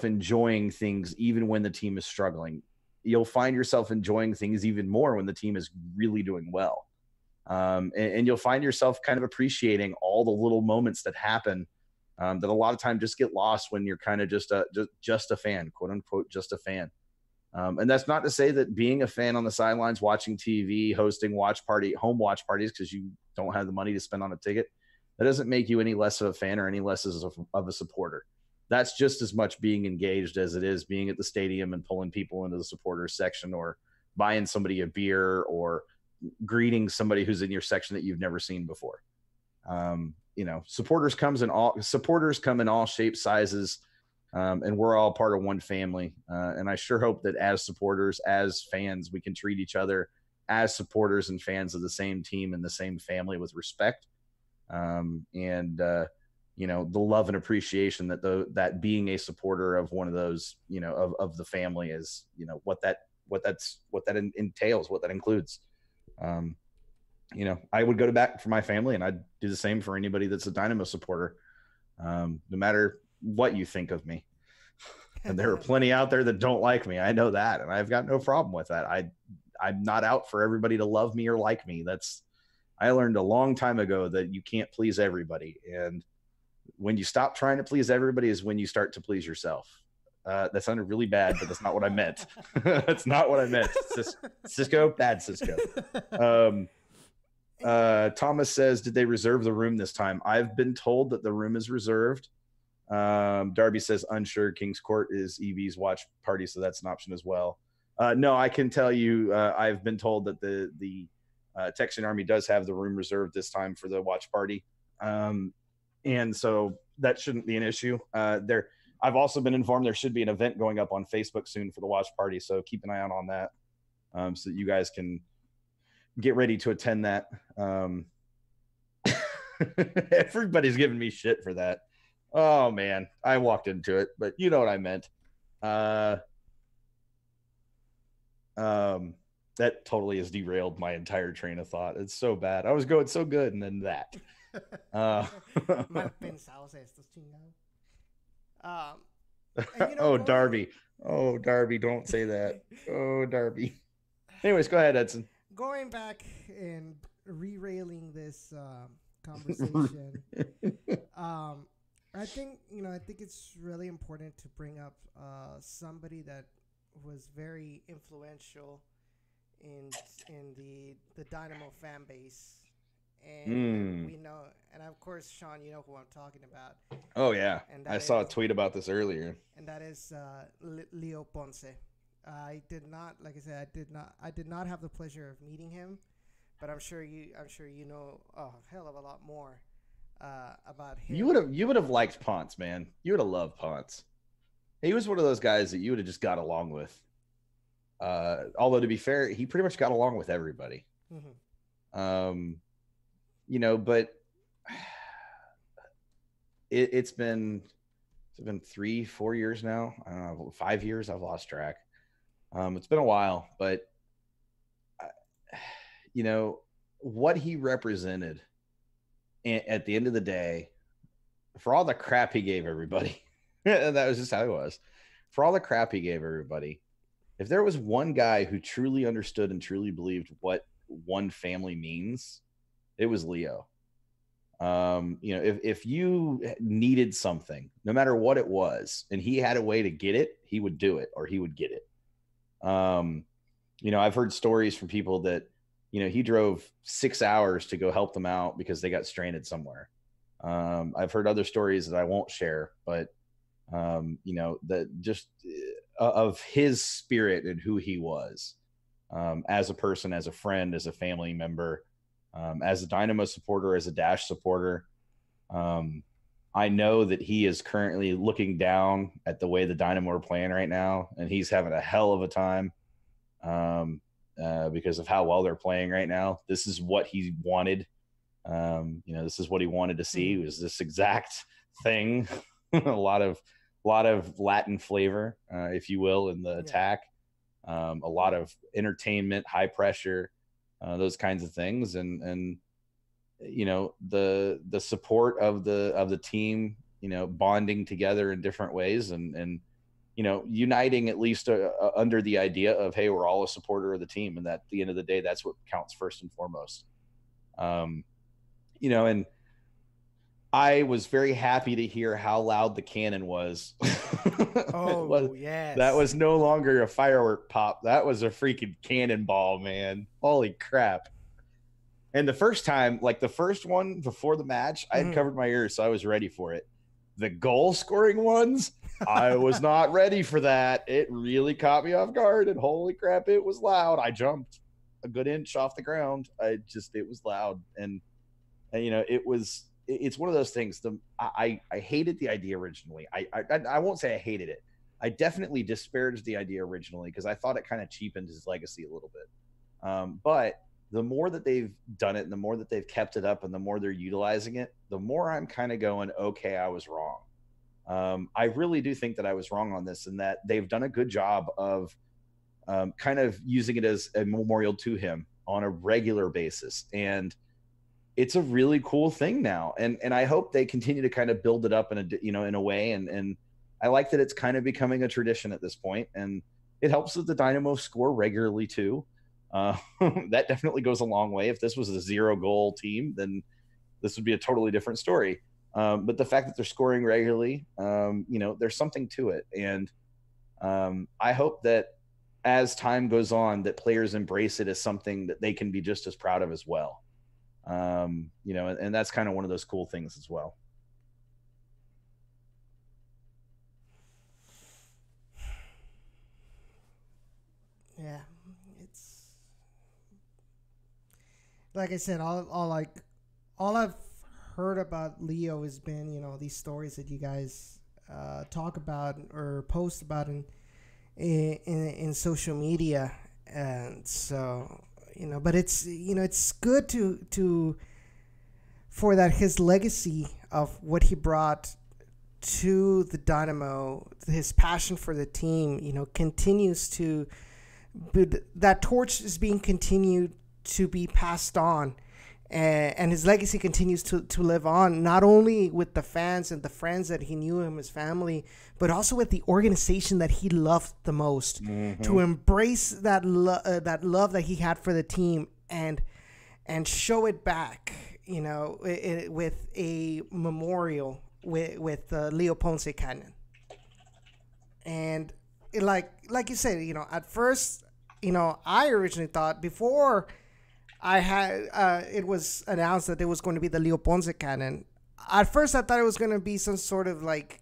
Speaker 5: enjoying things even when the team is struggling. You'll find yourself enjoying things even more when the team is really doing well. And you'll find yourself kind of appreciating all the little moments that happen that a lot of times just get lost when you're kind of just a fan, quote unquote, just a fan. And that's not to say that being a fan on the sidelines, watching TV, hosting home watch parties, because you don't have the money to spend on a ticket, that doesn't make you any less of a fan or any less of a supporter. That's just as much being engaged as it is being at the stadium and pulling people into the supporters section, or buying somebody a beer, or greeting somebody who's in your section that you've never seen before. Supporters come in all shapes, sizes, and we're all part of one family. And I sure hope that as supporters, as fans, we can treat each other as supporters and fans of the same team and the same family with respect. The love and appreciation that being a supporter of one of those, of the family is, what that entails, what that includes. I would go to bat for my family, and I'd do the same for anybody that's a Dynamo supporter, no matter what you think of me. And there are plenty out there that don't like me. I know that, and I've got no problem with that. I'm not out for everybody to love me or like me. I learned a long time ago that you can't please everybody. And when you stop trying to please everybody is when you start to please yourself. That sounded really bad, but that's not what I meant. That's not what I meant. Cisco, bad Cisco. Thomas says, did they reserve the room this time? I've been told that the room is reserved. Darby says, unsure. King's Court is EV's watch party, so that's an option as well. No, I can tell you, I've been told that the Texian Army does have the room reserved this time for the watch party. And so that shouldn't be an issue. I've also been informed there should be an event going up on Facebook soon for the watch party, so keep an eye out on that, so that you guys can get ready to attend that. Everybody's giving me shit for that. Oh man, I walked into it, but you know what I meant. That totally has derailed my entire train of thought. It's so bad. I was going so good, and then that. Oh, Darby. Oh, Darby, don't say that. Oh, Darby. Anyways, go ahead, Edson.
Speaker 4: Going back and re-railing this conversation, I think it's really important to bring up somebody that was very influential in the Dynamo fan base. And we know, and of course, Sean, you know who I'm talking about.
Speaker 5: Oh yeah, I saw a tweet about this earlier.
Speaker 4: And that is Leo Ponce. I did not have the pleasure of meeting him, but I'm sure you know a hell of a lot more about him.
Speaker 5: You would have liked Ponce, man. You would have loved Ponce. He was one of those guys that you would have just got along with. Although to be fair, he pretty much got along with everybody.
Speaker 4: Mm-hmm.
Speaker 5: You know, but it's been 3-4 years now. I don't know, 5 years. I've lost track. It's been a while, but you know what he represented at the end of the day, for all the crap he gave everybody. That was just how it was. For all the crap he gave everybody, if there was one guy who truly understood and truly believed what one family means, it was Leo. You know, if you needed something, no matter what it was, and he had a way to get it, he would do it, or he would get it. You know, I've heard stories from people that, you know, he drove 6 hours to go help them out because they got stranded somewhere. I've heard other stories that I won't share, but you know, that just of his spirit and who he was, as a person, as a friend, as a family member, as a Dynamo supporter, as a Dash supporter. I know that he is currently looking down at the way the Dynamo are playing right now, and he's having a hell of a time because of how well they're playing right now. This is what he wanted. You know, this is what he wanted to see, was this exact thing. a lot of Latin flavor, if you will, in the attack. A lot of entertainment, high pressure, those kinds of things, and you know, the support of the team, you know, bonding together in different ways, and you know, uniting at least under the idea of, hey, we're all a supporter of the team, and that at the end of the day, that's what counts first and foremost. You know, and I was very happy to hear how loud the cannon was.
Speaker 4: Oh, yes.
Speaker 5: That was no longer a firework pop. That was a freaking cannonball, man. Holy crap. And the first time, like the first one before the match, I had covered my ears, so I was ready for it. The goal scoring ones, I was not ready for that. It really caught me off guard, and holy crap, it was loud. I jumped a good inch off the ground. It was loud. And you know, it's one of those things. I hated the idea originally. I won't say I hated it. I definitely disparaged the idea originally because I thought it kind of cheapened his legacy a little bit. But the more that they've done it, and the more that they've kept it up, and the more they're utilizing it, the more I'm kind of going, okay, I was wrong. I really do think that I was wrong on this, and that they've done a good job of kind of using it as a memorial to him on a regular basis. And it's a really cool thing now. And I hope they continue to kind of build it up in a way. And I like that it's kind of becoming a tradition at this point, and it helps that the Dynamo score regularly too. That definitely goes a long way. If this was a 0-goal team, then this would be a totally different story. But the fact that they're scoring regularly, you know, there's something to it. And I hope that as time goes on, that players embrace it as something that they can be just as proud of as well. You know, and that's kind of one of those cool things as well.
Speaker 4: Yeah, it's like I said, all I've heard about Leo has been, you know, these stories that you guys talk about or post about in social media, and so, you know, but it's, you know, it's good to for that his legacy of what he brought to the Dynamo, his passion for the team, you know, continues to, that torch is being continued to be passed on, and his legacy continues to live on, not only with the fans and the friends that he knew him, his family, but also with the organization that he loved the most, to embrace that love that he had for the team and show it back, you know, with a memorial with the Leo Ponce cannon. And like you said, you know, at first, you know, I originally thought before I had it was announced that it was going to be the Leo Ponce cannon. At first, I thought it was going to be some sort of like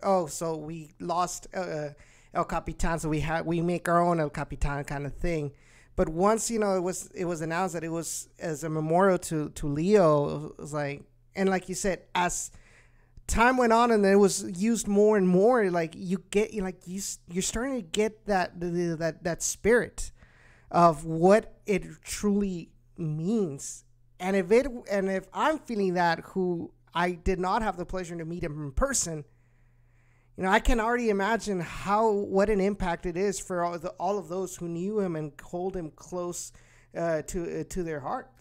Speaker 4: oh, so we lost El Capitan, so we make our own El Capitan kind of thing. But once it was announced that it was as a memorial to Leo, it was like, and like you said, as time went on and it was used more and more, like you're starting to get that spirit of what it truly means. And if I'm feeling that, who I did not have the pleasure to meet him in person, I can already imagine what an impact it is for all of those who knew him and hold him close to their heart.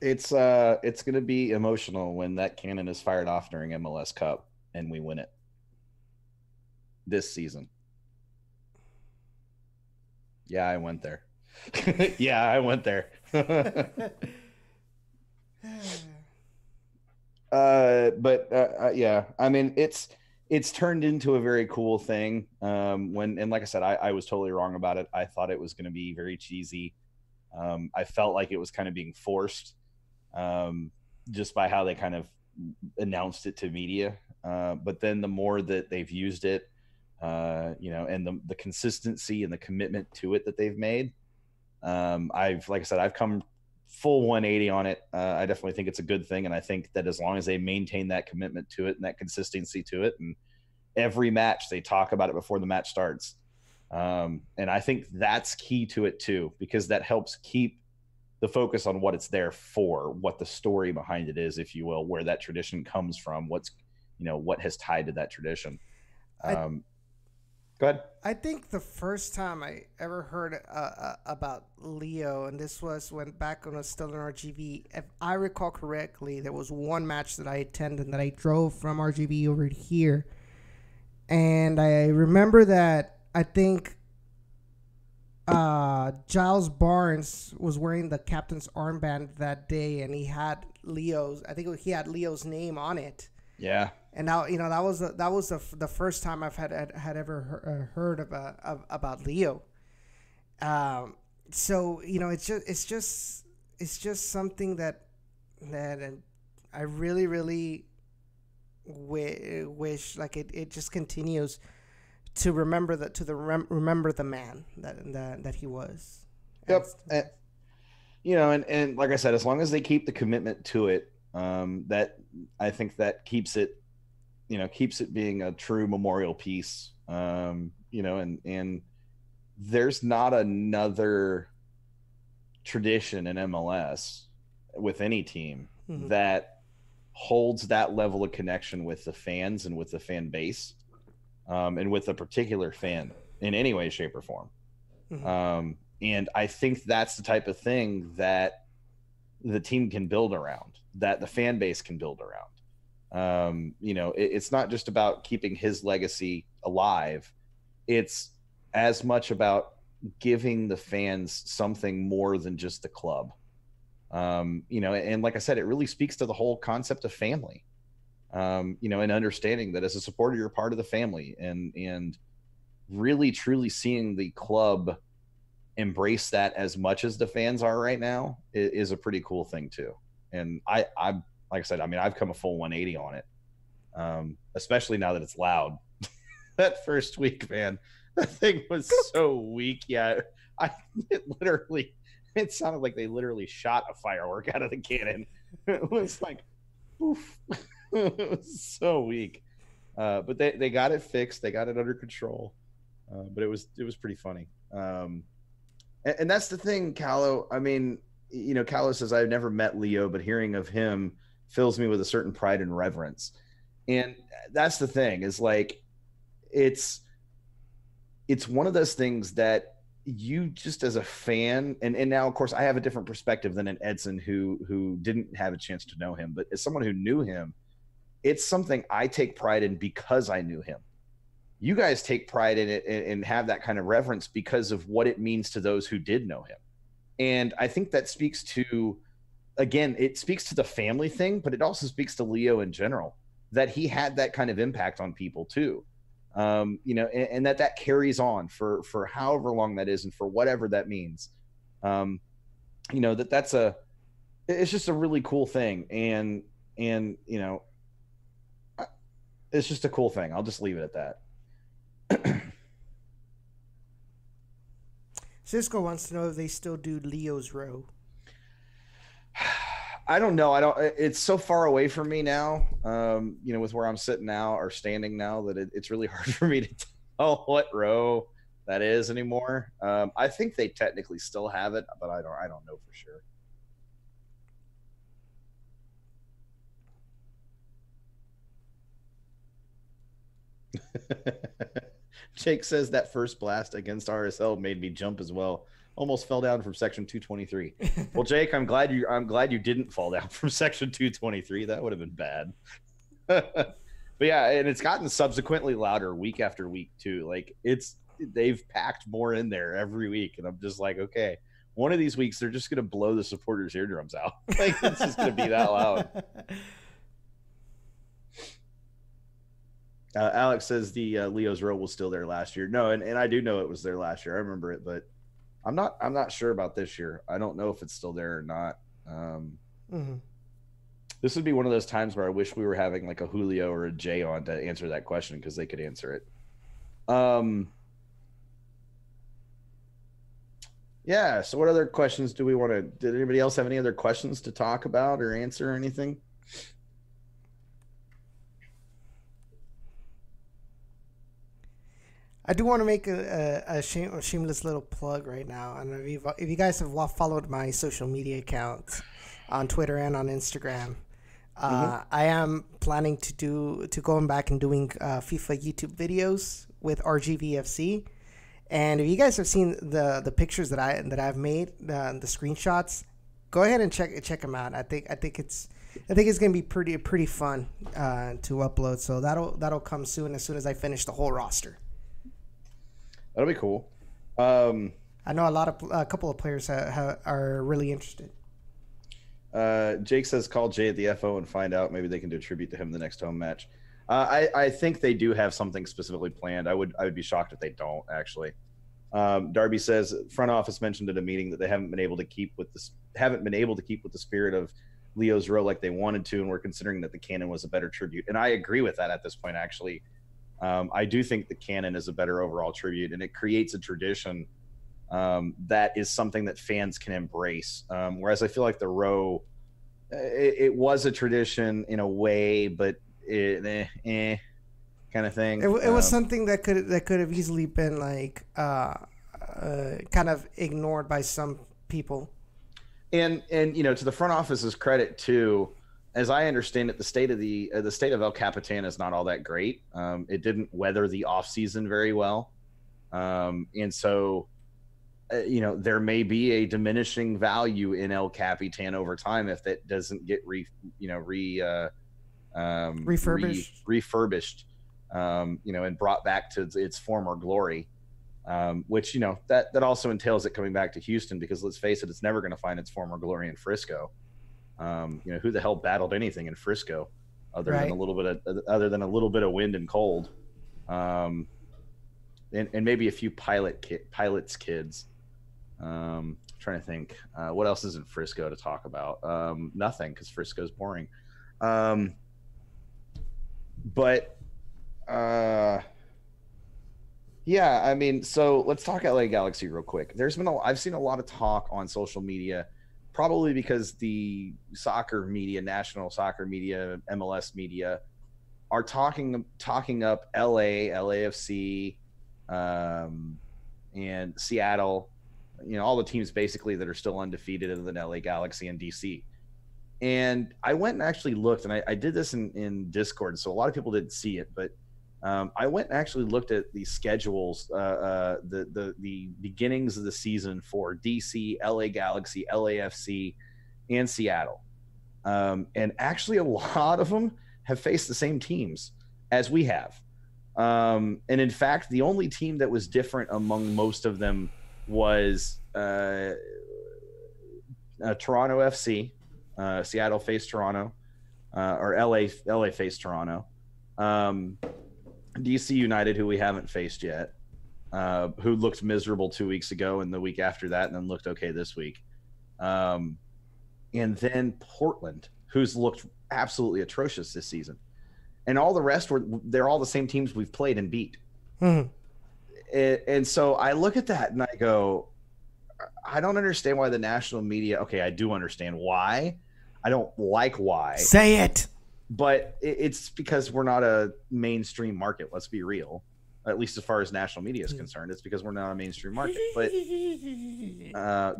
Speaker 5: It's going to be emotional when that cannon is fired off during MLS Cup and we win it this season. Yeah, I went there. Yeah, I went there. Yeah, I mean, it's turned into a very cool thing. And like I said, I was totally wrong about it. I thought it was going to be very cheesy. I felt like it was kind of being forced, just by how they kind of announced it to media. But then the more that they've used it, and the consistency and the commitment to it that they've made, I've come full 180 on it. I definitely think it's a good thing. And I think that as long as they maintain that commitment to it and that consistency to it, and every match they talk about it before the match starts. And I think that's key to it too, because that helps keep the focus on what it's there for, what the story behind it is, if you will, where that tradition comes from, what has tied to that tradition. Go ahead.
Speaker 4: I think the first time I ever heard about Leo, and this was back when I was still in RGV, if I recall correctly, there was one match that I attended that I drove from RGV over here. And I remember that I think Giles Barnes was wearing the captain's armband that day, and he had Leo's name on it.
Speaker 5: Yeah.
Speaker 4: And now that was the first time I've had ever heard about Leo. So it's just something that I really, really wish like it just continues to remember the man that he was.
Speaker 5: Yep. And like I said, as long as they keep the commitment to it, that I think that keeps it being a true memorial piece. And there's not another tradition in MLS with any team that holds that level of connection with the fans and with the fan base, and with a particular fan in any way, shape, or form. And I think that's the type of thing that the team can build around, that the fan base can build around. It's not just about keeping his legacy alive. It's as much about giving the fans something more than just the club. And like I said, it really speaks to the whole concept of family, and understanding that as a supporter, you're part of the family, and really truly seeing the club embrace that as much as the fans are right now is a pretty cool thing too. And I like I said, I mean, I've come a full 180 on it, especially now that it's loud. That first week, man, that thing was so weak. Yeah, it sounded like they literally shot a firework out of the cannon. It was like, oof. It was so weak. But they got it fixed. They got it under control. But it was pretty funny. And that's the thing, Callo. I mean, Callo says, I've never met Leo, but hearing of him fills me with a certain pride and reverence. And that's the thing, is like, it's one of those things that you just as a fan, and now of course I have a different perspective than an Edson who didn't have a chance to know him, but as someone who knew him, it's something I take pride in because I knew him. You guys take pride in it and have that kind of reverence because of what it means to those who did know him. And I think that speaks to, again, it speaks to the family thing, but it also speaks to Leo in general, that he had that kind of impact on people too. And that carries on for however long that is, and for whatever that means. It's just a really cool thing. And it's just a cool thing. I'll just leave it at that.
Speaker 4: Cisco wants to know if they still do Leo's Row.
Speaker 5: I don't know. I don't. It's so far away from me now. With where I'm sitting now or standing now, that it's really hard for me to tell what row that is anymore. I think they technically still have it, but I don't know for sure. Jake says that first blast against RSL made me jump as well. Almost fell down from section 223. Well, Jake, I'm glad you didn't fall down from section 223. That would have been bad. But yeah, and it's gotten subsequently louder week after week too. Like they've packed more in there every week, and I'm just like, okay, one of these weeks they're just gonna blow the supporters' eardrums out. Like it's just gonna be that loud. Alex says the Leo's Row was still there last year. No, and I do know it was there last year. I remember it, but I'm not sure about this year. I don't know if it's still there or not. This would be one of those times where I wish we were having like a Julio or a Jay on to answer that question, because they could answer it. Yeah. So what other questions do we want to? Did anybody else have any other questions to talk about or answer or anything?
Speaker 4: I do want to make a shameless little plug right now. I don't know if you guys have followed my social media accounts on Twitter and on Instagram. I am planning to going back and doing FIFA YouTube videos with RGVFC. And if you guys have seen the pictures that I've made, the screenshots, go ahead and check them out. I think it's gonna be pretty fun to upload. So that'll come soon as I finish the whole roster.
Speaker 5: That'll be cool.
Speaker 4: I know a couple of players are really interested.
Speaker 5: Jake says call Jay at the FO and find out. Maybe they can do a tribute to him the next home match. I think they do have something specifically planned. I would be shocked if they don't, actually. Darby says front office mentioned at a meeting that they haven't been able to keep with the spirit of Leo's Row like they wanted to, and we're considering that the Cannon was a better tribute. And I agree with that at this point, actually. I do think the Cannon is a better overall tribute, and it creates a tradition that is something that fans can embrace. Whereas I feel like the Row, it was a tradition in a way, but kind of thing. It
Speaker 4: was something that could have easily been like kind of ignored by some people.
Speaker 5: And to the front office's credit too, as I understand it, the state of El Capitan is not all that great. It didn't weather the off season very well, and so there may be a diminishing value in El Capitan over time if that doesn't get refurbished, and brought back to its former glory. Which that also entails it coming back to Houston, because let's face it, it's never going to find its former glory in Frisco. Who the hell battled anything in Frisco other than a little bit of wind and cold, and maybe a few pilots kids. Trying to think what else is in Frisco to talk about. Nothing, because Frisco's boring. Yeah, I mean, so let's talk LA Galaxy real quick. I've seen a lot of talk on social media, probably because the soccer media, national soccer media, MLS media, are talking up LA, LAFC, and Seattle, all the teams basically that are still undefeated other than LA Galaxy and DC. And I went and actually looked, and I did this in Discord, so a lot of people didn't see it, but I went and actually looked at the schedules, the beginnings of the season for DC, LA Galaxy, LAFC, and Seattle. And actually a lot of them have faced the same teams as we have. And in fact, the only team that was different among most of them was Toronto FC. Seattle faced Toronto, or LA faced Toronto. DC United, who we haven't faced yet, who looked miserable 2 weeks ago and the week after that, and then looked okay this week. And then Portland, who's looked absolutely atrocious this season. And all the rest they're all the same teams we've played and beat. And so I look at that and I go, I don't understand why the national media. Okay, I do understand why. I don't like why.
Speaker 4: Say it.
Speaker 5: But it's because we're not a mainstream market. Let's be real. At least as far as national media is concerned, it's because we're not a mainstream market. But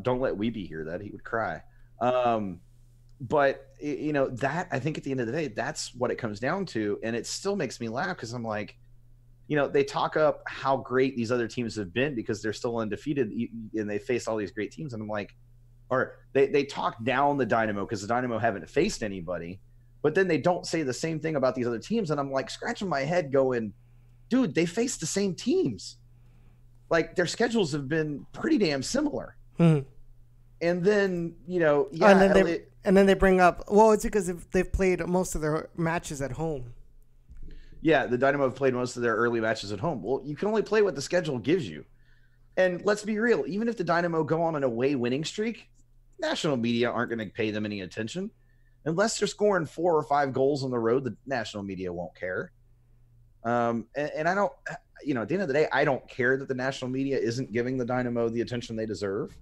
Speaker 5: don't let Weeby hear that; he would cry. But that, I think at the end of the day, that's what it comes down to, and it still makes me laugh because I'm like, they talk up how great these other teams have been because they're still undefeated and they faced all these great teams, and I'm like, or they talk down the Dynamo because the Dynamo haven't faced anybody, but then they don't say the same thing about these other teams, and I'm like scratching my head going, dude, they faced the same teams. Like, their schedules have been pretty damn similar. And then,
Speaker 4: and then they bring up, well, it's because they've played most of their matches at home.
Speaker 5: Yeah, the Dynamo have played most of their early matches at home. Well, you can only play what the schedule gives you. And let's be real, even if the Dynamo go on an away winning streak, national media aren't going to pay them any attention. Unless they're scoring 4 or 5 goals on the road, the national media won't care. And I don't, at the end of the day, I don't care that the national media isn't giving the Dynamo the attention they deserve.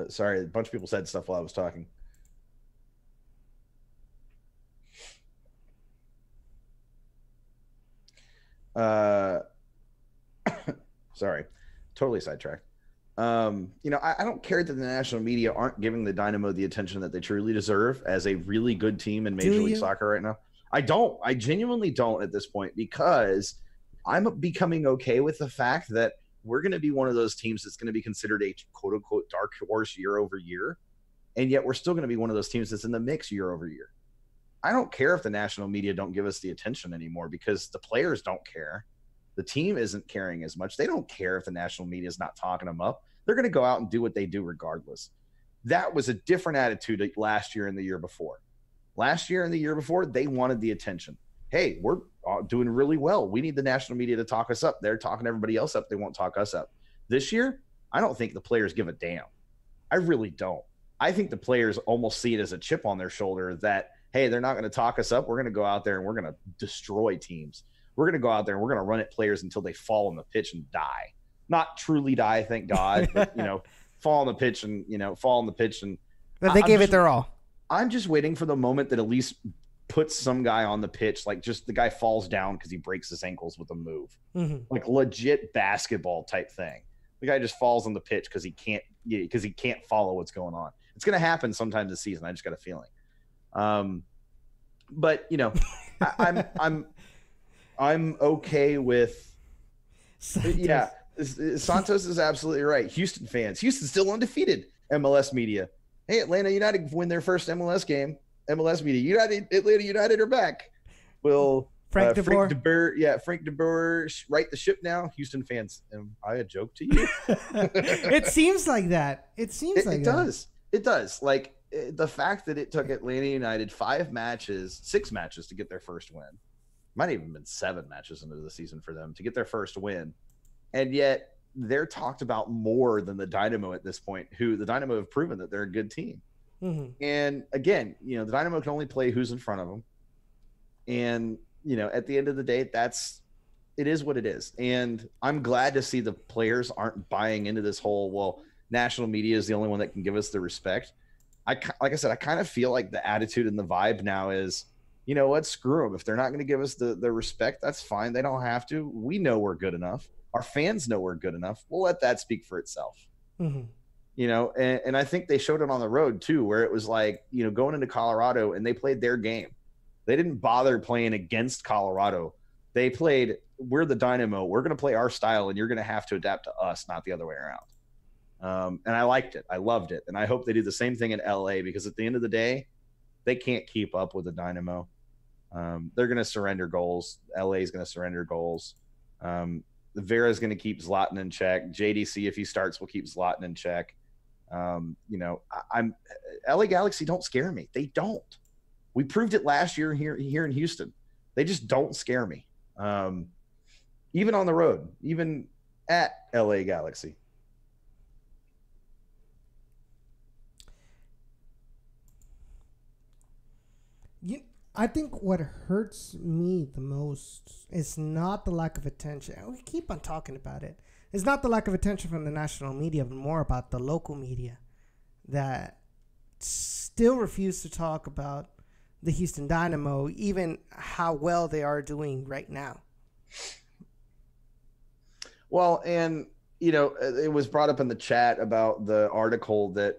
Speaker 5: Sorry, a bunch of people said stuff while I was talking. Sorry, totally sidetracked. I don't care that the national media aren't giving the Dynamo the attention that they truly deserve as a really good team in Major League Soccer right now. I don't. I genuinely don't at this point, because I'm becoming okay with the fact that we're going to be one of those teams that's going to be considered a quote unquote dark horse year over year. And yet we're still going to be one of those teams that's in the mix year over year. I don't care if the national media don't give us the attention anymore, because the players don't care. The team isn't caring as much. They don't care if the national media is not talking them up. They're going to go out and do what they do regardless. That was a different attitude last year and the year before. Last year and the year before, they wanted the attention. Hey, we're doing really well. We need the national media to talk us up. They're talking everybody else up. They won't talk us up. This year, I don't think the players give a damn. I really don't. I think the players almost see it as a chip on their shoulder that, hey, they're not going to talk us up. We're going to go out there and we're going to destroy teams. We're going to go out there and we're going to run at players until they fall on the pitch and die. Not truly die, thank God, but, fall on the pitch and,
Speaker 4: But they gave it their all.
Speaker 5: I'm just waiting for the moment that at least puts some guy on the pitch, like just the guy falls down because he breaks his ankles with a move. Like legit basketball type thing. The guy just falls on the pitch because he can't follow what's going on. It's going to happen sometime this season. I just got a feeling. But I'm okay with Santos. Yeah. Santos is absolutely right. Houston's still undefeated. MLS media. Hey, Atlanta United win their first MLS game. MLS media. Atlanta United are back. Will
Speaker 4: Frank de Boer.
Speaker 5: Frank de Boer right the ship now. Houston fans, am I a joke to you?
Speaker 4: It seems like that. It
Speaker 5: does. It does. Like, the fact that it took Atlanta United 6 matches to get their first win. Might have even been 7 matches into the season for them to get their first win. And yet they're talked about more than the Dynamo at this point, who the Dynamo have proven that they're a good team. And again, the Dynamo can only play who's in front of them. And, at the end of the day, it is what it is. And I'm glad to see the players aren't buying into this whole, well, national media is the only one that can give us the respect. Like I said, I kind of feel like the attitude and the vibe now is, you know what, screw them. If they're not going to give us the respect, that's fine. They don't have to. We know we're good enough. Our fans know we're good enough. We'll let that speak for itself. And I think they showed it on the road too, where it was like, going into Colorado and they played their game. They didn't bother playing against Colorado. They played, we're the Dynamo. We're going to play our style and you're going to have to adapt to us, not the other way around. And I liked it. I loved it. And I hope they do the same thing in LA, because at the end of the day, they can't keep up with the Dynamo. They're going to surrender goals. LA is going to surrender goals. Vera's going to keep Zlatan in check. JDC, if he starts, will keep Zlatan in check. LA Galaxy don't scare me. They don't. We proved it last year here in Houston. They just don't scare me. Even on the road, even at LA Galaxy.
Speaker 4: I think what hurts me the most is not the lack of attention. We keep on talking about it. It's not the lack of attention from the national media, but more about the local media that still refuse to talk about the Houston Dynamo, even how well they are doing right now.
Speaker 5: Well, and, you know, it was brought up in the chat about the article that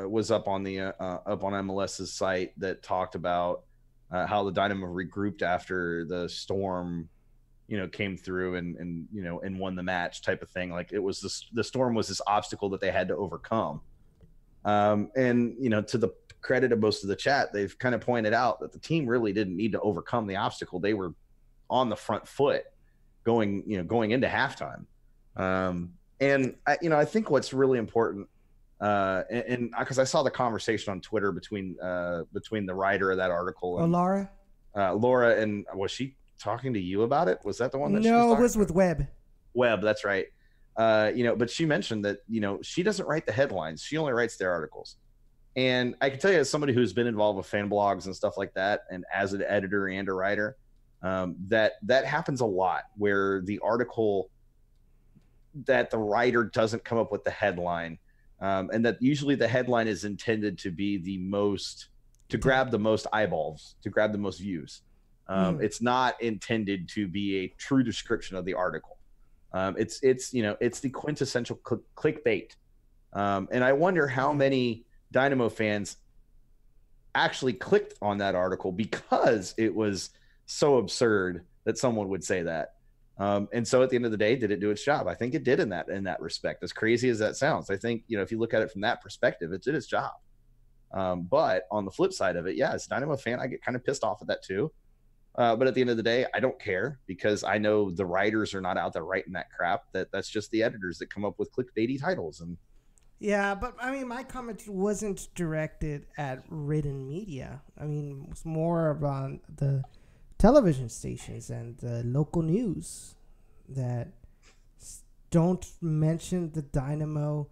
Speaker 5: was up on the up on MLS's site that talked about how the Dynamo regrouped after the Storm, you know, came through and you know, and won the match type of thing. Like, it was the Storm was this obstacle that they had to overcome. And, you know, to the credit of most of the chat, they've kind of pointed out that the team really didn't need to overcome the obstacle. They were on the front foot going into halftime. And I, you know, I think what's really important, and because I saw the conversation on Twitter between the writer of that article and
Speaker 4: Laura,
Speaker 5: and was she talking to you about it? Was that the one that
Speaker 4: no, it was with Webb.
Speaker 5: That's right. You know, but she mentioned that, you know, she doesn't write the headlines. She only writes their articles. And I can tell you, as somebody who's been involved with fan blogs and stuff like that, and as an editor and a writer, that happens a lot, where the article that the writer doesn't come up with the headline, and that usually the headline is intended to be to grab the most eyeballs, to grab the most views. It's not intended to be a true description of the article. It's you know, it's the quintessential clickbait. And I wonder how many Dynamo fans actually clicked on that article because it was so absurd that someone would say that. And so at the end of the day, did it do its job? I think it did in that respect, as crazy as that sounds. I think, you know, if you look at it from that perspective, it did its job. But on the flip side of it, yeah, as a Dynamo fan, I get kind of pissed off at that too. But at the end of the day, I don't care, because I know the writers are not out there writing that crap. That's just the editors that come up with clickbaity titles. And
Speaker 4: yeah, but I mean, my comment wasn't directed at written media. I mean, it was more about the television stations and the local news that don't mention the Dynamo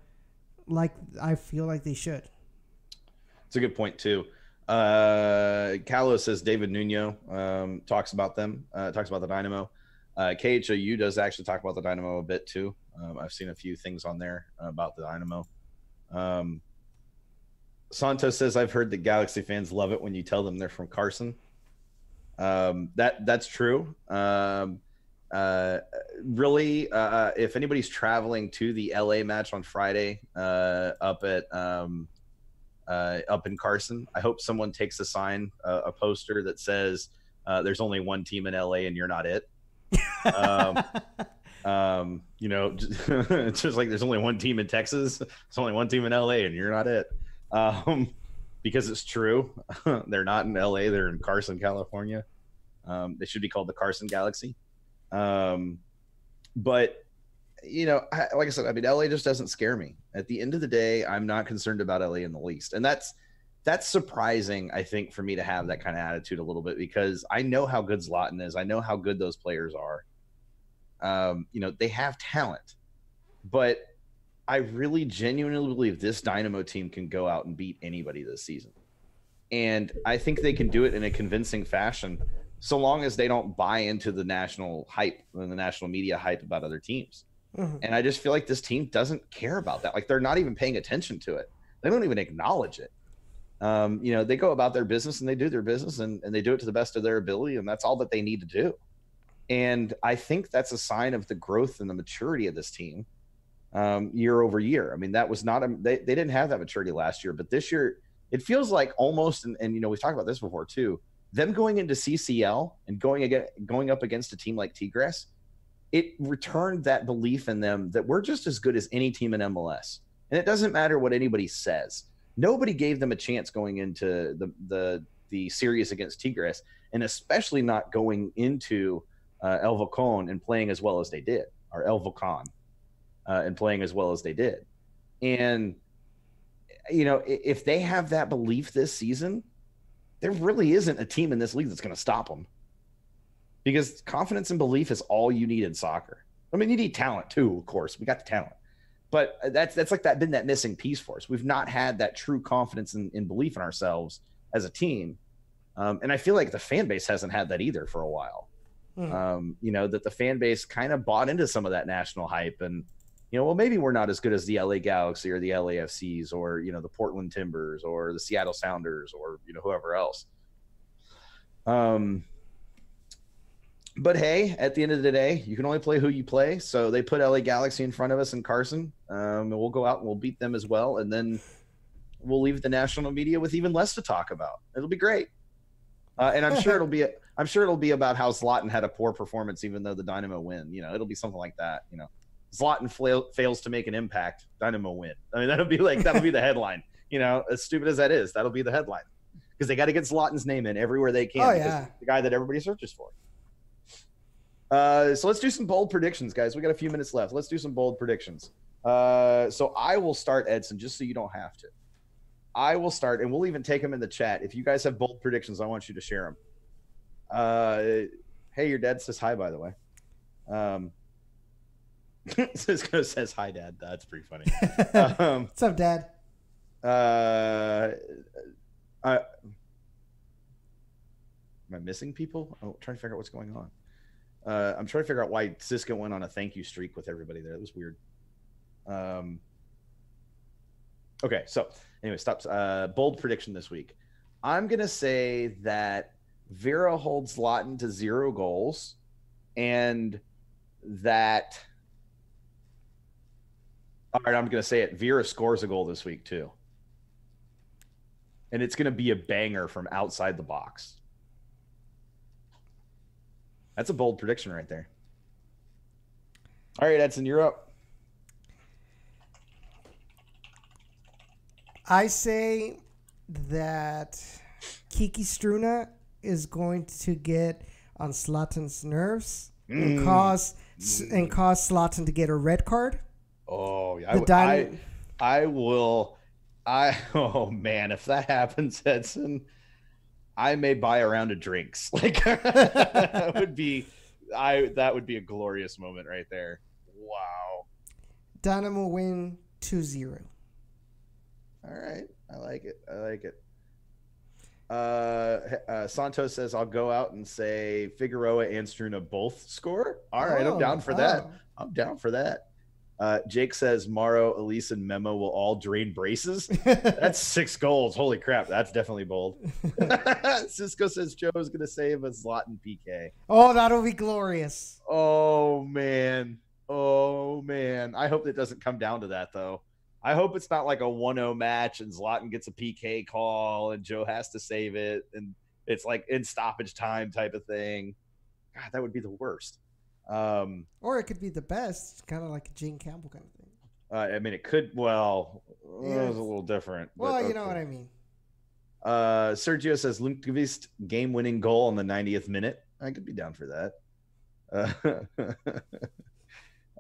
Speaker 4: like I feel like they should.
Speaker 5: It's a good point too. Callo says David Nuno talks about them, talks about the Dynamo. KHOU does actually talk about the Dynamo a bit too. I've seen a few things on there about the Dynamo. Santos says, I've heard that Galaxy fans love it when you tell them they're from Carson. That's true. Really, if anybody's traveling to the LA match on Friday, up in Carson, I hope someone takes a sign, a poster that says, there's only one team in LA and you're not it. You know, just like there's only one team in Texas, there's only one team in LA and you're not it. Because it's true. They're not in LA, they're in Carson, California. They should be called the Carson Galaxy. But you know, like I said, I mean, LA just doesn't scare me. At the end of the day, I'm not concerned about LA in the least. And that's surprising, I think, for me to have that kind of attitude a little bit, because I know how good Zlatan is. I know how good those players are. You know, they have talent, but I really genuinely believe this Dynamo team can go out and beat anybody this season. And I think they can do it in a convincing fashion, so long as they don't buy into the national hype and the national media hype about other teams. Mm-hmm. And I just feel like this team doesn't care about that. Like, they're not even paying attention to it. They don't even acknowledge it. You know, they go about their business and they do their business and they do it to the best of their ability. And that's all that they need to do. And I think that's a sign of the growth and the maturity of this team year over year. I mean, that was not they didn't have that maturity last year, but this year it feels like almost, and you know, we've talked about this before too, them going into CCL and going up against a team like Tigres, it returned that belief in them that we're just as good as any team in MLS. And it doesn't matter what anybody says. Nobody gave them a chance going into the series against Tigres, and especially not going into El Volcán and playing as well as they did, or El Volcán and playing as well as they did. And, you know, if they have that belief this season, there really isn't a team in this league that's going to stop them. Because confidence and belief is all you need in soccer. I mean, you need talent too, of course. We got the talent. But that's like been that missing piece for us. We've not had that true confidence and belief in ourselves as a team And I feel like the fan base hasn't had that either for a while. That the fan base kind of bought into some of that national hype, and well, maybe we're not as good as the LA Galaxy or the LAFCs or the Portland Timbers or the Seattle Sounders or whoever else. But hey, at the end of the day, you can only play who you play. So they put LA Galaxy in front of us in Carson, and we'll go out and we'll beat them as well, and then we'll leave the national media with even less to talk about. It'll be great, and I'm sure it'll be about how Zlatan had a poor performance, even though the Dynamo win. It'll be something like that. Zlatan fails to make an impact, Dynamo win. I mean, that'll be the headline. As stupid as that is, that'll be the headline because they got to get Zlatan's name in everywhere they can.
Speaker 4: Oh,
Speaker 5: because he's the guy that everybody searches for. So let's do some bold predictions, guys. We got a few minutes left. Let's do some bold predictions. So I will start, Edson, just so you don't have to. I will start, and we'll even take them in the chat. If you guys have bold predictions, I want you to share them. Hey, your dad says hi, by the way. Cisco says hi, Dad. That's pretty funny.
Speaker 4: What's up, Dad?
Speaker 5: Am I missing people? I'm trying to figure out what's going on. I'm trying to figure out why Cisco went on a thank you streak with everybody there. It was weird. Okay, so anyway, stop. Bold prediction this week. I'm going to say that Vera holds Zlatan to 0 goals, and that... All right, I'm going to say it. Vera scores a goal this week, too. And it's going to be a banger from outside the box. That's a bold prediction right there. All right, Edson, you're up.
Speaker 4: I say that Kiki Struna is going to get on Zlatan's nerves and cause Zlatan to get a red card.
Speaker 5: Oh, yeah. I will. Oh, man, if that happens, Edson, I may buy a round of drinks. That would be a glorious moment right there. Wow.
Speaker 4: Dynamo win 2-0.
Speaker 5: All right. I like it. Santos says, I'll go out and say Figueroa and Struna both score. All right. I'm down for that. I'm down for that. Jake says Morrow, Elise, and Memo will all drain braces. That's 6 goals. Holy crap. That's definitely bold. Cisco says Joe is going to save a Zlatan PK.
Speaker 4: Oh, that'll be glorious.
Speaker 5: Oh, man. I hope it doesn't come down to that, though. I hope it's not like a 1-0 match and Zlatan gets a PK call and Joe has to save it. And it's like in stoppage time type of thing. God, that would be the worst.
Speaker 4: Or it could be the best. It's kind of like a Gene Campbell kind of thing.
Speaker 5: I mean, it could. Well, it was a little different.
Speaker 4: Well, you know what I mean.
Speaker 5: Sergio says Lundqvist game-winning goal on the 90th minute. I could be down for that.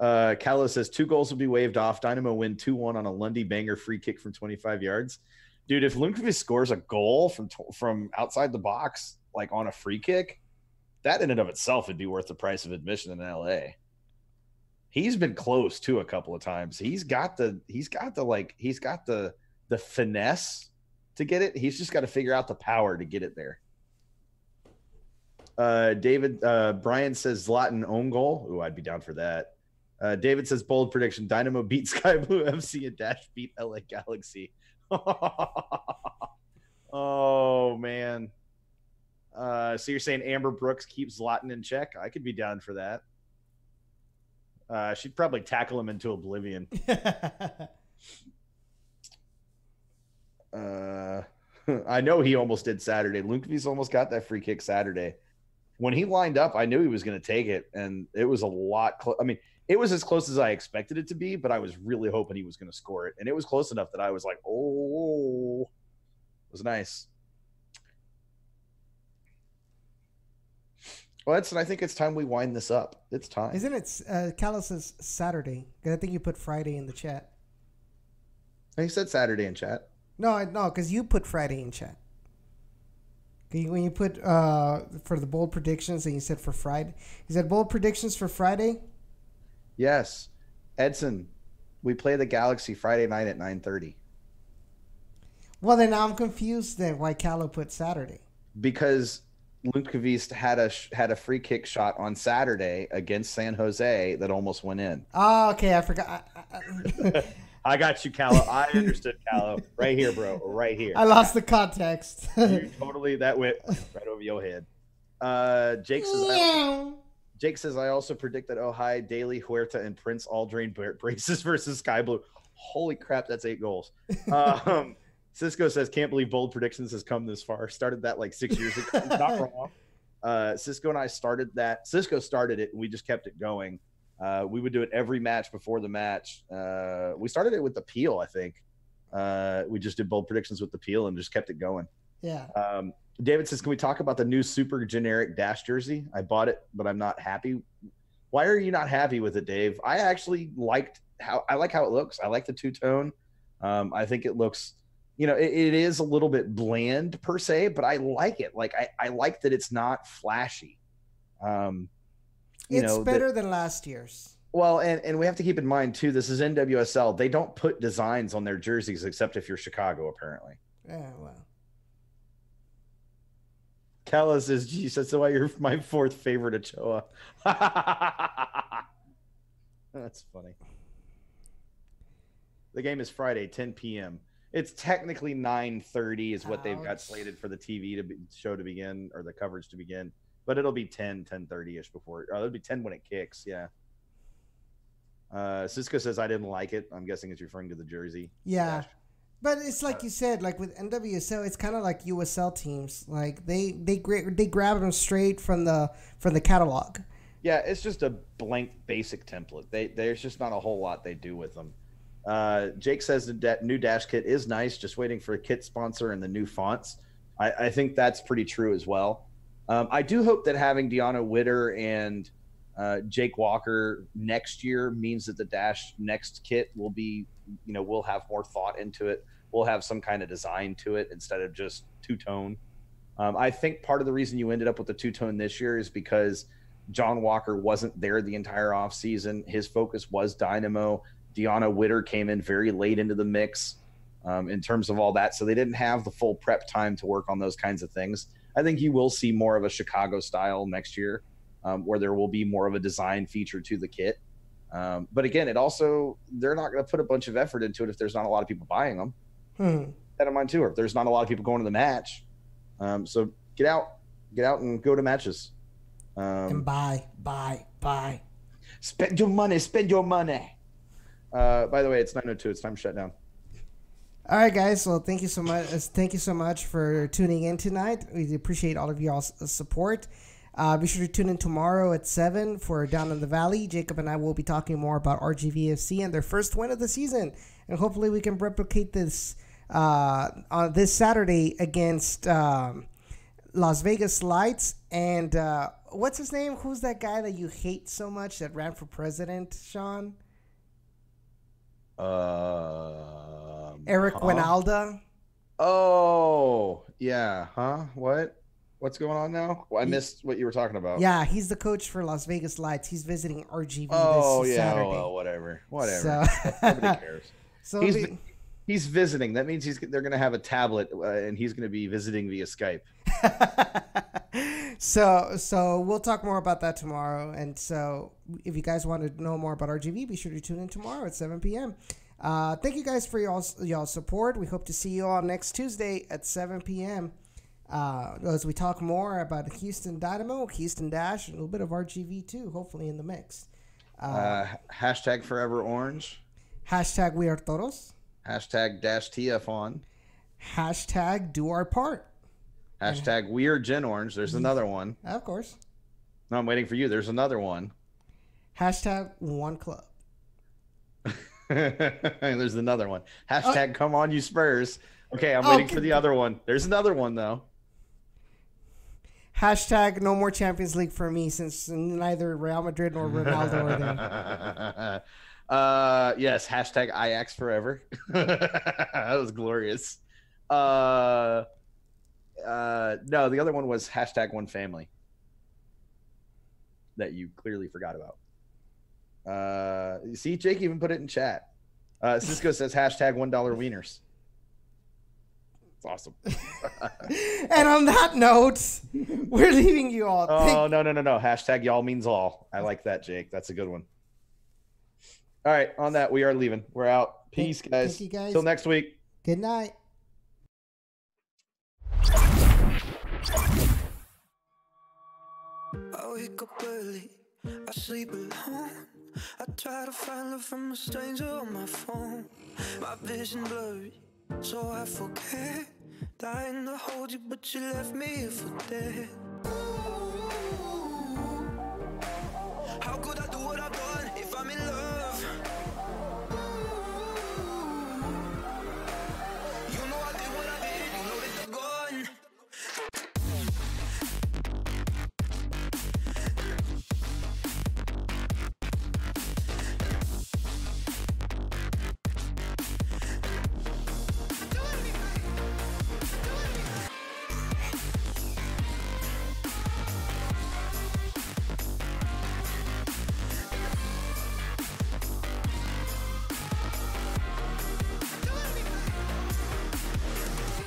Speaker 5: Callo says 2 goals will be waved off. Dynamo win 2-1 on a Lundy banger free kick from 25 yards. Dude, if Lundqvist scores a goal from outside the box, like on a free kick, that in and of itself would be worth the price of admission in LA. He's been close too a couple of times. He's got the finesse to get it. He's just got to figure out the power to get it there. Brian says Zlatan own goal. Ooh, I'd be down for that. David says bold prediction: Dynamo beat Sky Blue FC and Dash beat LA Galaxy. Oh man. So you're saying Amber Brooks keeps Zlatan in check? I could be down for that. She'd probably tackle him into oblivion. I know he almost did Saturday. Lundqvist almost got that free kick Saturday. When he lined up, I knew he was going to take it, and it was a lot I mean, it was as close as I expected it to be, but I was really hoping he was going to score it, and it was close enough that I was like, oh, it was nice. Well, Edson, I think it's time we wind this up. It's time.
Speaker 4: Isn't it? Callis says Saturday. I think you put Friday in the chat.
Speaker 5: He said Saturday in chat.
Speaker 4: No, because you put Friday in chat. When you put for the bold predictions and you said for Friday. You said bold predictions for Friday?
Speaker 5: Yes. Edson, we play the Galaxy Friday night at 9:30.
Speaker 4: Well, then I'm confused then why Callo put Saturday.
Speaker 5: because Lundqvist had a free kick shot on Saturday against San Jose that almost went in.
Speaker 4: Oh, okay. I forgot.
Speaker 5: I got you, Callow. I understood, Callow. Right here, bro. Right here.
Speaker 4: I lost the context.
Speaker 5: You totally, that went right over your head. Jake says, I also predict that Ojai, Daly, Huerta, and Prince all drain braces versus Sky Blue. Holy crap, that's 8 goals. Cisco says, can't believe bold predictions has come this far. Started that like 6 years ago. Not wrong. Cisco and I started that. Cisco started it, and we just kept it going. We would do it every match before the match. We started it with the Peel, I think. We just did bold predictions with the Peel and just kept it going.
Speaker 4: Yeah.
Speaker 5: David says, can we talk about the new super generic Dash jersey? I bought it, but I'm not happy. Why are you not happy with it, Dave? I actually like how it looks. I like the two-tone. I think it looks, it is a little bit bland per se, but I like it. Like I like that it's not flashy.
Speaker 4: It's better than last year's.
Speaker 5: Well, and we have to keep in mind too, this is NWSL. They don't put designs on their jerseys except if you're Chicago, apparently.
Speaker 4: Yeah, well.
Speaker 5: Kala says, geez, that's why you're my 4th favorite Ochoa. That's funny. The game is Friday, 10 p.m. It's technically 9:30 is what they've got slated for the TV show to begin, or the coverage to begin. But it'll be 10:30-ish before. It'll be 10 when it kicks, yeah. Cisco says, I didn't like it. I'm guessing it's referring to the jersey.
Speaker 4: Yeah. Dash. But it's like you said, like with NWSL, it's kind of like USL teams. Like they grab them straight from the catalog.
Speaker 5: Yeah, it's just a blank basic template. There's just not a whole lot they do with them. Jake says the new Dash kit is nice. Just waiting for a kit sponsor and the new fonts. I think that's pretty true as well. I do hope that having Deanna Witter and Jake Walker next year means that the Dash next kit will be, we'll have more thought into it. We'll have some kind of design to it instead of just two-tone. I think part of the reason you ended up with the two-tone this year is because John Walker wasn't there the entire offseason. His focus was Dynamo. Deanna Witter came in very late into the mix in terms of all that, so they didn't have the full prep time to work on those kinds of things. I think you will see more of a Chicago style next year, where there will be more of a design feature to the kit. But again, they're not going to put a bunch of effort into it if there's not a lot of people buying them. That in mind too, or if there's not a lot of people going to the match. So get out and go to matches.
Speaker 4: And buy.
Speaker 5: Spend your money. By the way, it's 9:02. It's time to shut down.
Speaker 4: All right, guys. Well, thank you so much. Thank you so much for tuning in tonight. We appreciate all of y'all's support. Be sure to tune in tomorrow at 7 for Down in the Valley. Jacob and I will be talking more about RGVFC and their first win of the season. And hopefully we can replicate this on this Saturday against Las Vegas Lights. And what's his name? Who's that guy that you hate so much that ran for president, Sean? Eric Winalda.
Speaker 5: Oh, yeah. Huh? What's going on now? Well, I missed what you were talking about.
Speaker 4: Yeah, he's the coach for Las Vegas Lights. He's visiting RGV this Saturday.
Speaker 5: Oh, well, whatever. So, nobody cares. So he's visiting. That means they're going to have a tablet, and he's going to be visiting via Skype.
Speaker 4: So we'll talk more about that tomorrow. And so if you guys want to know more about RGV, be sure to tune in tomorrow at 7 p.m. Thank you guys for y'all support. We hope to see you all next Tuesday at 7 p.m. As we talk more about Houston Dynamo, Houston Dash, and a little bit of RGV too, hopefully in the mix.
Speaker 5: Hashtag Forever Orange.
Speaker 4: Hashtag We Are Toros.
Speaker 5: Hashtag Dash TF on.
Speaker 4: Hashtag Do Our Part.
Speaker 5: Hashtag We Are Gen Orange. There's another one.
Speaker 4: Of course.
Speaker 5: No, I'm waiting for you. There's another one.
Speaker 4: Hashtag One Club.
Speaker 5: There's another one. Hashtag Come On You Spurs. Okay, I'm waiting for the other one. There's another one though.
Speaker 4: Hashtag No More Champions League for me, since neither Real Madrid nor Ronaldo are
Speaker 5: there. Yes, hashtag Ajax forever. That was glorious. No, the other one was hashtag One Family that you clearly forgot about. You see, Jake even put it in chat. Cisco says hashtag $1 wieners. It's awesome.
Speaker 4: And on that note, we're leaving you all.
Speaker 5: Oh, no. Hashtag y'all means all. I like that, Jake. That's a good one. All right. On that, we are leaving. We're out. Peace, guys.
Speaker 4: Thank you, guys.
Speaker 5: Till next week.
Speaker 4: Good night.
Speaker 2: I wake up early, I sleep alone. I try to find love from a stranger on my phone. My vision blurry, so I forget. Dying to hold you, but you left me here for dead.